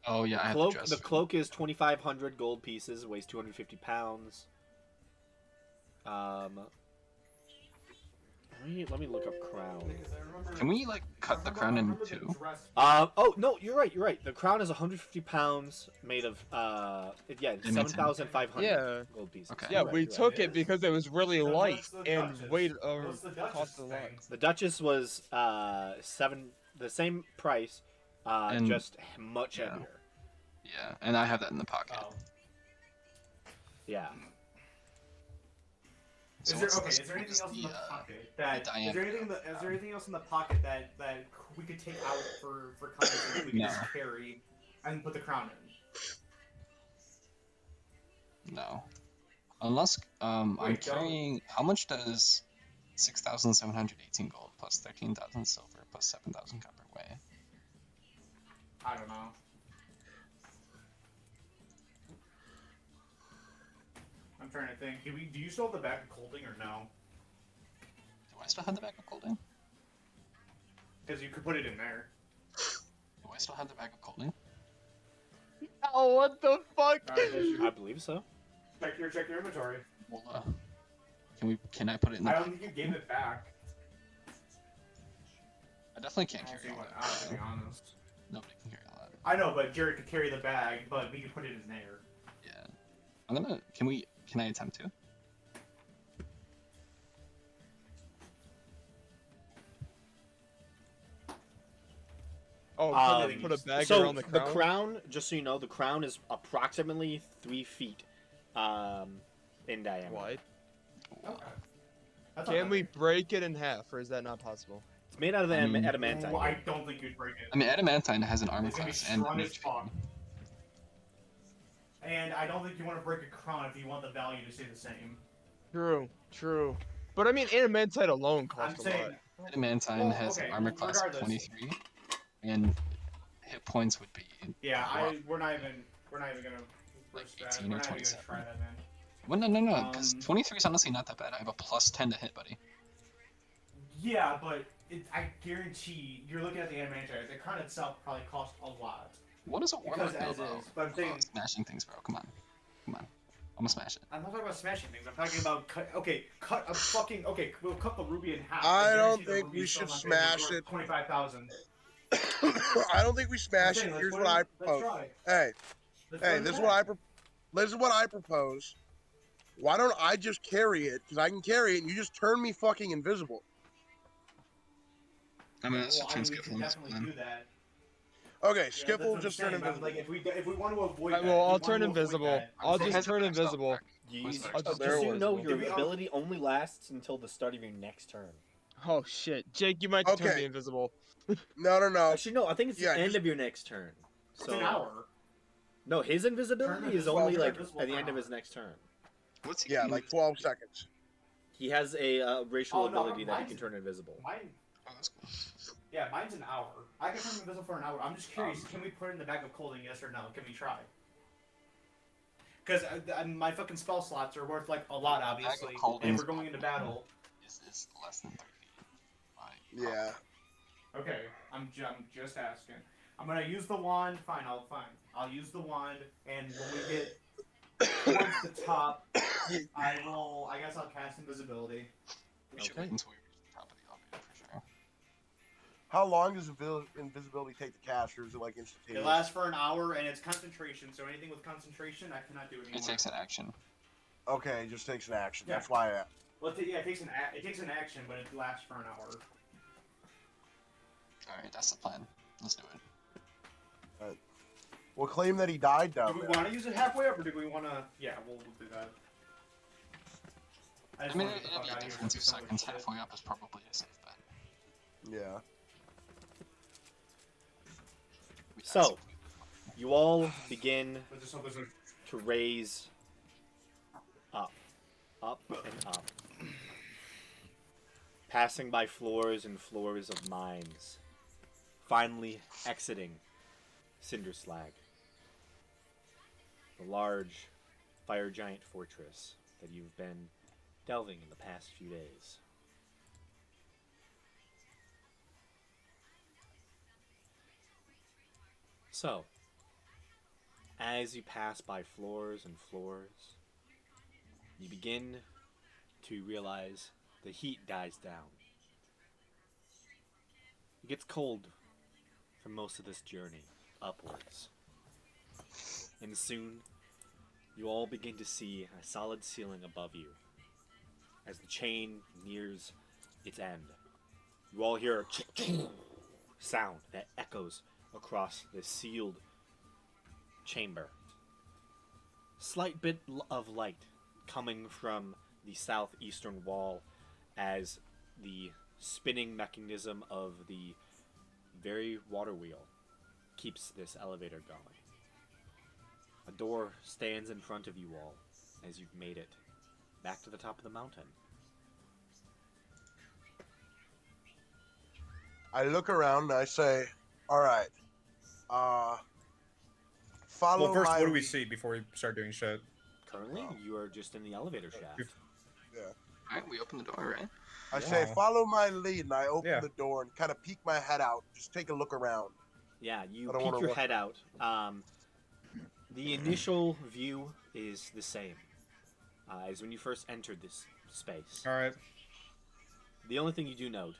Speaker 3: Oh yeah, I have
Speaker 1: Cloak.
Speaker 3: the dress.
Speaker 1: The cloak is 2,500 gold pieces, weighs 250 pounds. Let me look up crown.
Speaker 3: Can we like cut the crown in two?
Speaker 1: Oh no, you're right. You're right. The crown is 150 pounds, made of yeah,
Speaker 3: It means
Speaker 1: 7,500
Speaker 5: Yeah.
Speaker 1: gold pieces.
Speaker 3: Okay.
Speaker 5: Yeah,
Speaker 1: You're right,
Speaker 5: we
Speaker 1: you're right.
Speaker 5: took it because it was really
Speaker 2: Then
Speaker 5: light
Speaker 2: what's the
Speaker 5: and
Speaker 2: Duchess?
Speaker 5: weighed
Speaker 2: What's the Duchess
Speaker 5: cost a lot.
Speaker 2: thing?
Speaker 1: The Duchess was the same price,
Speaker 3: And-
Speaker 1: just much
Speaker 3: yeah.
Speaker 1: heavier.
Speaker 3: Yeah, and I have that in the pocket.
Speaker 2: Oh.
Speaker 1: Yeah.
Speaker 3: So
Speaker 2: Is there
Speaker 3: what's
Speaker 2: okay?
Speaker 3: this-
Speaker 2: Is there anything
Speaker 3: what's
Speaker 2: else in the
Speaker 3: the,
Speaker 2: pocket that?
Speaker 3: diameter
Speaker 2: Is there anything? Is there anything else in the pocket that we could take out for conversation we could
Speaker 3: No.
Speaker 2: just carry and put the crown in?
Speaker 3: No. Unless I'm
Speaker 2: Wait, don't-
Speaker 3: carrying. How much does 6,718 gold plus 13,000 silver plus 7,000 copper weigh?
Speaker 2: I don't know. I'm trying to think. Do you still have the bag of colding or no?
Speaker 3: Do I still have the bag of colding?
Speaker 2: Because you could put it in there.
Speaker 3: Do I still have the bag of colding?
Speaker 5: Oh, what the fuck?
Speaker 1: I believe so.
Speaker 2: Check your inventory.
Speaker 3: Well, can I put it in
Speaker 2: I
Speaker 3: the?
Speaker 2: don't think you gave it back.
Speaker 3: I definitely can't
Speaker 2: Honestly,
Speaker 3: carry all
Speaker 2: to be
Speaker 3: that.
Speaker 2: honest.
Speaker 3: Nobody can carry all that.
Speaker 2: I know, but Jared could carry the bag, but we could put it in there.
Speaker 3: Yeah. I'm gonna. Can I attempt to?
Speaker 5: Oh,
Speaker 1: Um,
Speaker 5: put a bag
Speaker 1: so
Speaker 5: around the crown?
Speaker 1: just so you know, the crown is approximately 3 feet in diameter.
Speaker 5: Wide.
Speaker 2: Okay. That's
Speaker 5: Can
Speaker 2: not
Speaker 5: we
Speaker 2: bad.
Speaker 5: break it in half, or is that not possible?
Speaker 1: It's made out of adamantine.
Speaker 2: Ooh, I don't think you'd break it.
Speaker 3: I mean, adamantine has an armor
Speaker 2: It's gonna be
Speaker 3: class and
Speaker 2: strong as
Speaker 3: HP.
Speaker 2: fuck. And I don't think you want to break a crown if you want the value to stay the same.
Speaker 5: True. But I mean, adamantite alone
Speaker 2: I'm
Speaker 5: costs a
Speaker 2: saying,
Speaker 5: lot.
Speaker 3: Adamantine
Speaker 2: Well,
Speaker 3: has
Speaker 2: okay,
Speaker 3: an armor
Speaker 2: well,
Speaker 3: class of
Speaker 2: regardless.
Speaker 3: 23, and hit points would be
Speaker 2: yeah, we're not even gonna
Speaker 3: Like
Speaker 2: risk that.
Speaker 3: 18
Speaker 2: We're
Speaker 3: or
Speaker 2: not even gonna
Speaker 3: 27.
Speaker 2: try that, man.
Speaker 3: Well, no, because
Speaker 2: Um,
Speaker 3: 23 is honestly not that bad. I have a plus 10 to hit, buddy.
Speaker 2: Yeah, but I guarantee you're looking at the adamantite. The crown itself probably costs a lot.
Speaker 3: What does a
Speaker 2: Because
Speaker 3: warlock know
Speaker 2: as
Speaker 3: about
Speaker 2: is, but I'm saying
Speaker 3: smashing things, bro? Come on. I'm gonna smash it.
Speaker 2: I'm not talking about smashing things. I'm talking about cut a fucking We'll cut the ruby in half.
Speaker 4: I don't
Speaker 2: guarantee the
Speaker 4: think
Speaker 2: ruby
Speaker 4: we
Speaker 2: is
Speaker 4: should
Speaker 2: still not gonna be
Speaker 4: smash
Speaker 2: worth
Speaker 4: it.
Speaker 2: 25,000.
Speaker 4: I don't think we smash it. Here's what I propose. Hey, this is what I propose. Why don't I just carry it? Because I can carry it, and you just turn me fucking invisible.
Speaker 3: I mean, that's
Speaker 2: Well,
Speaker 3: what
Speaker 2: I mean, we
Speaker 3: Skip
Speaker 2: can definitely do that.
Speaker 4: Okay,
Speaker 2: Yeah,
Speaker 4: Skip
Speaker 2: that's
Speaker 4: will
Speaker 2: what I'm
Speaker 4: just turn
Speaker 2: saying, but I'm
Speaker 4: invisible.
Speaker 2: like, if we want to avoid
Speaker 5: Alright,
Speaker 2: that,
Speaker 5: well,
Speaker 2: if we
Speaker 5: I'll
Speaker 2: want
Speaker 5: turn
Speaker 2: to avoid
Speaker 5: invisible.
Speaker 2: that, I'm
Speaker 5: I'll
Speaker 2: saying-
Speaker 5: just turn invisible.
Speaker 1: Just
Speaker 5: I'll
Speaker 1: so you know,
Speaker 5: invisible.
Speaker 1: your
Speaker 2: Did we all-
Speaker 1: ability only lasts until the start of your next turn.
Speaker 5: Oh shit, Jake, you might turn
Speaker 4: Okay.
Speaker 5: me invisible.
Speaker 4: No.
Speaker 1: Actually, no. I think it's
Speaker 4: Yeah,
Speaker 1: the end
Speaker 4: just-
Speaker 1: of your next turn.
Speaker 2: It's
Speaker 1: So
Speaker 2: an hour.
Speaker 1: no, his invisibility
Speaker 2: Turn
Speaker 1: is
Speaker 2: invisible,
Speaker 1: only
Speaker 2: turn
Speaker 1: like
Speaker 2: invisible
Speaker 1: at the
Speaker 2: for
Speaker 1: end
Speaker 2: an
Speaker 1: of his
Speaker 2: hour.
Speaker 1: next turn.
Speaker 3: What's he
Speaker 4: Yeah,
Speaker 3: getting?
Speaker 4: like 12 seconds.
Speaker 1: He has a racial
Speaker 2: Oh, no,
Speaker 1: ability that he
Speaker 2: mine's-
Speaker 1: can turn invisible.
Speaker 2: Mine,
Speaker 3: Oh, that's cool.
Speaker 2: yeah, mine's an hour. I can turn invisible for an hour. I'm just curious. Can we put it in the bag of clothing? Yes or no? Can we try? Because my fucking spell slots are worth like a lot, obviously.
Speaker 3: clothing
Speaker 2: And
Speaker 3: is
Speaker 2: we're going into battle.
Speaker 3: Is less than 30.
Speaker 4: Yeah.
Speaker 2: Okay, I'm just asking. I'm gonna use the wand. Fine. I'll use the wand, and when we get towards the top, I guess I'll cast invisibility.
Speaker 3: We should
Speaker 1: Okay.
Speaker 3: wait until we reach the top of the elevator for sure.
Speaker 4: How long does invisibility take to cast, or is it like
Speaker 2: It
Speaker 4: instantaneous?
Speaker 2: lasts for an hour, and it's concentration. So anything with concentration, I cannot do anymore.
Speaker 3: It takes an action.
Speaker 4: Okay, it just takes an action.
Speaker 2: Yeah.
Speaker 4: That's why I asked.
Speaker 2: Well, it takes an action, but it lasts for an hour.
Speaker 3: Alright, that's the plan. Let's do it.
Speaker 4: We'll claim that he died
Speaker 2: Do
Speaker 4: down
Speaker 2: we
Speaker 4: there.
Speaker 2: want to use it halfway up, or do we want to? Yeah, we'll do that.
Speaker 3: I
Speaker 2: just
Speaker 3: mean,
Speaker 2: wanna get the
Speaker 3: it'll
Speaker 2: fuck
Speaker 3: be a
Speaker 2: out of here
Speaker 3: difference
Speaker 2: and
Speaker 3: of
Speaker 2: do some
Speaker 3: seconds.
Speaker 2: shit.
Speaker 3: Halfway up is probably a safe bet.
Speaker 4: Yeah.
Speaker 3: We
Speaker 1: So-
Speaker 3: actually-
Speaker 1: You all begin
Speaker 2: Let's just hope there's a-
Speaker 1: to raise up and up, passing by floors and floors of mines, finally exiting Cinder Slag, the large fire giant fortress that you've been delving in the past few days. So, as you pass by floors and floors, you begin to realize the heat dies down. It gets cold for most of this journey upwards. And soon, you all begin to see a solid ceiling above you. As the chain nears its end, you all hear a sound that echoes across the sealed chamber. Slight bit of light coming from the southeastern wall as the spinning mechanism of the very water wheel keeps this elevator going. A door stands in front of you all as you've made it back to the top of the mountain.
Speaker 4: I look around and I say, all right, follow
Speaker 2: Well, first,
Speaker 4: my
Speaker 2: what do we
Speaker 4: lead."
Speaker 2: see before we start doing shit?
Speaker 1: Currently, you are just in the elevator shaft.
Speaker 3: Alright, we open the door, right?
Speaker 4: I say,
Speaker 2: Yeah.
Speaker 4: follow my lead, and I open
Speaker 2: Yeah.
Speaker 4: the door and kind of peek my head out, just take a look around.
Speaker 1: Yeah, you
Speaker 4: I don't
Speaker 1: peek
Speaker 4: wanna
Speaker 1: your
Speaker 4: look.
Speaker 1: head out. The initial view is the same as when you first entered this space.
Speaker 2: All right.
Speaker 1: The only thing you do note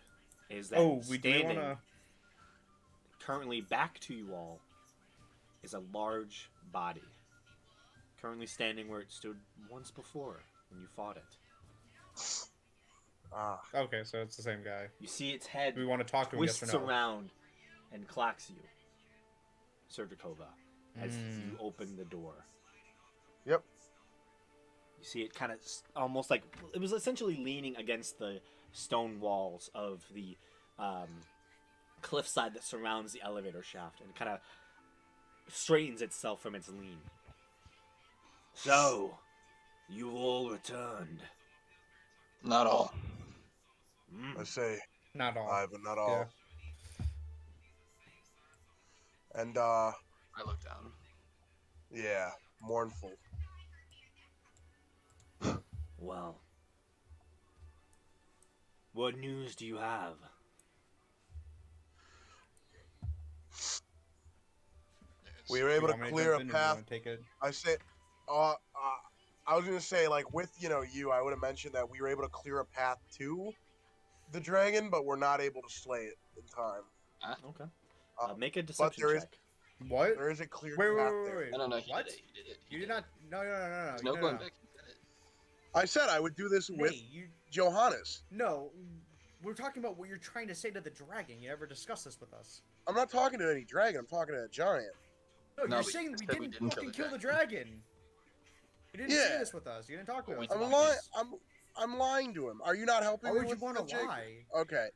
Speaker 1: is that
Speaker 2: Oh, we do
Speaker 1: standing
Speaker 2: wanna.
Speaker 1: currently back to you all is a large body. Currently standing where it stood once before when you fought it.
Speaker 4: Ah,
Speaker 2: Okay, so it's the same guy.
Speaker 1: You see its head
Speaker 2: Do we want to talk to him? Yes
Speaker 1: twists
Speaker 2: or no?
Speaker 1: around and clocks you, Sergikova, as
Speaker 2: Mm.
Speaker 1: you open the door.
Speaker 4: Yep.
Speaker 1: You see it kind of almost like it was essentially leaning against the stone walls of the cliffside that surrounds the elevator shaft and kind of straightens itself from its lean. So, you all returned.
Speaker 3: Not all.
Speaker 4: I say,
Speaker 2: Not all.
Speaker 4: but not all. And
Speaker 3: I look down.
Speaker 4: yeah, mournful.
Speaker 1: Well, what news do you have?
Speaker 4: We were able to clear a path.
Speaker 2: Take it.
Speaker 4: I say, I was gonna say, like, with you, I would have mentioned that we were able to clear a path to the dragon, but we're not able to slay it in time.
Speaker 1: Okay.
Speaker 4: Um,
Speaker 1: Make a deception
Speaker 4: there is-
Speaker 1: check.
Speaker 2: What?
Speaker 4: There is a clear
Speaker 2: Wait,
Speaker 4: path
Speaker 2: wait,
Speaker 4: there.
Speaker 2: wait, wait.
Speaker 3: No, he
Speaker 2: What?
Speaker 3: did it. He did it.
Speaker 2: You did not. No.
Speaker 3: There's no going back. He did it.
Speaker 4: I said I would do this with
Speaker 2: Nate, you.
Speaker 4: Johannes.
Speaker 2: No. We're talking about what you're trying to say to the dragon. You never discussed this with us.
Speaker 4: I'm not talking to any dragon. I'm talking to a giant.
Speaker 2: No,
Speaker 3: No,
Speaker 2: you're
Speaker 3: but
Speaker 2: saying
Speaker 3: you
Speaker 2: we
Speaker 3: said we
Speaker 2: didn't
Speaker 3: didn't
Speaker 2: fucking kill the dragon. You didn't say
Speaker 4: Yeah.
Speaker 2: this with us. You didn't talk to
Speaker 3: But we
Speaker 2: us.
Speaker 3: did.
Speaker 4: I'm
Speaker 2: about
Speaker 4: lying.
Speaker 2: this.
Speaker 4: I'm lying to him. Are you not helping
Speaker 2: Why
Speaker 4: me
Speaker 2: would you
Speaker 4: with
Speaker 2: want
Speaker 4: the
Speaker 2: to
Speaker 4: Jake?
Speaker 2: lie?
Speaker 4: Okay.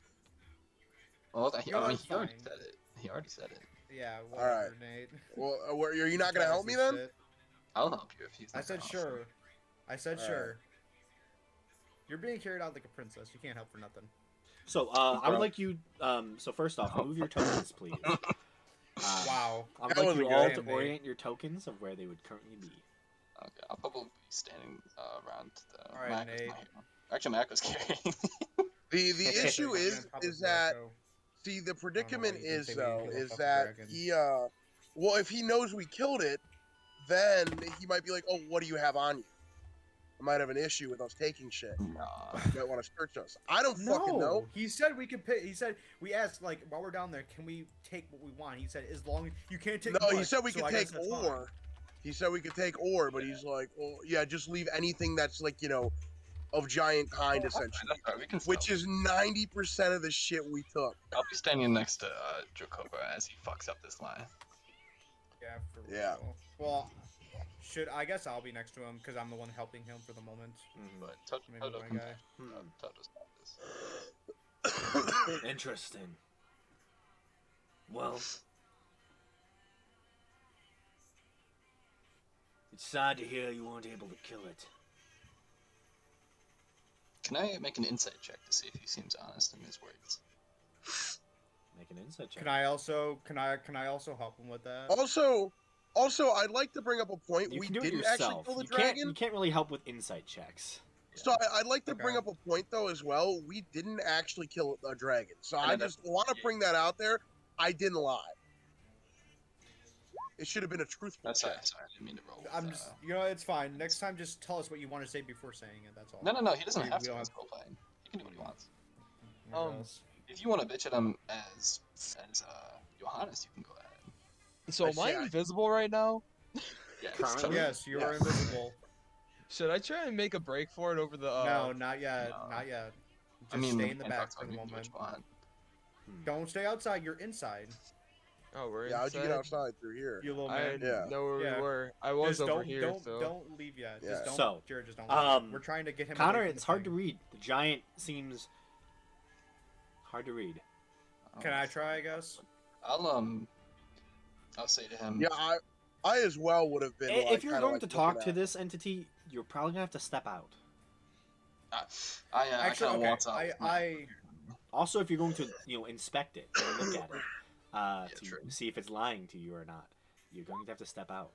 Speaker 3: Well,
Speaker 2: You know,
Speaker 3: he
Speaker 2: that's
Speaker 3: already
Speaker 2: fine.
Speaker 3: said it. He already said it.
Speaker 2: Yeah,
Speaker 4: All
Speaker 2: whatever, Nate.
Speaker 4: Well, are you not gonna help me
Speaker 2: This
Speaker 4: then?
Speaker 2: shit.
Speaker 3: I'll help you if he's.
Speaker 2: I
Speaker 3: not
Speaker 2: said
Speaker 3: gonna
Speaker 2: sure. I said
Speaker 4: All
Speaker 2: sure. You're being carried out like a princess. You can't help for nothing.
Speaker 1: So, I would like you. So first off, move your tokens, please.
Speaker 2: Wow.
Speaker 1: I would
Speaker 4: That
Speaker 1: like
Speaker 4: was
Speaker 1: you
Speaker 4: a
Speaker 1: all
Speaker 2: good
Speaker 1: to
Speaker 2: name.
Speaker 1: orient your tokens of where they would currently be.
Speaker 3: Okay, I'll probably be standing around the.
Speaker 2: All right,
Speaker 3: Mac is
Speaker 2: Nate.
Speaker 3: not here. Actually, Mac was carrying.
Speaker 4: The issue
Speaker 2: You're
Speaker 4: is
Speaker 2: on top of
Speaker 4: that
Speaker 2: Draco.
Speaker 4: see the predicament
Speaker 2: you can
Speaker 4: is
Speaker 2: say we
Speaker 4: though
Speaker 2: killed
Speaker 4: is
Speaker 2: off the
Speaker 4: that
Speaker 2: dragon.
Speaker 4: he well if he knows we killed it, then he might be like, oh, what do you have on you? I might have an issue with us taking shit.
Speaker 3: Nah.
Speaker 4: You might want to search us. I don't fucking know.
Speaker 2: He said we could pick. He said we asked like while we're down there, can we take what we want? He said as long as you can't take.
Speaker 4: No, he
Speaker 2: much,
Speaker 4: said we
Speaker 2: so
Speaker 4: could
Speaker 2: I guess
Speaker 4: take
Speaker 2: that's fine.
Speaker 4: ore. He said we could take ore, but he's like, well, yeah, just leave anything that's like, of giant kind essentially.
Speaker 3: That's right, we can
Speaker 4: Which
Speaker 3: still-
Speaker 4: is 90% of the shit we took.
Speaker 3: I'll be standing next to Dracova as he fucks up this line.
Speaker 2: Yeah. For
Speaker 4: Yeah.
Speaker 2: real. Well, I guess I'll be next to him because I'm the one helping him for the moment.
Speaker 3: But Toto,
Speaker 2: Maybe
Speaker 3: Toto
Speaker 2: my
Speaker 3: can
Speaker 2: guy.
Speaker 3: Toto's got this.
Speaker 1: Interesting. Well, it's sad to hear you weren't able to kill it.
Speaker 3: Can I make an insight check to see if he seems honest in his words?
Speaker 1: Make an insight check.
Speaker 2: Can I also help him with that?
Speaker 4: Also, I'd like to bring up a point.
Speaker 1: You
Speaker 4: We
Speaker 1: can do it
Speaker 4: didn't actually
Speaker 1: yourself.
Speaker 4: kill the
Speaker 1: You
Speaker 4: dragon.
Speaker 1: can't really help with insight checks.
Speaker 4: So I'd like to bring
Speaker 2: Okay.
Speaker 4: up a point though as well. We didn't actually kill a dragon. So
Speaker 3: I know
Speaker 4: I
Speaker 3: that's-
Speaker 4: just want to bring that out there. I didn't lie. It should have been a truthful
Speaker 3: That's
Speaker 4: check.
Speaker 3: sorry, I didn't mean to roll. With,
Speaker 2: I'm just, it's fine. Next time, just tell us what you want to say before saying it. That's all.
Speaker 3: No, he doesn't
Speaker 2: We-
Speaker 3: have
Speaker 2: we
Speaker 3: to.
Speaker 2: don't
Speaker 3: It's
Speaker 2: have-
Speaker 3: role playing. He can do what he wants.
Speaker 2: I guess.
Speaker 3: If you want to bitch at him as Johannes, you can go ahead.
Speaker 5: So
Speaker 4: I
Speaker 5: am I
Speaker 4: see, I-
Speaker 5: invisible right now?
Speaker 3: Yeah,
Speaker 1: Currently?
Speaker 3: Toto-
Speaker 2: Yes, you are
Speaker 4: Yes.
Speaker 2: invisible.
Speaker 5: Should I try and make a break for it over the?
Speaker 2: No, not yet.
Speaker 3: no.
Speaker 2: Not yet. Just
Speaker 3: I mean,
Speaker 2: stay in the
Speaker 3: we can
Speaker 2: back
Speaker 3: talk
Speaker 2: for
Speaker 3: about
Speaker 2: the
Speaker 3: it, we can do
Speaker 2: moment.
Speaker 3: what you want.
Speaker 2: Don't stay outside. You're inside.
Speaker 5: Oh, we're
Speaker 4: Yeah, how'd you get
Speaker 5: inside?
Speaker 4: outside through here?
Speaker 2: You little
Speaker 5: I
Speaker 2: man.
Speaker 5: didn't
Speaker 4: Yeah.
Speaker 5: know where
Speaker 2: Yeah.
Speaker 5: we were. I was
Speaker 2: Just
Speaker 5: over here, so.
Speaker 2: don't leave yet.
Speaker 4: Yeah.
Speaker 2: Just don't.
Speaker 1: So,
Speaker 2: Jared, just don't.
Speaker 1: um,
Speaker 2: We're trying to get him.
Speaker 1: Connor,
Speaker 2: away from
Speaker 1: it's
Speaker 2: the
Speaker 1: hard to
Speaker 2: thing.
Speaker 1: read. The giant seems hard to read.
Speaker 2: Can I try? I guess.
Speaker 3: I'll say to him.
Speaker 4: Yeah, I as well would have been. Like,
Speaker 1: If you're
Speaker 4: kinda
Speaker 1: going
Speaker 4: like
Speaker 1: to talk
Speaker 4: looking
Speaker 1: to
Speaker 4: at-
Speaker 1: this entity, you're probably gonna have to step out.
Speaker 3: I
Speaker 2: Actually,
Speaker 3: kind of
Speaker 2: okay.
Speaker 3: waltz out. with my-
Speaker 2: I
Speaker 1: Also, if you're going to inspect it, or look at it, to
Speaker 3: true.
Speaker 1: see if it's lying to you or not, you're going to have to step out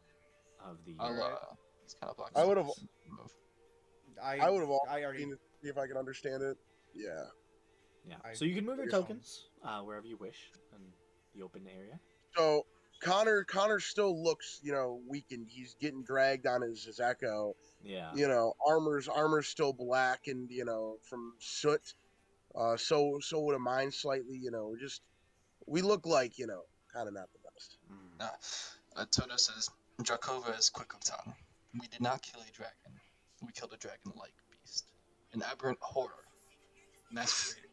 Speaker 1: of the.
Speaker 3: He's kind of blocked.
Speaker 4: I would've-
Speaker 3: Move.
Speaker 4: I would have
Speaker 2: I already.
Speaker 4: seen it, see if I can understand it. Yeah.
Speaker 1: Yeah.
Speaker 2: I-
Speaker 1: So you can move your
Speaker 4: You're fine.
Speaker 1: tokens wherever you wish in the open area.
Speaker 4: So Connor still looks, weakened. He's getting dragged on his echo.
Speaker 1: Yeah.
Speaker 4: Armor's still black and from soot. So would a mine slightly. We look like kind of not the best.
Speaker 1: Mm.
Speaker 3: Toto says, Drakova is quick of tongue. We did not kill a dragon. We killed a dragon-like beast. An aberrant horror. Masquerading.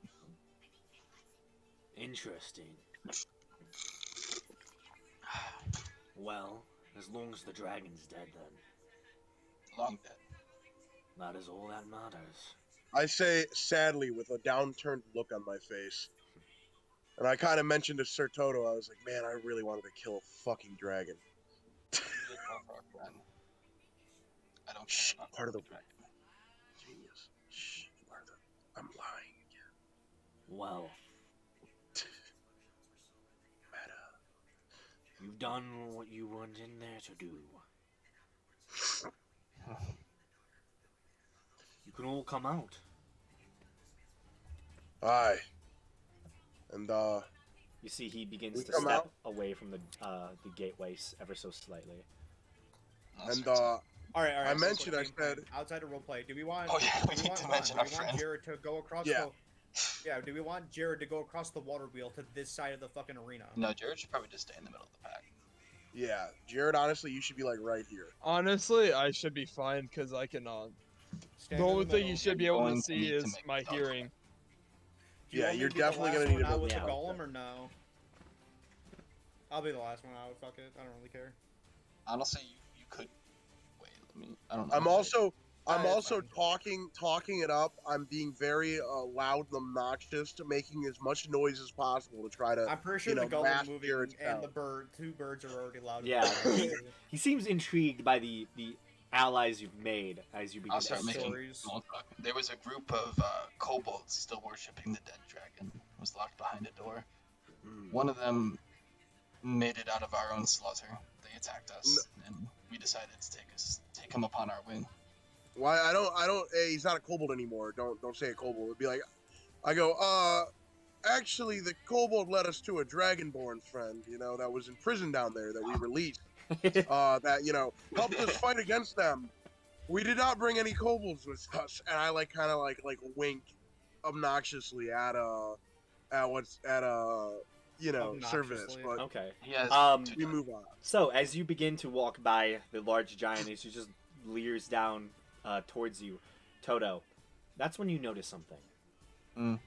Speaker 1: Interesting. Well, as long as the dragon's dead, then
Speaker 3: Long dead.
Speaker 1: that is all that matters.
Speaker 4: I say sadly with a downturned look on my face. And I kind of mentioned to Sir Toto, I was like, man, I really wanted to kill a fucking dragon.
Speaker 3: I don't
Speaker 4: Shh,
Speaker 3: care.
Speaker 4: part of the genius. Shh, part of the. I'm lying again.
Speaker 1: Well,
Speaker 4: Meta.
Speaker 1: you've done what you went in there to do. You can all come out.
Speaker 4: Aye. And
Speaker 1: You see, he begins
Speaker 4: We
Speaker 1: to
Speaker 4: come
Speaker 1: step
Speaker 4: out?
Speaker 1: away from the gateway ever so slightly.
Speaker 4: and
Speaker 2: All right.
Speaker 4: I
Speaker 2: real
Speaker 4: mentioned,
Speaker 2: quick,
Speaker 4: I said-
Speaker 2: outside of roleplay, do we want?
Speaker 3: Oh yeah, we
Speaker 2: do
Speaker 3: need
Speaker 2: want,
Speaker 3: to
Speaker 2: hold on,
Speaker 3: mention
Speaker 2: do
Speaker 3: our
Speaker 2: we want
Speaker 3: friend.
Speaker 2: Jared to go across
Speaker 4: Yeah.
Speaker 2: do we want Jared to go across the water wheel to this side of the fucking arena?
Speaker 3: No, Jared should probably just stay in the middle of the pack.
Speaker 4: yeah, Jared, honestly, you should be like right here.
Speaker 5: Honestly, I should be fine because I can.
Speaker 2: Stand
Speaker 5: The
Speaker 2: in
Speaker 5: only thing
Speaker 2: middle.
Speaker 5: you should be able to
Speaker 3: Going to
Speaker 5: see
Speaker 3: need to
Speaker 5: is
Speaker 3: make
Speaker 5: my
Speaker 3: a dog
Speaker 5: hearing.
Speaker 2: Do you
Speaker 4: Yeah,
Speaker 2: want me
Speaker 4: you're
Speaker 2: to be the
Speaker 4: definitely
Speaker 2: last
Speaker 4: gonna need
Speaker 2: one
Speaker 4: to
Speaker 2: out
Speaker 4: build
Speaker 2: with
Speaker 1: a
Speaker 2: the
Speaker 1: dog
Speaker 2: golem or no? I'll be the last one out. Fuck it. I don't really care.
Speaker 3: Honestly, you could wait. Let me. I don't know.
Speaker 4: I'm also
Speaker 2: It's fine.
Speaker 4: talking it up. I'm being very loud and obnoxious to making as much noise as possible to try to.
Speaker 2: I'm pretty sure
Speaker 4: you
Speaker 2: the
Speaker 4: know,
Speaker 2: golem
Speaker 4: mask
Speaker 2: moving
Speaker 4: Jared's
Speaker 2: and the
Speaker 4: power.
Speaker 2: two birds are already loud.
Speaker 1: Yeah,
Speaker 2: enough.
Speaker 1: he seems intrigued by the allies you've made as you begin
Speaker 3: I'll
Speaker 1: to
Speaker 3: start
Speaker 1: escape.
Speaker 3: making
Speaker 2: stories.
Speaker 3: small talk. There was a group of kobolds still worshipping the dead dragon. It was locked behind a door. One of them made it out of our own slaughter. They attacked us, and we decided to take him upon our wing.
Speaker 4: Why I don't. Hey, he's not a kobold anymore. Don't say a kobold. It'd be like, I go. Actually, the kobold led us to a dragonborn friend. You know that was in prison down there that we released. That helped us fight against them. We did not bring any kobolds with us, and I kind of wink obnoxiously at Servus,
Speaker 2: Obnoxiously.
Speaker 4: but
Speaker 1: Okay.
Speaker 3: He has
Speaker 4: we move on.
Speaker 1: So as you begin to walk by the large giant, as he just leers down towards you, Toto, that's when you notice something.
Speaker 3: Mm.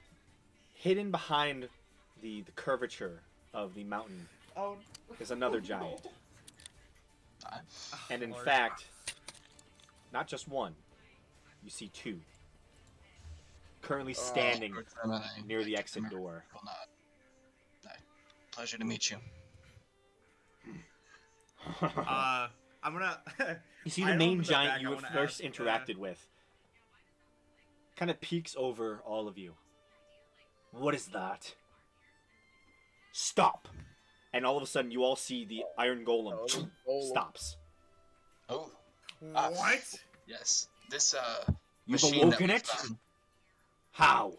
Speaker 1: Hidden behind the curvature of the mountain
Speaker 2: Oh.
Speaker 1: is another giant. And in
Speaker 2: Lord.
Speaker 1: fact, not just one. You see two. Currently standing near the exit door.
Speaker 3: Will not. Pleasure to meet you.
Speaker 2: I'm gonna.
Speaker 1: You see
Speaker 2: I
Speaker 1: the
Speaker 2: don't
Speaker 1: main
Speaker 2: remember
Speaker 1: giant
Speaker 2: back,
Speaker 1: you
Speaker 2: I
Speaker 1: have
Speaker 2: wanna
Speaker 1: first
Speaker 2: ask,
Speaker 1: interacted with kind of peeks over all of you. What is that? Stop! And all of a sudden, you all see the iron golem stops.
Speaker 3: Oh,
Speaker 2: What?
Speaker 3: yes. This
Speaker 1: You've
Speaker 3: machine
Speaker 1: awoken
Speaker 3: that we
Speaker 1: it?
Speaker 3: found-
Speaker 1: How?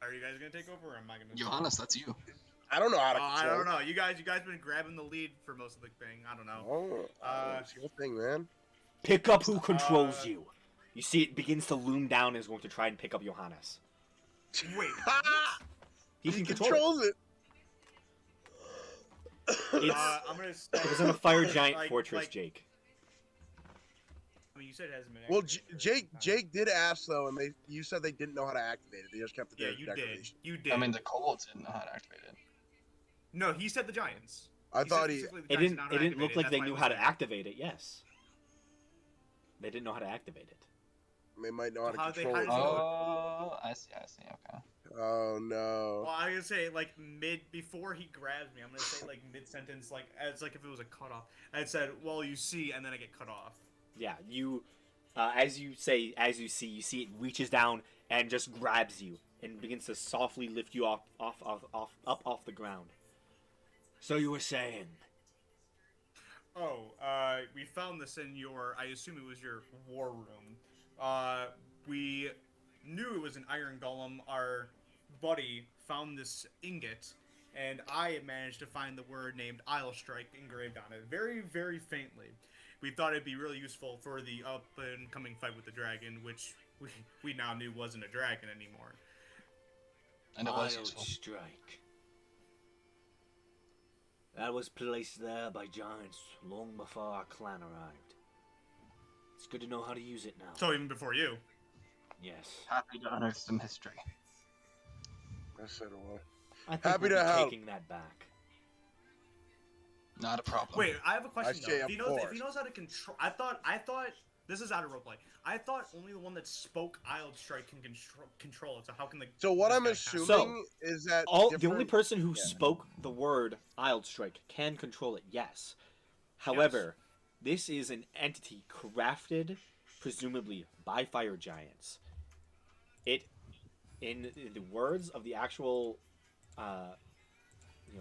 Speaker 2: Are you guys gonna take over, or am I gonna?
Speaker 3: Johannes, that's you.
Speaker 4: I don't know how to
Speaker 2: I
Speaker 4: control.
Speaker 2: don't know. You guys been grabbing the lead for most of the thing. I don't know.
Speaker 4: Oh, it's your thing, man.
Speaker 1: Pick up who controls you. You see it begins to loom down and is going to try and pick up Johannes.
Speaker 2: Wait.
Speaker 1: He
Speaker 4: He
Speaker 1: can control it.
Speaker 4: controls it.
Speaker 1: It's,
Speaker 2: I'm gonna. Stay,
Speaker 1: it was in a fire giant
Speaker 2: like-
Speaker 1: fortress,
Speaker 2: like-
Speaker 1: Jake.
Speaker 2: I mean, you said it hasn't been.
Speaker 4: Well,
Speaker 2: activated.
Speaker 4: Jake did ask though, and you said they didn't know how to activate it. They just kept it
Speaker 2: Yeah,
Speaker 4: there.
Speaker 2: you
Speaker 4: for
Speaker 2: did.
Speaker 4: decoration.
Speaker 2: You did.
Speaker 3: I mean, the kobolds didn't know how to activate it.
Speaker 2: No, he said the Giants.
Speaker 4: I
Speaker 2: He
Speaker 4: thought
Speaker 2: said
Speaker 4: he.
Speaker 2: specifically the
Speaker 1: It
Speaker 2: Giants
Speaker 1: didn't.
Speaker 2: know how
Speaker 1: It
Speaker 2: to
Speaker 1: didn't look
Speaker 2: activate it.
Speaker 1: like
Speaker 2: That's
Speaker 1: they
Speaker 2: why
Speaker 1: knew
Speaker 2: it
Speaker 1: how
Speaker 2: was
Speaker 1: to
Speaker 2: there.
Speaker 1: activate it. Yes. They didn't know how to activate it.
Speaker 4: They might know how to
Speaker 2: How they-
Speaker 4: control
Speaker 2: how
Speaker 4: it.
Speaker 2: does it work?
Speaker 3: Oh, I see. Okay.
Speaker 4: Oh no.
Speaker 2: Well, I'm gonna say like before he grabs me, I'm gonna say like mid sentence, like as like if it was a cutoff. I said, "Well, you see," and then I get cut off.
Speaker 1: Yeah. You, as you see, it reaches down and just grabs you and begins to softly lift you up off the ground. So you were saying?
Speaker 2: Oh, we found this in your. I assume it was your war room. We knew it was an iron golem. Our buddy found this ingot, and I managed to find the word named Isle Strike engraved on it, very, very faintly. We thought it'd be really useful for the up and coming fight with the dragon, which we now knew wasn't a dragon anymore.
Speaker 3: And it was
Speaker 1: Isle
Speaker 3: useful.
Speaker 1: Strike. That was placed there by giants long before our clan arrived. It's good to know how to use it now.
Speaker 2: So even before you.
Speaker 1: Yes.
Speaker 3: Happy to unearth some history.
Speaker 4: I said well.
Speaker 1: I think
Speaker 4: Happy
Speaker 1: we'll
Speaker 4: to
Speaker 1: be
Speaker 4: help.
Speaker 1: taking that back.
Speaker 3: Not a problem.
Speaker 2: Wait, I have a question
Speaker 4: I say
Speaker 2: though.
Speaker 4: of
Speaker 2: If he
Speaker 4: course.
Speaker 2: knows how to control, I thought This is out of roleplay. I thought only the one that spoke Ild Strike can control it. So how can the?
Speaker 4: So what
Speaker 2: this
Speaker 4: I'm
Speaker 2: guy
Speaker 4: assuming
Speaker 1: So,
Speaker 4: is that
Speaker 1: The only
Speaker 4: different-
Speaker 1: person who
Speaker 4: yeah.
Speaker 1: spoke the word Ild Strike can control it, yes. However, this is an entity crafted, presumably, by fire giants. It, in the words of the actual,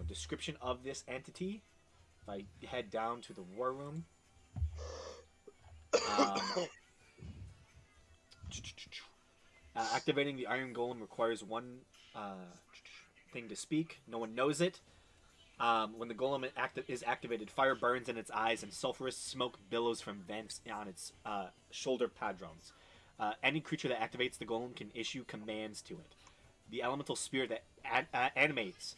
Speaker 1: description of this entity, if I head down to the war room, activating the Iron Golem requires one thing to speak. No one knows it. When the golem is activated, fire burns in its eyes and sulfurous smoke billows from vents on its shoulder padrons. Any creature that activates the golem can issue commands to it. The elemental spirit that animates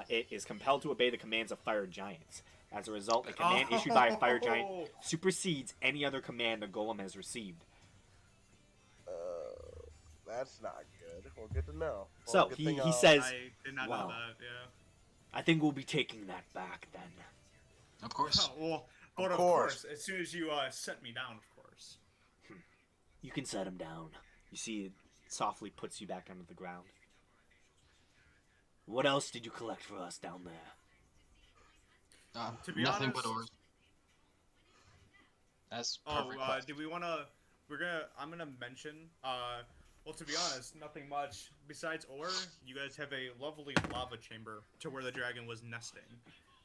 Speaker 1: it is compelled to obey the commands of fire giants. As a result, a command issued by a fire giant supersedes any other command the golem has received.
Speaker 4: That's not good. Well, good to know.
Speaker 1: So,
Speaker 4: good
Speaker 1: he
Speaker 4: thing,
Speaker 1: says,
Speaker 2: I did not
Speaker 1: wow.
Speaker 2: know that. Yeah.
Speaker 1: I think we'll be taking that back then.
Speaker 3: Of course.
Speaker 2: Oh, well, but
Speaker 4: Of
Speaker 2: of
Speaker 4: course.
Speaker 2: course, as soon as you set me down, of course.
Speaker 1: You can set him down. You see, it softly puts you back onto the ground. What else did you collect for us down there?
Speaker 2: To be
Speaker 3: Nothing
Speaker 2: honest-
Speaker 3: but ores. That's
Speaker 2: Oh,
Speaker 3: perfect. quest.
Speaker 2: do we want to? I'm gonna mention. Well, to be honest, nothing much besides ore. You guys have a lovely lava chamber to where the dragon was nesting,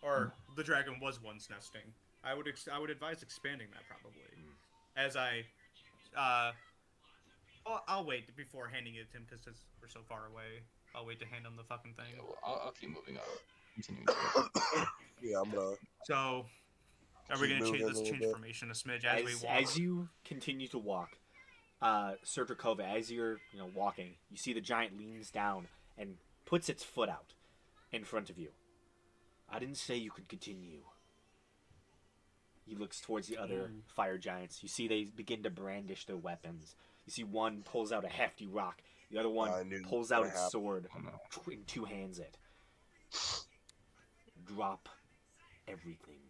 Speaker 2: or the dragon was once nesting. I would advise expanding that probably. As I'll wait before handing it to him because we're so far away. I'll wait to hand him the fucking thing.
Speaker 3: Yeah, well, I'll keep moving on. Continuing.
Speaker 4: Yeah, I'm gonna.
Speaker 2: So, are we
Speaker 4: Keep
Speaker 2: gonna
Speaker 4: moving a
Speaker 2: change
Speaker 4: little bit.
Speaker 2: formation a smidge as we walk?
Speaker 1: As you continue to walk, Sertrakova, as you're walking, you see the giant leans down and puts its foot out in front of you. I didn't say you could continue. He looks towards the other fire giants. You see they begin to brandish their weapons. You see one pulls out a hefty rock. The other one
Speaker 4: I knew
Speaker 1: pulls
Speaker 4: that
Speaker 1: out
Speaker 4: would
Speaker 1: its
Speaker 4: happen.
Speaker 1: sword
Speaker 3: Oh, no.
Speaker 1: and two hands it. Drop everything.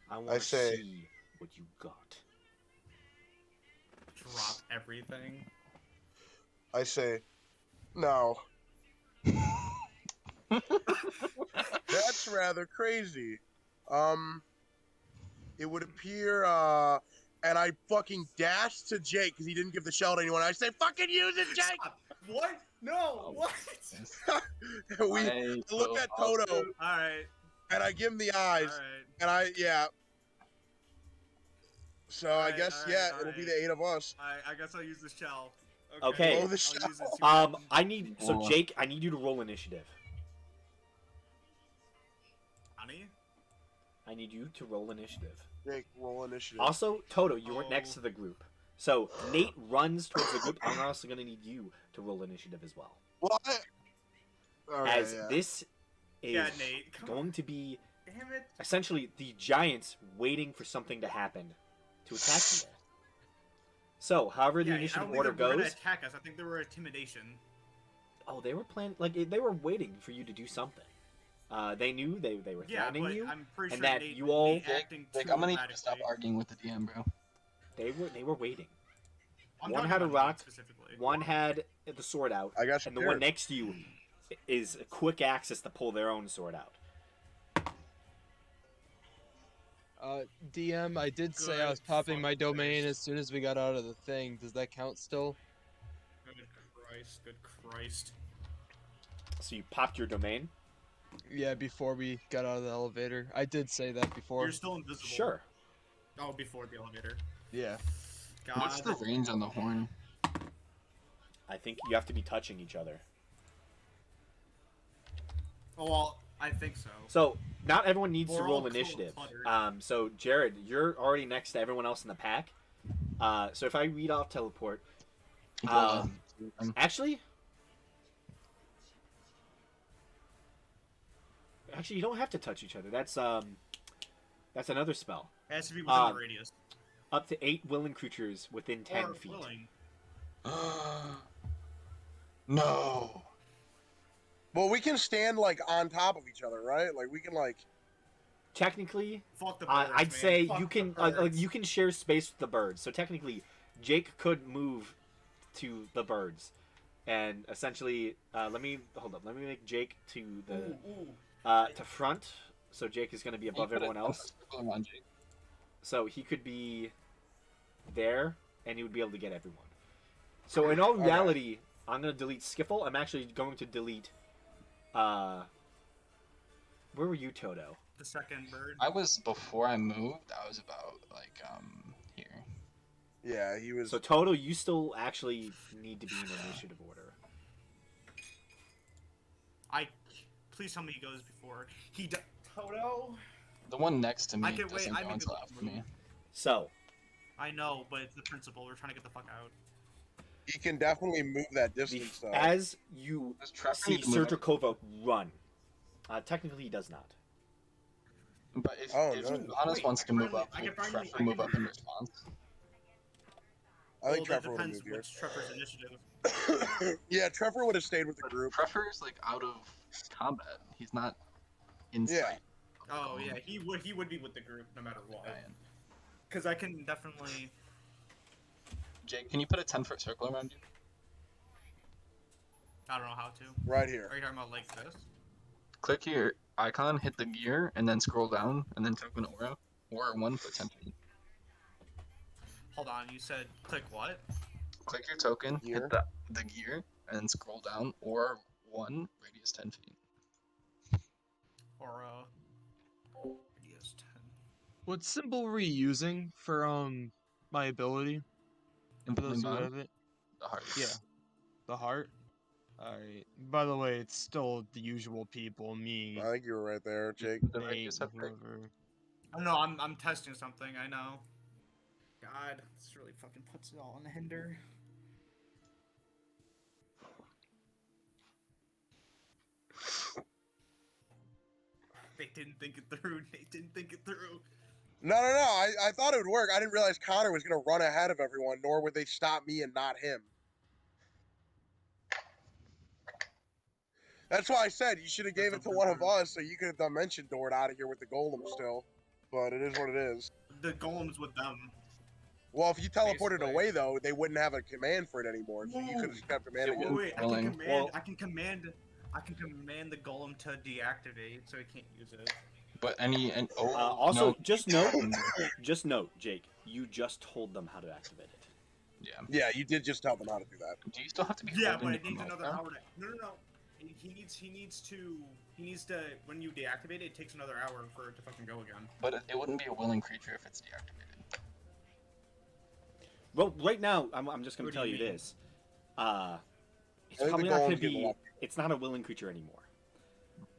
Speaker 1: I want to
Speaker 4: say-
Speaker 1: see what you got.
Speaker 2: Drop everything.
Speaker 4: I say, no. That's rather crazy. It would appear, and I fucking dashed to Jake because he didn't give the shell to anyone. I say, fucking use it, Jake!
Speaker 2: Stop. What? No.
Speaker 3: Oh.
Speaker 2: What?
Speaker 4: we
Speaker 3: I
Speaker 4: look
Speaker 3: will
Speaker 4: at Toto,
Speaker 2: All right.
Speaker 4: and I give him the
Speaker 2: All
Speaker 4: eyes,
Speaker 2: right.
Speaker 4: and yeah. So I
Speaker 2: Alright,
Speaker 4: guess,
Speaker 2: alright,
Speaker 4: it'll be
Speaker 2: alright.
Speaker 4: the 8 of us.
Speaker 2: I guess I'll use the shell.
Speaker 1: Okay.
Speaker 4: Blow the
Speaker 2: I'll
Speaker 4: shell.
Speaker 2: use it, see what happens.
Speaker 1: I need so
Speaker 3: Roll.
Speaker 1: Jake, I need you to roll initiative.
Speaker 2: Honey?
Speaker 1: I need you to roll initiative.
Speaker 4: Jake, roll initiative.
Speaker 1: Also, Toto, you weren't next
Speaker 2: Oh.
Speaker 1: to the group. So Nate runs towards the group. I'm also gonna need you to roll initiative as well.
Speaker 4: What? Okay,
Speaker 1: As
Speaker 4: yeah.
Speaker 1: this is
Speaker 2: Yeah, Nate. Come on.
Speaker 1: going to be
Speaker 2: Damn it.
Speaker 1: essentially the giants waiting for something to happen to attack you there. So, however the
Speaker 2: Yeah, I
Speaker 1: initiative
Speaker 2: don't think
Speaker 1: order
Speaker 2: they were gonna
Speaker 1: goes,
Speaker 2: attack us. I think they were intimidation.
Speaker 1: oh, they were planning, like they were waiting for you to do something. They knew they were
Speaker 2: Yeah,
Speaker 1: threatening
Speaker 2: but
Speaker 1: you.
Speaker 2: I'm pretty
Speaker 1: and
Speaker 2: sure
Speaker 1: that
Speaker 2: Nate,
Speaker 1: you all-
Speaker 2: Nate acting
Speaker 3: Like,
Speaker 2: too
Speaker 3: I'm gonna need you to stop
Speaker 2: erratically.
Speaker 3: arguing with the DM, bro.
Speaker 1: They were waiting.
Speaker 2: I'm
Speaker 1: One
Speaker 2: talking
Speaker 1: had a
Speaker 2: about Nate
Speaker 1: rock,
Speaker 2: specifically.
Speaker 1: One had the sword out,
Speaker 4: I got you
Speaker 1: and the one
Speaker 4: paired.
Speaker 1: next to you is a quick access to pull their own sword out.
Speaker 5: DM, I did say I was
Speaker 2: Good
Speaker 5: popping my
Speaker 2: fucking
Speaker 5: domain
Speaker 2: face.
Speaker 5: as soon as we got out of the thing. Does that count still?
Speaker 2: Good Christ. Good Christ.
Speaker 1: So you popped your domain?
Speaker 5: Yeah, before we got out of the elevator. I did say that before.
Speaker 2: You're still invisible.
Speaker 1: Sure.
Speaker 2: Oh, before the elevator.
Speaker 5: Yeah.
Speaker 2: God.
Speaker 3: What's the range on the horn?
Speaker 1: I think you have to be touching each other.
Speaker 2: Oh, well, I think so.
Speaker 1: So not everyone needs to
Speaker 2: We're
Speaker 1: roll
Speaker 2: all
Speaker 1: initiative.
Speaker 2: cluttered.
Speaker 1: So Jared, you're already next to everyone else in the pack. So if I read off teleport, actually, you don't have to touch each other. That's another spell.
Speaker 2: It has to be within
Speaker 1: um,
Speaker 2: the radius.
Speaker 1: Up to 8 willing creatures within 10
Speaker 2: Or
Speaker 1: feet.
Speaker 2: willing.
Speaker 3: No.
Speaker 4: Well, we can stand like on top of each other, right? Like we can like.
Speaker 1: technically,
Speaker 2: Fuck the birds,
Speaker 1: I'd
Speaker 2: man.
Speaker 1: say
Speaker 2: Fuck
Speaker 1: you
Speaker 2: the
Speaker 1: can
Speaker 2: birds.
Speaker 1: you can share space with the birds. So technically, Jake could move to the birds, and essentially, let me hold up. Let me make Jake to the to front. So Jake is going to be
Speaker 3: You
Speaker 1: above
Speaker 3: put a
Speaker 1: everyone else.
Speaker 3: circle around Jake.
Speaker 1: So he could be there, and he would be able to get everyone. So in all reality, I'm going to delete Skiffle. I'm actually going to delete. Where were you, Toto?
Speaker 2: The second bird.
Speaker 3: I was before I moved. I was about like here.
Speaker 4: Yeah, he was.
Speaker 1: So Toto, you still actually need to be in initiative order.
Speaker 2: Please tell me he goes before. Toto?
Speaker 3: The one next to me
Speaker 2: I can wait,
Speaker 3: doesn't
Speaker 2: I
Speaker 3: go
Speaker 2: make
Speaker 3: until
Speaker 2: the
Speaker 3: after me.
Speaker 1: So
Speaker 2: I know, but it's the principal. We're trying to get the fuck out.
Speaker 4: He can definitely move that
Speaker 1: the,
Speaker 4: distance though.
Speaker 1: as you
Speaker 3: Does Trevor
Speaker 1: see
Speaker 3: need to move
Speaker 1: Sergakova run, technically he does not.
Speaker 3: But if,
Speaker 4: Oh,
Speaker 3: if
Speaker 4: no.
Speaker 3: Johannes
Speaker 2: Wait,
Speaker 3: wants
Speaker 2: I
Speaker 3: to move
Speaker 2: finally-
Speaker 3: up,
Speaker 2: I
Speaker 3: would
Speaker 2: can finally-
Speaker 3: Trevor move up in response?
Speaker 4: I think
Speaker 2: Well, that
Speaker 4: Trevor would have
Speaker 2: depends
Speaker 4: moved here.
Speaker 2: what's Trevor's initiative.
Speaker 4: Yeah, Trevor would have stayed with the group.
Speaker 3: Trevor is like out of combat. He's not in
Speaker 4: Yeah.
Speaker 3: sight.
Speaker 2: Oh yeah, he would be with the group no matter what.
Speaker 3: Ryan.
Speaker 2: Because I can definitely.
Speaker 3: Jake, can you put a 10-foot circle around you?
Speaker 2: I don't know how to.
Speaker 4: Right here.
Speaker 2: Are you talking about like this?
Speaker 3: Click your icon, hit the gear, and then scroll down, and then type an aura. Aura 1 for 10 feet.
Speaker 2: Hold on, you said click what?
Speaker 3: Click your token,
Speaker 4: Gear.
Speaker 3: hit the gear, and then scroll down. Aura 1, radius 10 feet.
Speaker 2: Or radius 10.
Speaker 5: What symbol were you using for my ability? For those who
Speaker 3: Implement
Speaker 5: have it?
Speaker 3: the heart.
Speaker 5: Yeah. The heart? Alright. By the way, it's still the usual people, me,
Speaker 4: I think you were right there, Jake.
Speaker 3: The
Speaker 5: Nate,
Speaker 3: radius
Speaker 5: and
Speaker 3: up there.
Speaker 5: whoever.
Speaker 2: Oh no, I'm testing something. I know. God, this really fucking puts it all in the hinder. They didn't think it through. They didn't think it through.
Speaker 4: No. I thought it would work. I didn't realize Connor was going to run ahead of everyone, nor would they stop me and not him. That's why I said you should have gave it to one of us so you could have dimension doored out of here with the golem still. But it is what it is.
Speaker 2: The golem's with them.
Speaker 4: Well, if you teleported
Speaker 2: Basically.
Speaker 4: away, though, they wouldn't have a command for it anymore. So you could have just kept commanding
Speaker 3: It
Speaker 4: it.
Speaker 3: won't-
Speaker 2: Wait,
Speaker 3: Willing.
Speaker 1: Well-
Speaker 2: I can command the golem to deactivate, so he can't use it.
Speaker 3: But oh,
Speaker 1: Also,
Speaker 3: no.
Speaker 1: just note, Jake, you just told them how to activate it.
Speaker 3: Yeah.
Speaker 4: Yeah, you did just tell them how to do that.
Speaker 3: Do you still have to be
Speaker 2: Yeah,
Speaker 3: holding
Speaker 2: but it
Speaker 3: the
Speaker 2: needs
Speaker 3: remote,
Speaker 2: another
Speaker 3: though?
Speaker 2: hour to. No. He needs to. When you deactivate it, it takes another hour for it to fucking go again.
Speaker 3: But it wouldn't be a willing creature if it's deactivated.
Speaker 1: Well, right now, I'm just going
Speaker 2: What
Speaker 1: to
Speaker 2: do
Speaker 1: tell
Speaker 2: you
Speaker 1: you
Speaker 2: mean?
Speaker 1: this. It's
Speaker 4: I think
Speaker 1: probably
Speaker 4: the
Speaker 1: not going
Speaker 4: golem's
Speaker 1: to
Speaker 4: getting
Speaker 1: be.
Speaker 4: lucky.
Speaker 1: It's not a willing creature anymore.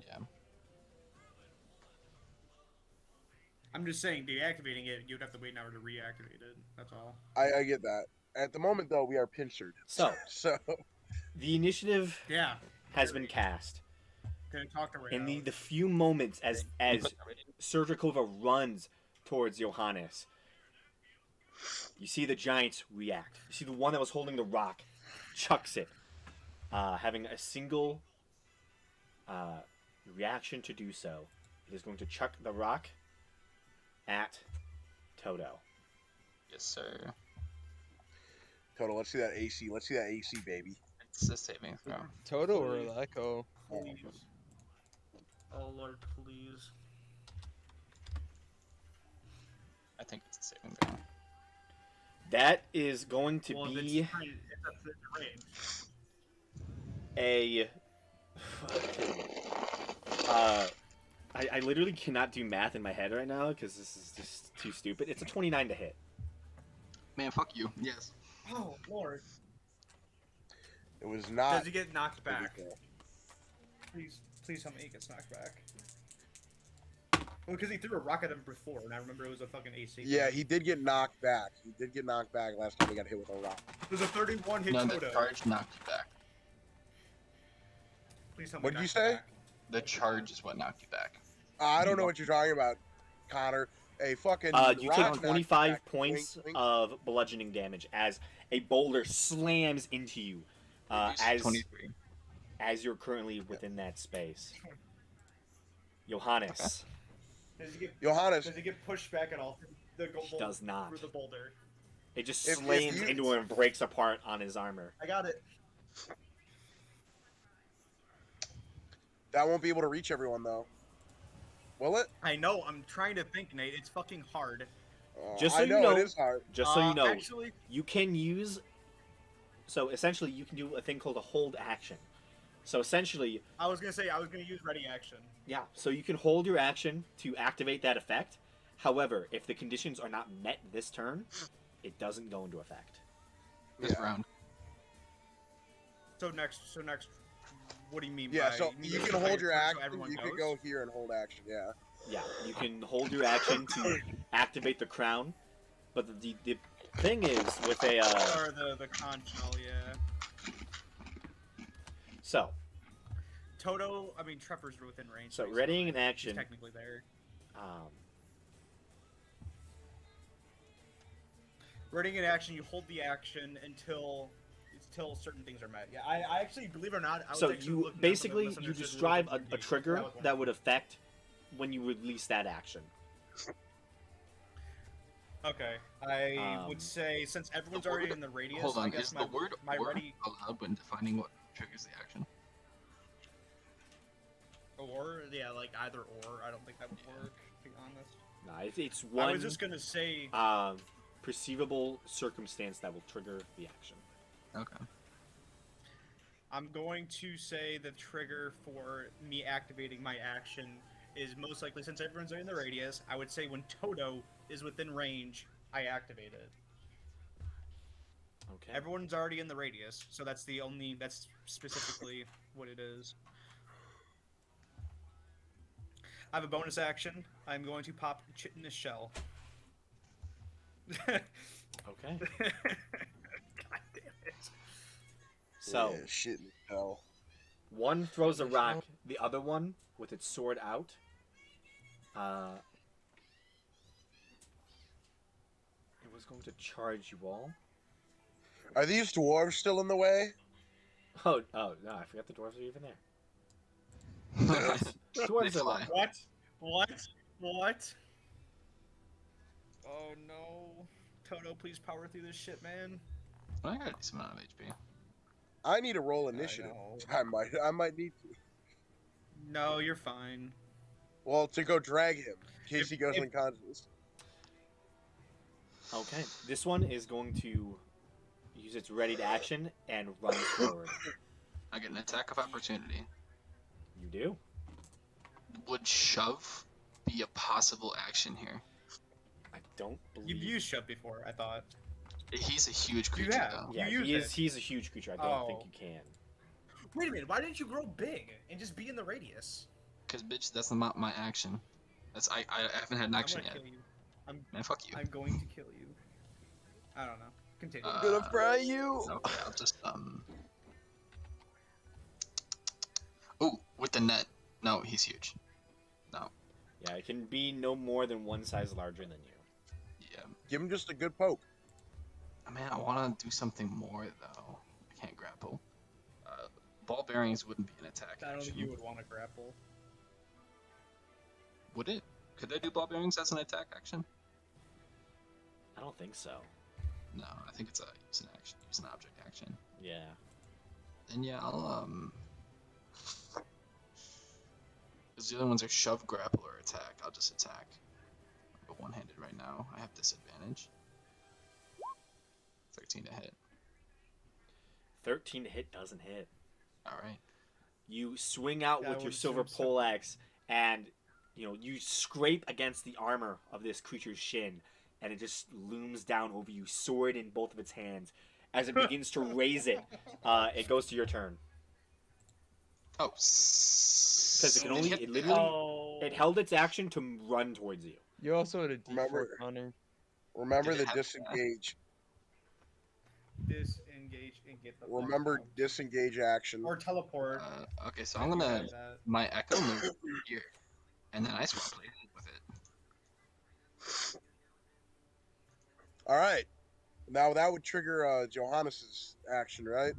Speaker 3: Yeah.
Speaker 2: I'm just saying, deactivating it, you'd have to wait an hour to reactivate it. That's all.
Speaker 4: I get that. At the moment, though, we are pincered.
Speaker 1: So,
Speaker 4: So
Speaker 1: the initiative
Speaker 2: Yeah.
Speaker 1: has been cast.
Speaker 2: Gonna talk to Ray.
Speaker 1: In
Speaker 2: out.
Speaker 1: the few moments as
Speaker 3: Can you put the radius?
Speaker 1: Sergakova runs towards Johannes, you see the giants react. You see the one that was holding the rock chucks it, having a single reaction to do so. It is going to chuck the rock at Toto.
Speaker 3: Yes, sir.
Speaker 4: Total, let's see that AC. Let's see that AC, baby.
Speaker 3: It's a saving throw.
Speaker 5: Toto or Echo?
Speaker 2: Please. Oh Lord, please.
Speaker 3: I think it's a saving throw.
Speaker 1: That is going to
Speaker 2: Well,
Speaker 1: be
Speaker 2: it's up to the range.
Speaker 1: a. I literally cannot do math in my head right now because this is just too stupid. It's a 29 to hit.
Speaker 3: Man, fuck you. Yes.
Speaker 2: Oh Lord.
Speaker 4: It was not.
Speaker 2: Does he get knocked back?
Speaker 4: Okay.
Speaker 2: Please tell me he gets knocked back. Well, because he threw a rock at him before, and I remember it was a fucking AC.
Speaker 4: Yeah, he did get knocked back. He did get knocked back last time he got hit with a rock.
Speaker 2: It was a 31 hit
Speaker 3: No, the
Speaker 2: Toto.
Speaker 3: charge knocked you back.
Speaker 2: Please tell me
Speaker 4: What did you
Speaker 2: knocked
Speaker 4: say?
Speaker 2: back.
Speaker 3: The charge is what knocked you back.
Speaker 4: I don't know what you're talking about, Connor. A fucking.
Speaker 1: You
Speaker 4: rock
Speaker 1: take
Speaker 4: knocked
Speaker 1: 25
Speaker 4: back.
Speaker 1: points
Speaker 4: Wink, wink.
Speaker 1: of bludgeoning damage as a boulder slams into you
Speaker 3: Reduce 23.
Speaker 1: as you're currently within that space. Johannes,
Speaker 4: Johannes,
Speaker 2: Does he get pushed back at all?
Speaker 1: He does not.
Speaker 2: Through the boulder.
Speaker 1: It just
Speaker 4: If
Speaker 1: slams
Speaker 4: you-
Speaker 1: into him and breaks apart on his armor.
Speaker 2: I got it.
Speaker 4: that won't be able to reach everyone though. Will it?
Speaker 2: I know. I'm trying to think, Nate. It's fucking hard.
Speaker 1: Just so
Speaker 4: I
Speaker 1: you
Speaker 4: know
Speaker 1: know-
Speaker 4: it is hard.
Speaker 1: Just so you know,
Speaker 2: Actually,
Speaker 1: you can use. So essentially, you can do a thing called a hold action. So essentially,
Speaker 2: I was gonna use ready action.
Speaker 1: yeah. So you can hold your action to activate that effect. However, if the conditions are not met this turn, it doesn't go into effect.
Speaker 3: This
Speaker 4: Yeah.
Speaker 3: round.
Speaker 2: So next, what do you mean?
Speaker 4: Yeah,
Speaker 2: by,
Speaker 4: so
Speaker 2: mean
Speaker 4: you
Speaker 2: use
Speaker 4: can
Speaker 2: the
Speaker 4: hold your
Speaker 2: so
Speaker 4: action.
Speaker 2: everyone
Speaker 4: You could
Speaker 2: goes?
Speaker 4: go here and hold action. Yeah.
Speaker 1: Yeah, you can hold your action to activate the crown, but the thing is with a
Speaker 2: Or the conch shell, yeah.
Speaker 1: so
Speaker 2: Trevor's within range.
Speaker 1: So
Speaker 2: he's
Speaker 1: readying
Speaker 2: fine.
Speaker 1: an action.
Speaker 2: He's technically there.
Speaker 1: um,
Speaker 2: Readying an action, you hold the action until certain things are met. Yeah, I actually, believe it or not, I was
Speaker 1: so
Speaker 2: actually
Speaker 1: you
Speaker 2: looking up
Speaker 1: basically
Speaker 2: the
Speaker 1: you
Speaker 2: misunderstood
Speaker 1: describe
Speaker 2: rules of
Speaker 1: a
Speaker 2: D&D.
Speaker 1: trigger
Speaker 2: was one
Speaker 1: that
Speaker 2: of
Speaker 1: would
Speaker 2: them.
Speaker 1: affect when you release that action.
Speaker 2: Okay, I
Speaker 1: Um,
Speaker 2: would say since everyone's
Speaker 3: the
Speaker 2: already
Speaker 3: word-
Speaker 2: in the radius,
Speaker 3: Hold on,
Speaker 2: I guess
Speaker 3: is
Speaker 2: my
Speaker 3: the word
Speaker 2: my
Speaker 3: or
Speaker 2: ready
Speaker 3: allowed when defining what triggers the action?
Speaker 2: or yeah, like either or. I don't think that would work. To be honest,
Speaker 1: Nah, it's
Speaker 2: I
Speaker 1: one
Speaker 2: was just gonna say.
Speaker 1: perceivable circumstance that will trigger the action.
Speaker 3: Okay.
Speaker 2: I'm going to say the trigger for me activating my action is most likely, since everyone's in the radius, I would say when Toto is within range, I activate it.
Speaker 1: Okay.
Speaker 2: Everyone's already in the radius, so that's specifically what it is. I have a bonus action. I'm going to pop Chitinous Shell. God
Speaker 1: Okay.
Speaker 2: damn it.
Speaker 1: So
Speaker 4: Yeah, shit in hell.
Speaker 1: one throws a rock, the other one with its sword out. It was going to charge you all.
Speaker 4: Are these dwarves still in the way?
Speaker 1: Oh no! I forgot the dwarves are even there. Dwarves
Speaker 3: They
Speaker 1: are
Speaker 3: fly.
Speaker 1: alive.
Speaker 2: What? Oh no. Toto, please power through this shit, man.
Speaker 3: I got a decent amount of HP.
Speaker 4: I need to roll initiative.
Speaker 2: know.
Speaker 4: I might need to.
Speaker 2: No, you're fine.
Speaker 4: Well, to go drag him in case he goes
Speaker 2: if-
Speaker 4: unconscious.
Speaker 1: Okay. This one is going to use its ready to action and run forward.
Speaker 3: I get an attack of opportunity.
Speaker 1: You do.
Speaker 3: Would shove be a possible action here?
Speaker 1: I don't believe.
Speaker 2: You've used shove before, I thought.
Speaker 3: He's a huge creature,
Speaker 2: have.
Speaker 3: though.
Speaker 1: Yeah,
Speaker 2: you
Speaker 1: he
Speaker 2: used
Speaker 1: is.
Speaker 2: it.
Speaker 1: He's a huge creature. I don't think
Speaker 2: Oh.
Speaker 1: you can.
Speaker 2: Wait a minute, why didn't you grow big and just be in the radius?
Speaker 3: Because, bitch, that's not my action. I haven't had an action
Speaker 2: I'm
Speaker 3: yet.
Speaker 2: gonna kill you.
Speaker 3: Man, fuck you.
Speaker 2: I'm going to kill you. I don't know. Continue.
Speaker 3: Uh,
Speaker 4: I'm gonna fry you.
Speaker 3: Okay, I'll just, Ooh, with the net. No, he's huge.
Speaker 1: Yeah, it can be no more than one size larger than you.
Speaker 3: Yeah.
Speaker 4: Give him just a good poke.
Speaker 3: Man, I want to do something more, though. I can't grapple. Ball bearings wouldn't be an attack
Speaker 2: I don't think
Speaker 3: action.
Speaker 2: you would want to grapple.
Speaker 3: Would it? Could I do ball bearings as an attack action?
Speaker 1: I don't think so.
Speaker 3: No, I think it's use an action, use an object action.
Speaker 1: Yeah.
Speaker 3: Then yeah, I'll because the other ones are shove, grapple, or attack. I'll just attack. I'll go one-handed right now. I have disadvantage. 13 to hit.
Speaker 1: 13 to hit doesn't hit.
Speaker 3: All right.
Speaker 1: You swing out
Speaker 2: Yeah, I
Speaker 1: with your
Speaker 2: would
Speaker 1: silver
Speaker 2: assume so.
Speaker 1: poleaxe, and you scrape against the armor of this creature's shin, and it just looms down over you, sword in both of its hands. As it begins to raise it, it goes to your turn.
Speaker 3: Oh,
Speaker 1: Because it can only,
Speaker 3: hit
Speaker 1: it
Speaker 3: that.
Speaker 1: literally,
Speaker 2: Oh.
Speaker 1: it held its action to run towards you.
Speaker 5: You also had a
Speaker 4: Remember-
Speaker 5: D4 counter.
Speaker 4: Remember
Speaker 3: Did
Speaker 4: the
Speaker 3: it have-
Speaker 4: disengage.
Speaker 2: Disengage and get the fuck
Speaker 4: Remember
Speaker 2: out.
Speaker 4: disengage action.
Speaker 2: Or teleport.
Speaker 3: Okay, so I'm gonna
Speaker 2: Do that.
Speaker 3: my echo move here, and then I swap blade with it.
Speaker 4: All right. Now that would trigger Johannes's action, right?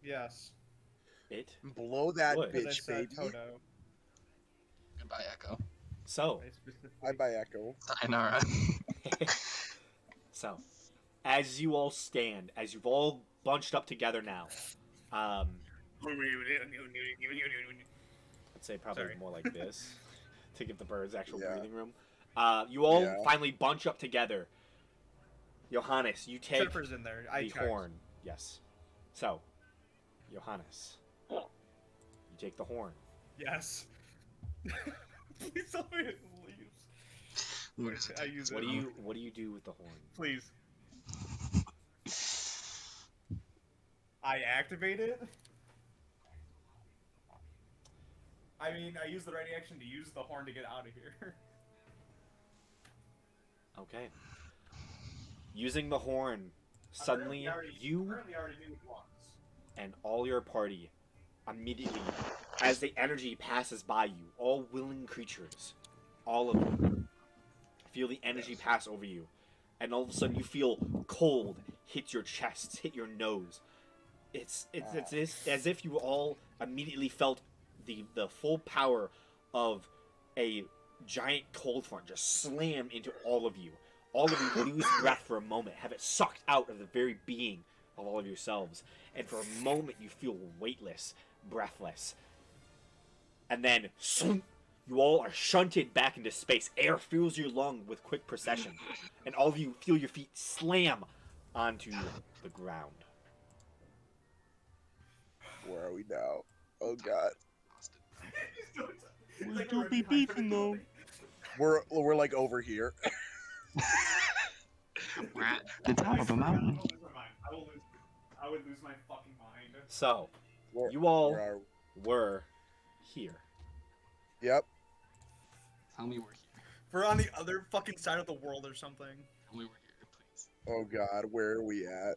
Speaker 2: Yes.
Speaker 1: It
Speaker 4: Blow that
Speaker 1: Would.
Speaker 2: Because I
Speaker 4: bitch,
Speaker 2: said
Speaker 4: baby.
Speaker 2: Toto.
Speaker 3: Goodbye, echo.
Speaker 1: So,
Speaker 2: I specifically-
Speaker 4: I buy Echo.
Speaker 3: Sayonara.
Speaker 1: so, as you all stand, as you've all bunched up together now, I'd say probably
Speaker 2: Sorry.
Speaker 1: more like this to give the birds actual
Speaker 4: Yeah.
Speaker 1: breathing room. You all
Speaker 4: Yeah.
Speaker 1: finally bunch up together. Johannes, you take
Speaker 2: Trevor's in there. I
Speaker 1: the
Speaker 2: checked.
Speaker 1: horn. Yes. So, Johannes, you take the horn.
Speaker 2: Yes. Please tell me it leaves. I use
Speaker 1: What
Speaker 2: it.
Speaker 1: do you do with the horn?
Speaker 2: Please. I activate it. I mean, I use the ready action to use the horn to get out of here.
Speaker 1: Okay. Using the horn, suddenly you
Speaker 2: already knew it once.
Speaker 1: and all your party immediately, as the energy passes by you, all willing creatures, all of you, feel the energy pass over you, and all of a sudden you feel cold hit your chest, hit your nose. It's as if you all immediately felt the full power of a giant cold front just slam into all of you. All of you lose breath for a moment, have it sucked out of the very being of all of yourselves, and for a moment you feel weightless, breathless. And then you all are shunted back into space. Air fills your lung with quick procession, and all of you feel your feet slam onto the ground.
Speaker 4: Where are we now? Oh god.
Speaker 5: We do be beefing though.
Speaker 4: We're like over here.
Speaker 3: We're at the top of a mountain.
Speaker 2: I would lose my fucking mind.
Speaker 1: So,
Speaker 4: Where-
Speaker 1: you all
Speaker 4: where are
Speaker 1: were here.
Speaker 4: Yep.
Speaker 3: Tell me we're here.
Speaker 2: We're on the other fucking side of the world or something.
Speaker 3: Tell me we're here, please.
Speaker 4: Oh god, where are we at?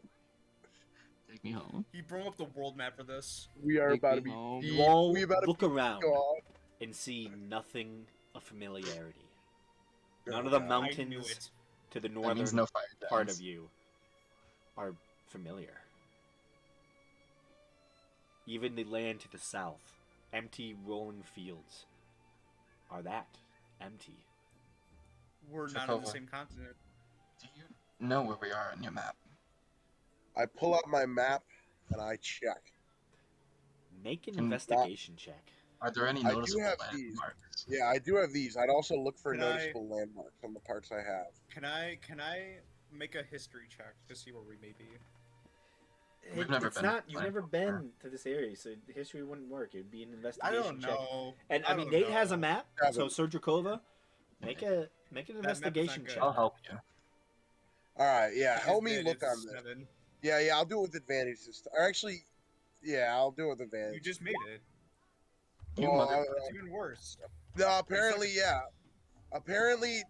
Speaker 3: Take me home.
Speaker 2: He brought up the world map for this.
Speaker 4: We are
Speaker 3: Take
Speaker 4: about
Speaker 3: me
Speaker 4: to be.
Speaker 3: home.
Speaker 1: You all
Speaker 4: we about to
Speaker 1: look around
Speaker 4: gone.
Speaker 1: and see nothing of familiarity.
Speaker 4: Oh,
Speaker 1: None of the
Speaker 4: God.
Speaker 2: I knew
Speaker 1: mountains
Speaker 2: it.
Speaker 1: to the
Speaker 3: That
Speaker 1: northern
Speaker 3: means no fire
Speaker 1: part
Speaker 3: dance.
Speaker 1: of you are familiar. Even the land to the south, empty rolling fields, are that empty.
Speaker 2: We're
Speaker 3: Check
Speaker 2: not on the
Speaker 3: over.
Speaker 2: same continent.
Speaker 3: Do you know where we are on your map?
Speaker 4: I pull up my map and I check.
Speaker 1: Make an
Speaker 3: Can-
Speaker 1: investigation check.
Speaker 3: Are there any
Speaker 4: I do
Speaker 3: noticeable
Speaker 4: have these.
Speaker 3: landmarks?
Speaker 4: Yeah, I do have these. I'd also look for
Speaker 2: Can I-
Speaker 4: noticeable landmarks on the parts I have.
Speaker 2: Can I make a history check to see where we may be?
Speaker 3: We've never
Speaker 1: it's
Speaker 3: been
Speaker 1: not.
Speaker 3: to
Speaker 1: You've
Speaker 3: Atlanta
Speaker 1: never
Speaker 3: before.
Speaker 1: been to this area, so history wouldn't work. It'd be an
Speaker 2: I
Speaker 1: investigation
Speaker 2: don't
Speaker 1: check.
Speaker 2: know.
Speaker 1: And I mean,
Speaker 2: don't
Speaker 1: Nate has a
Speaker 2: know.
Speaker 1: map,
Speaker 4: Seven.
Speaker 1: so Sergakova, make an
Speaker 2: map is not
Speaker 1: investigation
Speaker 2: good.
Speaker 1: check.
Speaker 3: I'll help you.
Speaker 4: All right, yeah.
Speaker 2: His
Speaker 4: Help me
Speaker 2: bid
Speaker 4: look
Speaker 2: is
Speaker 4: on this.
Speaker 2: 7.
Speaker 4: Yeah, I'll do it with advantage this time. Or actually, yeah, I'll do it with advantage.
Speaker 2: You just made it.
Speaker 3: You
Speaker 4: Well,
Speaker 3: mother-
Speaker 2: It's even worse.
Speaker 4: No, apparently, yeah. Apparently,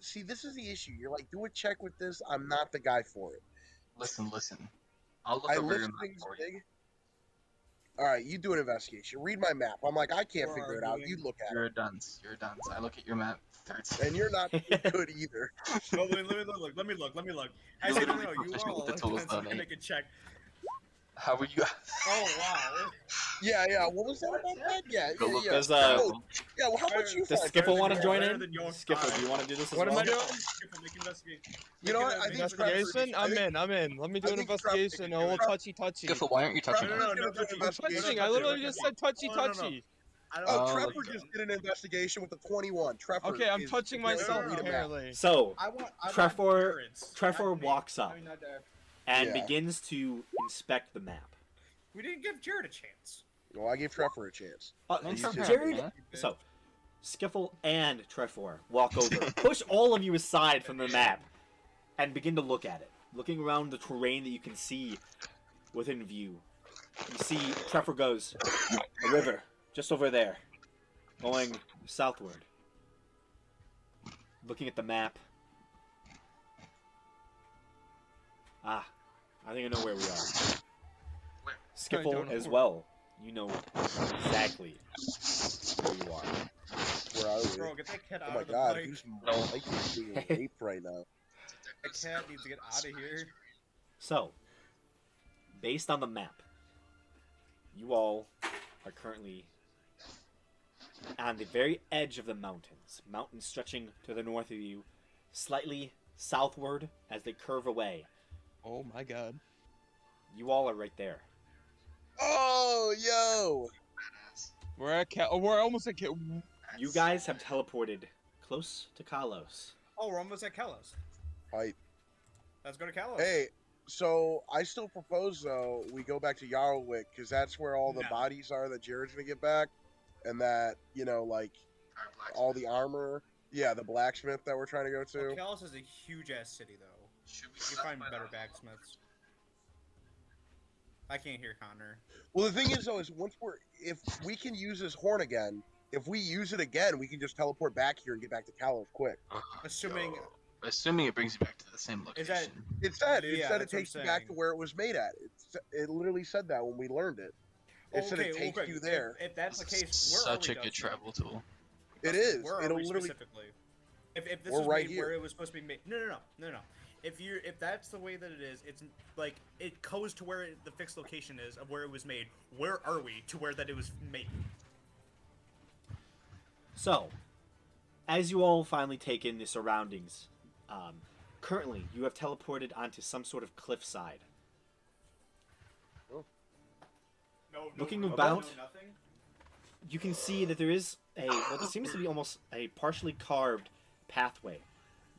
Speaker 4: see, this is the issue. You're like, do a check with this. I'm not the guy for it.
Speaker 3: Listen. I'll look
Speaker 4: I
Speaker 3: over
Speaker 4: lift
Speaker 3: your map
Speaker 4: things
Speaker 3: for you.
Speaker 4: big. All right, you do an investigation. Read my map. I'm like, I can't
Speaker 2: We're
Speaker 4: figure it out.
Speaker 2: arguing.
Speaker 4: You look at
Speaker 3: You're a dunce. You're a dunce. I look at your map. Third
Speaker 4: it, and you're not good either.
Speaker 2: No, let me look. I
Speaker 3: You're
Speaker 2: said,
Speaker 3: literally
Speaker 2: no, you
Speaker 3: proficient
Speaker 2: all
Speaker 3: with the tools, though, Nate.
Speaker 2: make a check.
Speaker 3: How are you?
Speaker 2: Oh, wow.
Speaker 4: Yeah. What was that about that? Yeah.
Speaker 3: Go look
Speaker 1: Does,
Speaker 3: at
Speaker 4: Oh, yeah. Well, how about you
Speaker 1: Does
Speaker 4: find?
Speaker 1: Skiffle want to
Speaker 2: than
Speaker 1: join
Speaker 2: better
Speaker 1: in?
Speaker 2: than your
Speaker 1: Skiffle,
Speaker 2: five.
Speaker 1: do you want to do this as
Speaker 5: What am
Speaker 1: well?
Speaker 5: I doing?
Speaker 2: Skiffle, make an investigation.
Speaker 4: You know
Speaker 2: Make
Speaker 4: what?
Speaker 2: an
Speaker 4: I think
Speaker 5: Investigation?
Speaker 4: I
Speaker 5: I'm
Speaker 4: think-
Speaker 5: in. Let me do
Speaker 4: I
Speaker 5: an
Speaker 4: think Trevor
Speaker 5: investigation.
Speaker 4: can
Speaker 5: A
Speaker 4: do
Speaker 5: little
Speaker 4: it.
Speaker 5: touchy.
Speaker 3: Skiffle, why aren't you touching
Speaker 2: No,
Speaker 3: us?
Speaker 2: no,
Speaker 4: Trevor's gonna do an
Speaker 2: no,
Speaker 4: investigation.
Speaker 5: Touching. I
Speaker 2: touch it,
Speaker 5: literally
Speaker 2: touch
Speaker 5: just
Speaker 2: it.
Speaker 5: said touchy.
Speaker 2: I don't
Speaker 4: Oh,
Speaker 3: Oh,
Speaker 4: Trevor
Speaker 3: look.
Speaker 4: just did an investigation with a 21. Trevor.
Speaker 5: Okay, I'm
Speaker 4: is
Speaker 5: touching
Speaker 4: very
Speaker 5: myself
Speaker 4: good at math.
Speaker 5: apparently.
Speaker 1: So,
Speaker 2: I want
Speaker 1: Trevor-
Speaker 2: parents,
Speaker 1: Trevor
Speaker 2: not me.
Speaker 1: walks up.
Speaker 2: I mean, not Dad.
Speaker 1: and
Speaker 4: Yeah.
Speaker 1: begins to inspect the map.
Speaker 2: We didn't give Jared a chance.
Speaker 4: Well, I gave Trevor a chance.
Speaker 3: Thanks
Speaker 4: for
Speaker 1: Jared,
Speaker 3: having
Speaker 1: so Skiffle and Trefor walk over, push all of you aside from the map, and begin to look at it. Looking around the terrain that you can see within view. You see Trefor goes, a river, just over there, going southward. Looking at the map. Ah, I think I know where we are.
Speaker 3: Where?
Speaker 1: Skiffle
Speaker 5: don't know
Speaker 1: as
Speaker 5: where.
Speaker 1: well. You know exactly where you are.
Speaker 4: Where are we?
Speaker 2: Bro, get that cat
Speaker 4: Oh
Speaker 2: out
Speaker 4: my
Speaker 2: of the
Speaker 4: god,
Speaker 2: bike.
Speaker 4: who's
Speaker 3: No.
Speaker 4: Mike is being raped right now?
Speaker 2: That cat needs to get out of here.
Speaker 1: So, based on the map, you all are currently on the very edge of the mountains. Mountains stretching to the north of you, slightly southward as they curve away.
Speaker 5: Oh my god.
Speaker 1: You all are right there.
Speaker 4: Oh, yo!
Speaker 5: We're at we're almost at
Speaker 1: You guys have teleported close to Kalos.
Speaker 2: Oh, we're almost at Kalos.
Speaker 4: Hype.
Speaker 2: Let's go to Kalos.
Speaker 4: Hey, so I still propose though we go back to Yarlwick because that's where all the
Speaker 2: No.
Speaker 4: bodies are that Jared's gonna get back, and that like all the armor. Yeah, the blacksmith that we're trying to go to.
Speaker 2: Kalos is a huge ass city, though.
Speaker 3: Should we
Speaker 2: You find better blacksmiths. I can't hear Connor.
Speaker 4: Well, the thing is though, is if we can use this horn again, if we use it again, we can just teleport back here and get back to Kalos quick.
Speaker 2: Assuming
Speaker 3: Assuming it brings you back to the same
Speaker 2: Is
Speaker 3: location.
Speaker 2: that-
Speaker 4: It said
Speaker 2: Yeah,
Speaker 4: it
Speaker 2: that's what I'm
Speaker 4: takes you back to
Speaker 2: saying.
Speaker 4: where it was made at. It literally said that when we learned it. It said it takes
Speaker 2: okay,
Speaker 4: you there.
Speaker 2: If that's the
Speaker 3: This
Speaker 2: case,
Speaker 3: is
Speaker 2: where
Speaker 3: such
Speaker 2: are
Speaker 3: a
Speaker 2: we,
Speaker 3: good
Speaker 2: Dustin?
Speaker 3: travel tool.
Speaker 4: It
Speaker 2: Dustin,
Speaker 4: is.
Speaker 2: Where are
Speaker 4: It'll
Speaker 2: we
Speaker 4: literally.
Speaker 2: specifically? If this
Speaker 4: We're
Speaker 2: was
Speaker 4: right
Speaker 2: made
Speaker 4: here.
Speaker 2: where it was supposed to be made, no. If that's the way that it is, it's like it goes to where the fixed location is of where it was made. Where are we to where that it was made?
Speaker 1: So, as you all finally take in the surroundings, currently you have teleported onto some sort of cliffside.
Speaker 2: No,
Speaker 1: Looking
Speaker 2: no,
Speaker 1: about-
Speaker 2: no, nothing.
Speaker 1: You can see that there is what seems to be almost a partially carved pathway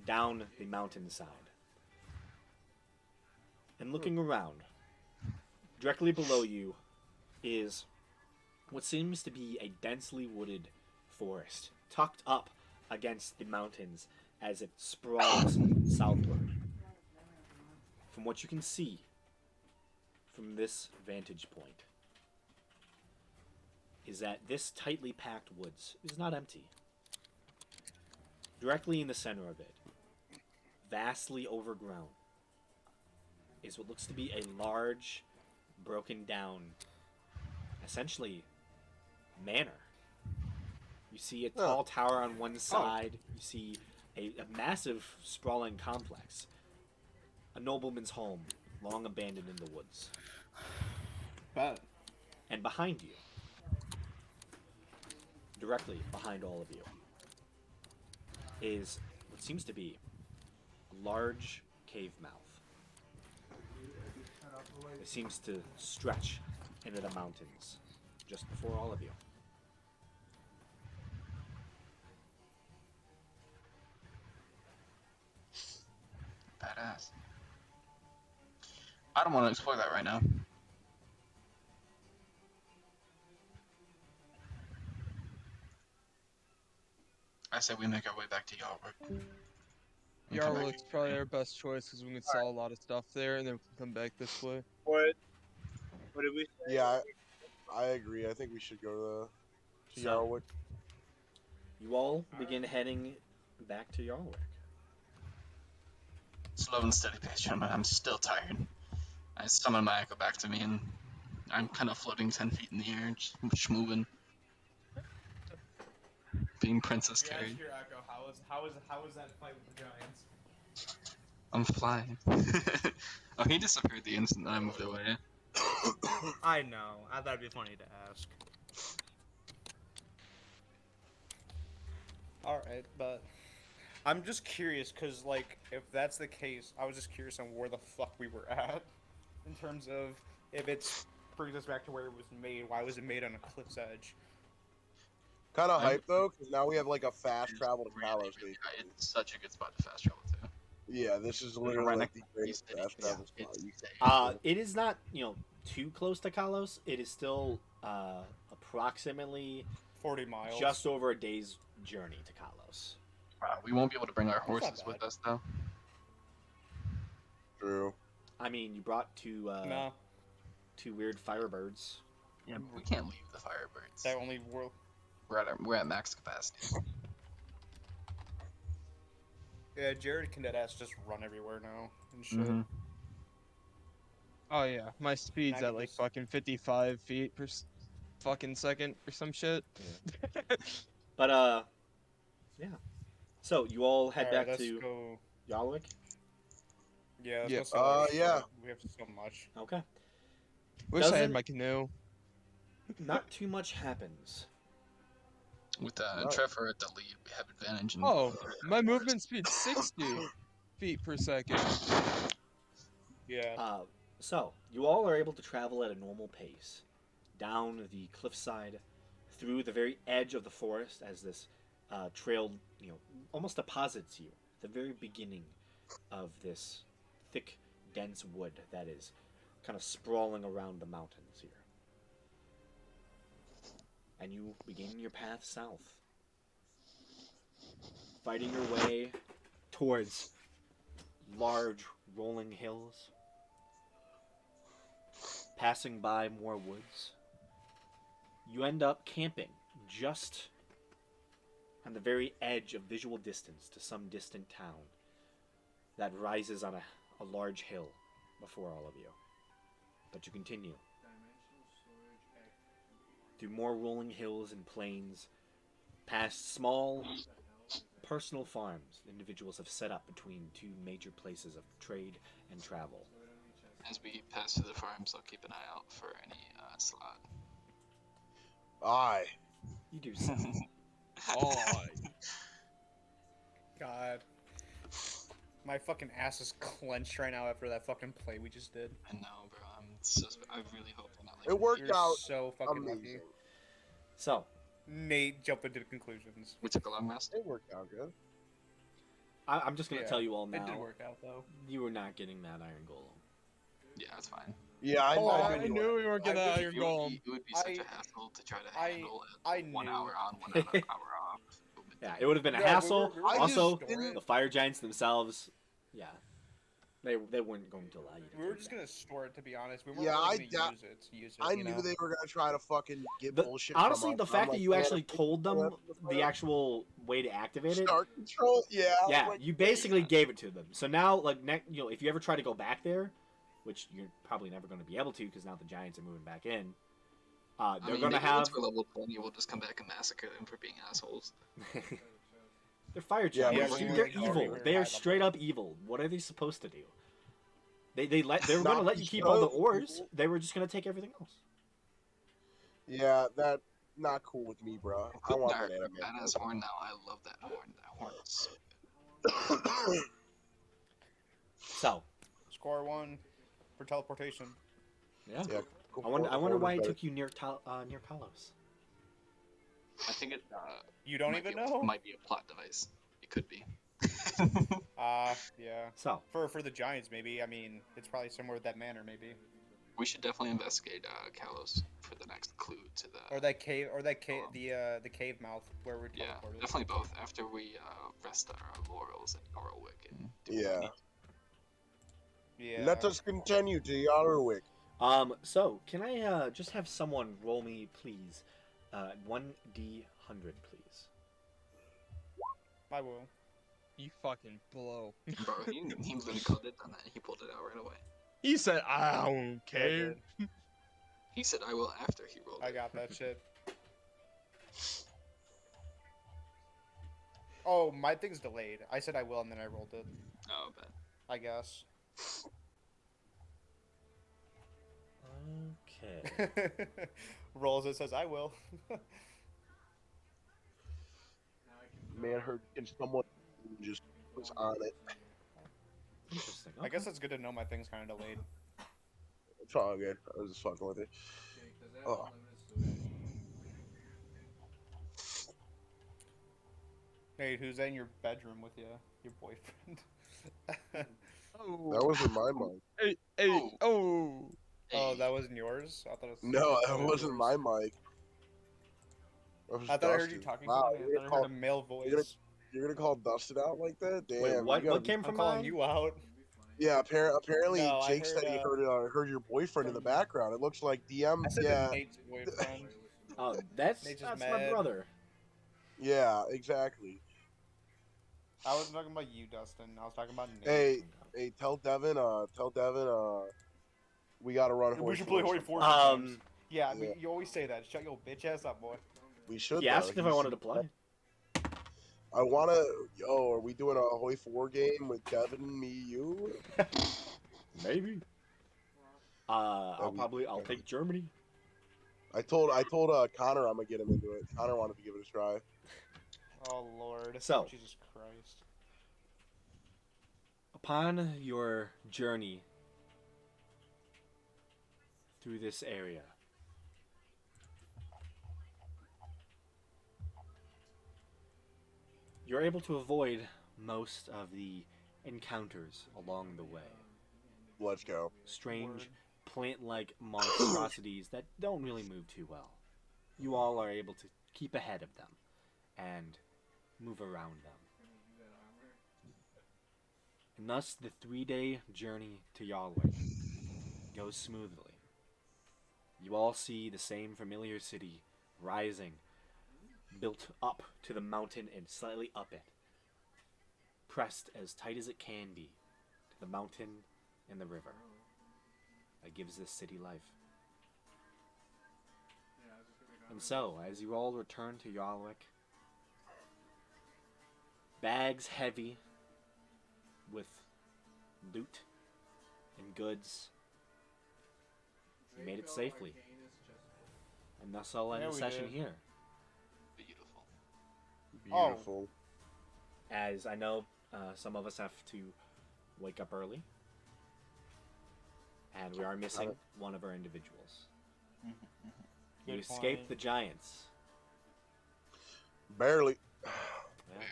Speaker 1: down the mountainside. And looking around, directly below you is what seems to be a densely wooded forest, tucked up against the mountains as it sprawls southward. From what you can see from this vantage point, is that this tightly packed woods is not empty. Directly in the center of it, vastly overgrown, is what looks to be a large, broken down, essentially, manor. You see a tall tower on one side, you see a massive, sprawling complex. A nobleman's home, long abandoned in the woods.
Speaker 2: But
Speaker 1: And behind you, directly behind all of you, is what seems to be a large cave mouth. It seems to stretch into the mountains just before all of you.
Speaker 3: Badass. I don't want to explore that right now. I said we make our way back to Yarwick. And come back
Speaker 5: Yarwick's probably our best choice because we can sell a lot of stuff there and then we can come back this way.
Speaker 6: What did we say?
Speaker 4: Yeah, I agree. I think we should go to
Speaker 1: So-
Speaker 4: Yarlwick.
Speaker 1: You all begin heading back to Yarwick.
Speaker 3: Slow and steady pace, gentlemen. I'm still tired. I summon my echo back to me, and I'm kind of floating 10 feet in the air, just moving. Being princess carried.
Speaker 2: your echo. How was that fight with the giants?
Speaker 3: I'm flying. Oh, he disappeared the instant that I moved away.
Speaker 2: I know. I thought it'd be funny to ask. All right, but I'm just curious because, like, if that's the case, I was just curious on where the fuck we were at in terms of if it brings us back to where it was made. Why was it made on a cliff's edge?
Speaker 4: Kind of
Speaker 3: I'm-
Speaker 4: hype though, because now we have like a fast travel to
Speaker 3: Really
Speaker 4: Kalos.
Speaker 3: good. It's such a good spot to fast travel to.
Speaker 4: Yeah, this is
Speaker 3: Right
Speaker 4: literally like
Speaker 3: next
Speaker 4: the
Speaker 3: to
Speaker 4: greatest
Speaker 3: City.
Speaker 4: fast travel
Speaker 3: Yeah,
Speaker 4: spot.
Speaker 3: it's-
Speaker 1: It is not, too close to Kalos. It is still approximately
Speaker 2: 40 miles.
Speaker 1: just over a day's journey to Kalos.
Speaker 3: We won't be able to bring our
Speaker 2: not
Speaker 3: horses
Speaker 2: bad.
Speaker 3: with us, though.
Speaker 4: True.
Speaker 1: I mean, you brought two
Speaker 2: no,
Speaker 1: two weird firebirds.
Speaker 3: Yeah, but we can't leave the Firebirds.
Speaker 2: that only were.
Speaker 3: We're at max capacity.
Speaker 2: Yeah, Jared can dead ass just run everywhere now and shit.
Speaker 3: Mhm.
Speaker 5: Oh yeah, my speed's
Speaker 2: Now
Speaker 5: at
Speaker 2: you
Speaker 5: like
Speaker 2: just-
Speaker 5: fucking 55 feet per fucking second or some shit.
Speaker 1: But yeah. So you all head
Speaker 2: Alright,
Speaker 1: back
Speaker 2: let's
Speaker 1: to
Speaker 2: go.
Speaker 1: Yarwick.
Speaker 2: Yeah, let's
Speaker 5: Yeah.
Speaker 2: go sell our
Speaker 4: Yeah.
Speaker 2: shit. We have so much.
Speaker 1: Okay.
Speaker 5: Wish I
Speaker 1: Doesn't-
Speaker 5: had my canoe.
Speaker 1: Not too much happens.
Speaker 3: With
Speaker 4: Right.
Speaker 3: Trevor at the lead, we have advantage. In
Speaker 5: Oh, my movement speed's 60 feet per second.
Speaker 2: Yeah.
Speaker 1: So you all are able to travel at a normal pace down the cliffside, through the very edge of the forest as this trail, almost deposits you at the very beginning of this thick, dense wood that is kind of sprawling around the mountains here. And you begin your path south, fighting your way towards large rolling hills, passing by more woods. You end up camping just on the very edge of visual distance to some distant town that rises on a large hill before all of you. But you continue through more rolling hills and plains, past small personal farms individuals have set up between two major places of trade and travel.
Speaker 3: As we pass through the farms, I'll keep an eye out for any slot.
Speaker 4: Aye.
Speaker 1: You do so.
Speaker 5: Oh,
Speaker 2: God. My fucking ass is clenched right now after that fucking play we just did.
Speaker 3: I know, bro. I really hope they're not like.
Speaker 4: It worked
Speaker 2: You're
Speaker 4: out
Speaker 2: so fucking lucky.
Speaker 4: amazing.
Speaker 1: So,
Speaker 2: Nate jumping to the conclusions.
Speaker 3: We took a long rest.
Speaker 4: It worked out good.
Speaker 1: I'm just going to
Speaker 2: Yeah,
Speaker 1: tell you all now,
Speaker 2: It did work out though.
Speaker 1: you were not getting that Iron Golem.
Speaker 3: Yeah, that's fine.
Speaker 4: Yeah, I
Speaker 2: Oh,
Speaker 4: know.
Speaker 5: I knew we weren't getting
Speaker 2: I
Speaker 5: that
Speaker 2: wish
Speaker 5: iron
Speaker 3: It would
Speaker 5: golem.
Speaker 3: be, it would be such
Speaker 2: I-
Speaker 3: a hassle to try to
Speaker 2: I-
Speaker 3: handle
Speaker 2: I
Speaker 3: it 1
Speaker 2: knew.
Speaker 3: hour on, 1 hour off.
Speaker 1: Yeah, it would have been a
Speaker 2: No, we
Speaker 1: hassle.
Speaker 2: were- we were
Speaker 1: Also,
Speaker 2: just storing
Speaker 1: the
Speaker 2: it.
Speaker 1: fire giants themselves, yeah, they weren't going to allow you to
Speaker 2: We were
Speaker 1: do
Speaker 2: just
Speaker 1: that.
Speaker 2: gonna store it, to be honest. We weren't
Speaker 4: Yeah,
Speaker 2: really gonna use it.
Speaker 4: I
Speaker 2: you
Speaker 4: knew
Speaker 2: know?
Speaker 4: they were gonna try to fucking get
Speaker 1: The-
Speaker 4: bullshit.
Speaker 1: honestly,
Speaker 4: from
Speaker 1: the
Speaker 4: us.
Speaker 1: fact
Speaker 4: I'm
Speaker 1: that
Speaker 4: like,
Speaker 1: you
Speaker 4: man,
Speaker 1: actually
Speaker 4: if they
Speaker 1: told them
Speaker 4: go after
Speaker 1: the actual way to activate it,
Speaker 4: start control, yeah. I was
Speaker 1: yeah,
Speaker 4: like,
Speaker 1: you basically gave it to them. So now, like, if you ever try to go back there, which you're probably never going to be able to because now the giants are moving back in, they're going to
Speaker 3: maybe
Speaker 1: have.
Speaker 3: once we're level 20, we'll just come back and massacre them for being assholes.
Speaker 1: They're fire
Speaker 4: Yeah,
Speaker 1: giants.
Speaker 2: we
Speaker 1: Dude,
Speaker 2: were
Speaker 1: they're
Speaker 2: like
Speaker 1: evil.
Speaker 2: already
Speaker 1: They
Speaker 2: high
Speaker 1: are
Speaker 2: level.
Speaker 1: straight up evil. What are they supposed to do? They were going to
Speaker 4: Not
Speaker 1: let
Speaker 4: be
Speaker 1: you keep all the
Speaker 4: strong.
Speaker 1: ores. They were just going to take everything else.
Speaker 4: Yeah, that not cool with me, bro. I
Speaker 3: Put
Speaker 4: want
Speaker 3: that
Speaker 4: that anime.
Speaker 3: badass horn now. I love that horn. That horn is so good.
Speaker 1: So,
Speaker 2: Score 1 for teleportation.
Speaker 1: yeah.
Speaker 4: Yeah, cool.
Speaker 1: I wonder why it
Speaker 4: Better.
Speaker 1: took you near Kalos.
Speaker 3: I think it.
Speaker 2: You don't
Speaker 3: might
Speaker 2: even
Speaker 3: be a-
Speaker 2: know?
Speaker 3: Might be a plot device. It could be.
Speaker 2: Yeah.
Speaker 1: So,
Speaker 2: For the Giants, maybe. I mean, it's probably somewhere with that manor, maybe.
Speaker 3: We should definitely investigate Kalos for the next clue to the.
Speaker 2: Or that cave, the cave mouth where we're
Speaker 3: Yeah,
Speaker 2: teleported.
Speaker 3: definitely both. After we rest our laurels at Norwalk and do what we
Speaker 4: Yeah.
Speaker 3: need.
Speaker 2: Yeah.
Speaker 4: Let us continue to Yarwick.
Speaker 1: so can I just have someone roll me, please, 1d100, please.
Speaker 2: I will.
Speaker 5: You fucking blow.
Speaker 3: Bro, he literally called it on that. He pulled it out right away.
Speaker 5: He said, I don't
Speaker 2: I
Speaker 5: care.
Speaker 2: did.
Speaker 3: He said, "I will" after he rolled.
Speaker 2: I
Speaker 3: it.
Speaker 2: got that shit. Oh, my thing's delayed. I said I will, and then I rolled it.
Speaker 3: Oh, bet.
Speaker 2: I guess.
Speaker 1: Okay.
Speaker 2: Rolls it says I will.
Speaker 4: Man, her and someone just was on it.
Speaker 1: Interesting.
Speaker 2: I guess it's good to know my thing's kind of delayed.
Speaker 4: It's all good. I was just fucking with it. Oh.
Speaker 2: Nate, who's in your bedroom with you? Your boyfriend?
Speaker 5: Oh,
Speaker 4: That wasn't my mic.
Speaker 5: hey, hey, oh.
Speaker 2: Oh,
Speaker 3: Hey,
Speaker 2: that wasn't yours? I thought it was.
Speaker 4: No,
Speaker 2: I thought
Speaker 4: that
Speaker 2: it was
Speaker 4: wasn't
Speaker 2: yours.
Speaker 4: my mic. That was
Speaker 2: I thought I heard you
Speaker 4: Dustin.
Speaker 2: talking
Speaker 4: Wow,
Speaker 2: to me. I thought I heard a male voice.
Speaker 4: you're gonna call Dustin out like that? Damn.
Speaker 1: Wait,
Speaker 4: you
Speaker 1: what?
Speaker 4: gotta
Speaker 1: What
Speaker 4: be-
Speaker 1: came
Speaker 2: I'm
Speaker 1: from
Speaker 2: calling
Speaker 1: mine?
Speaker 2: you out.
Speaker 4: Yeah, apparently
Speaker 2: No, I
Speaker 4: Jake said he heard your boyfriend in the background. It looks like DM.
Speaker 2: I said
Speaker 4: Yeah,
Speaker 2: Nate's boyfriend.
Speaker 1: Oh, that's
Speaker 2: Nate's just
Speaker 1: my
Speaker 2: mad.
Speaker 1: brother.
Speaker 4: yeah, exactly.
Speaker 2: I wasn't talking about you, Dustin. I was talking about Nate.
Speaker 4: Hey, tell Devin, we gotta run.
Speaker 2: We should
Speaker 4: Hoi
Speaker 2: play
Speaker 4: Four
Speaker 2: Hoi
Speaker 4: sometime.
Speaker 2: 4 games. Yeah, I mean,
Speaker 4: Yeah.
Speaker 2: you always say that. Shut your bitch ass up, boy.
Speaker 4: We should.
Speaker 1: He
Speaker 4: though.
Speaker 1: asked if I
Speaker 4: He's-
Speaker 1: wanted to play.
Speaker 4: I wanna. Yo, are we doing a Hoi 4 game with Devin, me, you?
Speaker 1: Maybe. I'll take Germany.
Speaker 4: I told Connor I'm gonna get him into it. Connor wanted to give it a try.
Speaker 2: Oh Lord.
Speaker 1: So-
Speaker 2: Jesus Christ.
Speaker 1: Upon your journey through this area, you're able to avoid most of the encounters along the way.
Speaker 4: Let's go.
Speaker 1: Strange
Speaker 2: Word.
Speaker 1: plant-like monstrosities that don't really move too well. You all are able to keep ahead of them and move around them. And thus, the 3-day journey to Yalwick goes smoothly. You all see the same familiar city rising, built up to the mountain and slightly up it, pressed as tight as it can be to the mountain and the river that gives this city life. And so, as you all return to Yalwick, bags heavy with loot and goods, you made it safely. And thus I'll end
Speaker 2: Yeah,
Speaker 1: the
Speaker 2: we
Speaker 1: session
Speaker 2: did.
Speaker 1: here.
Speaker 3: Beautiful.
Speaker 2: Oh.
Speaker 4: Beautiful.
Speaker 1: As I know some of us have to wake up early. And we are missing one of our individuals. You
Speaker 2: Good
Speaker 1: escaped
Speaker 2: point.
Speaker 1: the giants.
Speaker 4: Barely.
Speaker 1: Yeah.
Speaker 3: Barely.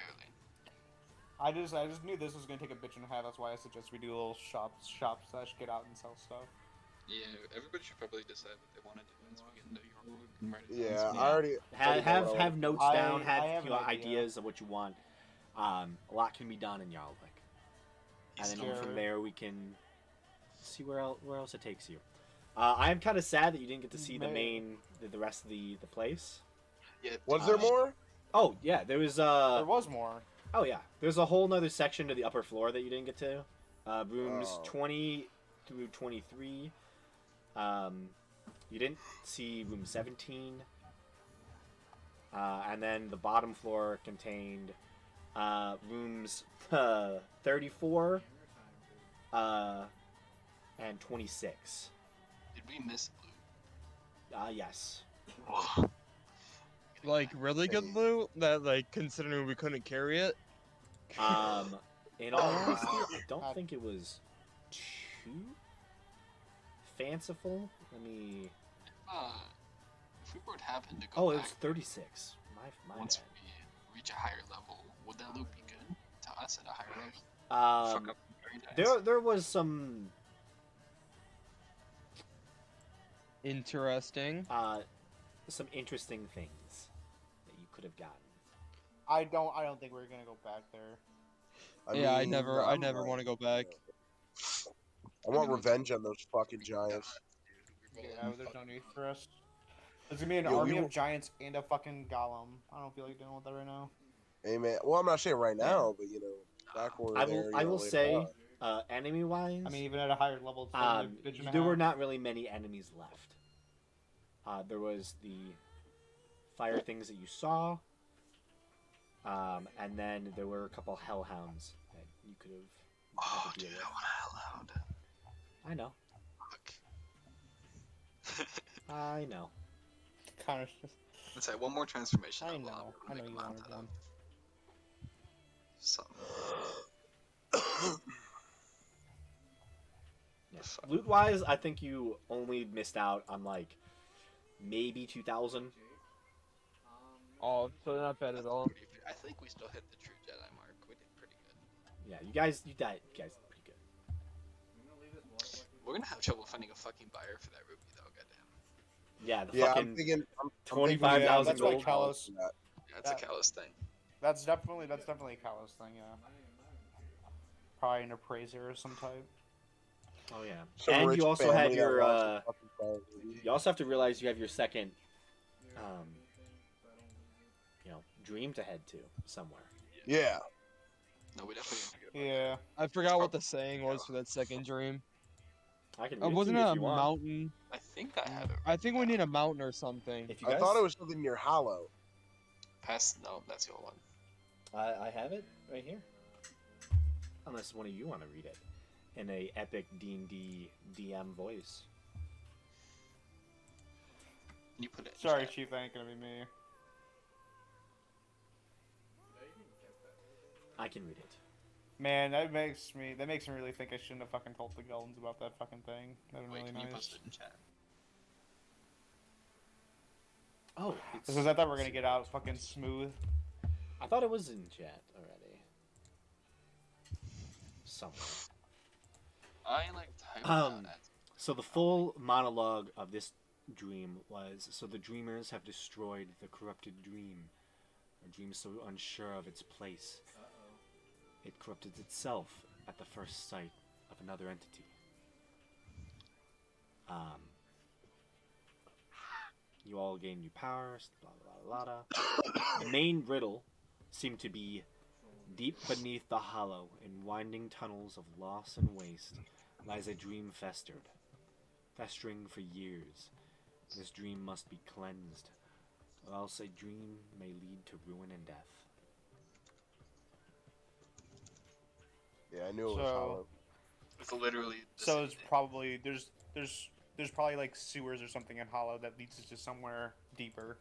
Speaker 2: I just knew this was gonna take a bitch and a half. That's why I suggest we do a little shop slash get out and sell stuff.
Speaker 3: Yeah, everybody should probably decide what they want to do once we get into your work and write it
Speaker 4: Yeah,
Speaker 3: down.
Speaker 4: I already
Speaker 1: Have notes down,
Speaker 2: I
Speaker 1: have
Speaker 2: have an idea.
Speaker 1: ideas of what you want. A lot can be done in Yalwick. And then
Speaker 2: Sure.
Speaker 1: from there we can see where else it takes you. I'm kind of sad that you didn't get to see the rest of the place.
Speaker 3: Yeah,
Speaker 4: Was there more?
Speaker 1: Oh yeah, there was
Speaker 2: There was more.
Speaker 1: oh yeah, there's a whole nother section to the upper floor that you didn't get to. Rooms
Speaker 4: Oh.
Speaker 1: 20 through 23. You didn't see room 17. And then the bottom floor contained rooms 34 and 26.
Speaker 3: Did we miss loot?
Speaker 1: Yes.
Speaker 3: Whoa.
Speaker 5: Like really good loot that like considering we couldn't carry it.
Speaker 1: In all honesty, I don't think it was too fanciful. Let me.
Speaker 3: If we were to happen to go
Speaker 1: Oh, it
Speaker 3: back
Speaker 1: was 36. My
Speaker 3: once
Speaker 1: bad.
Speaker 3: we reach a higher level, would that loot be good to us at a higher level? Fuck up the very nice.
Speaker 1: There was some
Speaker 5: Interesting.
Speaker 1: some interesting things that you could have gotten.
Speaker 2: I don't think we're gonna go back there.
Speaker 5: Yeah, I
Speaker 4: mean,
Speaker 5: never
Speaker 4: I'm
Speaker 5: want to
Speaker 4: like,
Speaker 5: go back.
Speaker 4: I want revenge on those fucking giants.
Speaker 2: Yeah, there's no need for us. There's gonna be an
Speaker 4: Yo, we
Speaker 2: army
Speaker 4: will-
Speaker 2: of giants and a fucking golem. I don't feel like dealing with that right now.
Speaker 4: Hey man, well I'm not saying right now, but back where
Speaker 1: I
Speaker 4: there,
Speaker 1: will. I
Speaker 4: you know,
Speaker 1: will
Speaker 4: later
Speaker 1: say,
Speaker 4: on.
Speaker 1: enemy wise,
Speaker 2: I mean, even at a higher level, it's still a bitch and a
Speaker 1: there were
Speaker 2: half.
Speaker 1: not really many enemies left. There was the fire things that you saw, and then there were a couple hellhounds that you could have
Speaker 3: Oh,
Speaker 1: had to
Speaker 3: dude,
Speaker 1: deal
Speaker 3: I
Speaker 1: with.
Speaker 3: want a hellhound.
Speaker 1: I know.
Speaker 3: Fuck.
Speaker 1: I know.
Speaker 2: Connor's just.
Speaker 3: Let's say one more transformation.
Speaker 2: I
Speaker 3: level
Speaker 2: know.
Speaker 3: up,
Speaker 2: I
Speaker 3: we'll
Speaker 2: know
Speaker 3: make
Speaker 2: you
Speaker 3: a mount
Speaker 2: wanted
Speaker 3: out of
Speaker 2: one.
Speaker 3: something.
Speaker 1: Yeah.
Speaker 3: Fuck.
Speaker 1: Loot wise, I think you only missed out on like maybe 2,000.
Speaker 5: Oh, so not bad at all.
Speaker 3: I think we still hit the true Jedi mark. We did pretty good.
Speaker 1: Yeah, you guys did pretty good.
Speaker 3: We're gonna have trouble finding a fucking buyer for that ruby though. Goddamn.
Speaker 1: Yeah, the
Speaker 4: Yeah,
Speaker 1: fucking
Speaker 4: I'm thinking
Speaker 1: 25,000
Speaker 2: that's why
Speaker 1: gold.
Speaker 2: Kalos-
Speaker 3: Yeah, it's a
Speaker 2: That-
Speaker 3: callous thing.
Speaker 2: That's definitely a Kalos thing. Yeah. Probably an appraiser of some type.
Speaker 1: Oh yeah,
Speaker 4: Some
Speaker 1: and
Speaker 4: rich
Speaker 1: you also
Speaker 4: family
Speaker 1: had
Speaker 4: that
Speaker 1: your.
Speaker 4: wants to fucking buy it.
Speaker 1: You also have to realize you have your second, dream to head to somewhere.
Speaker 4: Yeah.
Speaker 3: No, we definitely have to get a buyer.
Speaker 2: Yeah.
Speaker 5: I forgot what the saying was for that second dream.
Speaker 1: I can read it to
Speaker 5: Wasn't
Speaker 1: you
Speaker 5: it
Speaker 1: if
Speaker 5: a
Speaker 1: you want.
Speaker 5: mountain?
Speaker 3: I think I have it.
Speaker 5: I think we need a mountain or something.
Speaker 1: If you
Speaker 4: I
Speaker 1: guys,
Speaker 4: thought it was something near Hollow.
Speaker 3: Pass. No, that's the old one.
Speaker 1: I have it right here. Unless one of you want to read it in a epic D&D DM voice.
Speaker 3: Can you put it? in
Speaker 2: Sorry,
Speaker 3: chat?
Speaker 2: Chief, that ain't gonna be me.
Speaker 1: I can read it.
Speaker 2: Man, that makes me really think I shouldn't have fucking told the Guldens about that fucking thing. That'd been
Speaker 3: Wait,
Speaker 2: really
Speaker 3: can you
Speaker 2: nice.
Speaker 3: post it in chat?
Speaker 1: Oh, it's,
Speaker 2: Because I thought we were gonna get out fucking smooth.
Speaker 1: I thought it was in chat already. Somewhere.
Speaker 3: I like typed
Speaker 1: Um,
Speaker 3: out that.
Speaker 1: So the full monologue of this dream was: so the dreamers have destroyed the corrupted dream. A dream so unsure of its place. It corrupted itself at the first sight of another entity. You all gain new powers, blah blah blah blah. The main riddle seemed to be: deep beneath the hollow, in winding tunnels of loss and waste, lies a dream festering for years. This dream must be cleansed, or else a dream may lead to ruin and death.
Speaker 7: Yeah, I knew it was
Speaker 2: So-
Speaker 7: hollow.
Speaker 3: It's literally. The
Speaker 2: So
Speaker 3: same
Speaker 2: it's
Speaker 3: thing.
Speaker 2: probably there's probably like sewers or something in Hollow that leads us to somewhere deeper.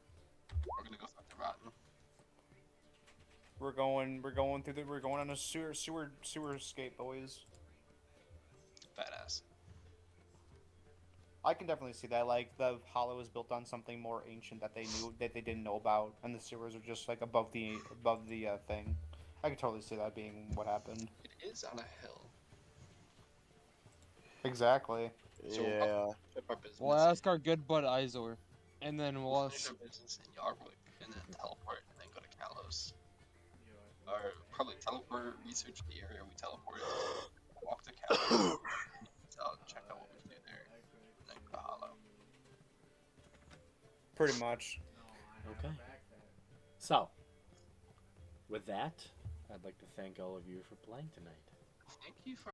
Speaker 3: We're gonna go find the rotten.
Speaker 2: We're going on a sewer escape, boys.
Speaker 3: Badass.
Speaker 2: I can definitely see that. Like the Hollow is built on something more ancient that they didn't know about, and the sewers are just like above the thing. I can totally see that being what happened.
Speaker 3: It is on a hill.
Speaker 2: Exactly.
Speaker 3: So
Speaker 7: Yeah.
Speaker 3: Ship our business.
Speaker 5: We'll ask our good bud Izor, and then
Speaker 3: We'll
Speaker 5: we'll
Speaker 3: finish our business in Yarwick, and then teleport, and then go to Kalos. Or probably teleport, research the area we teleport, walk to Kalos, check out what we do there, and then go to Hollow.
Speaker 2: Pretty much.
Speaker 1: Okay. So, with that, I'd like to thank all of you for playing tonight.
Speaker 3: Thank you for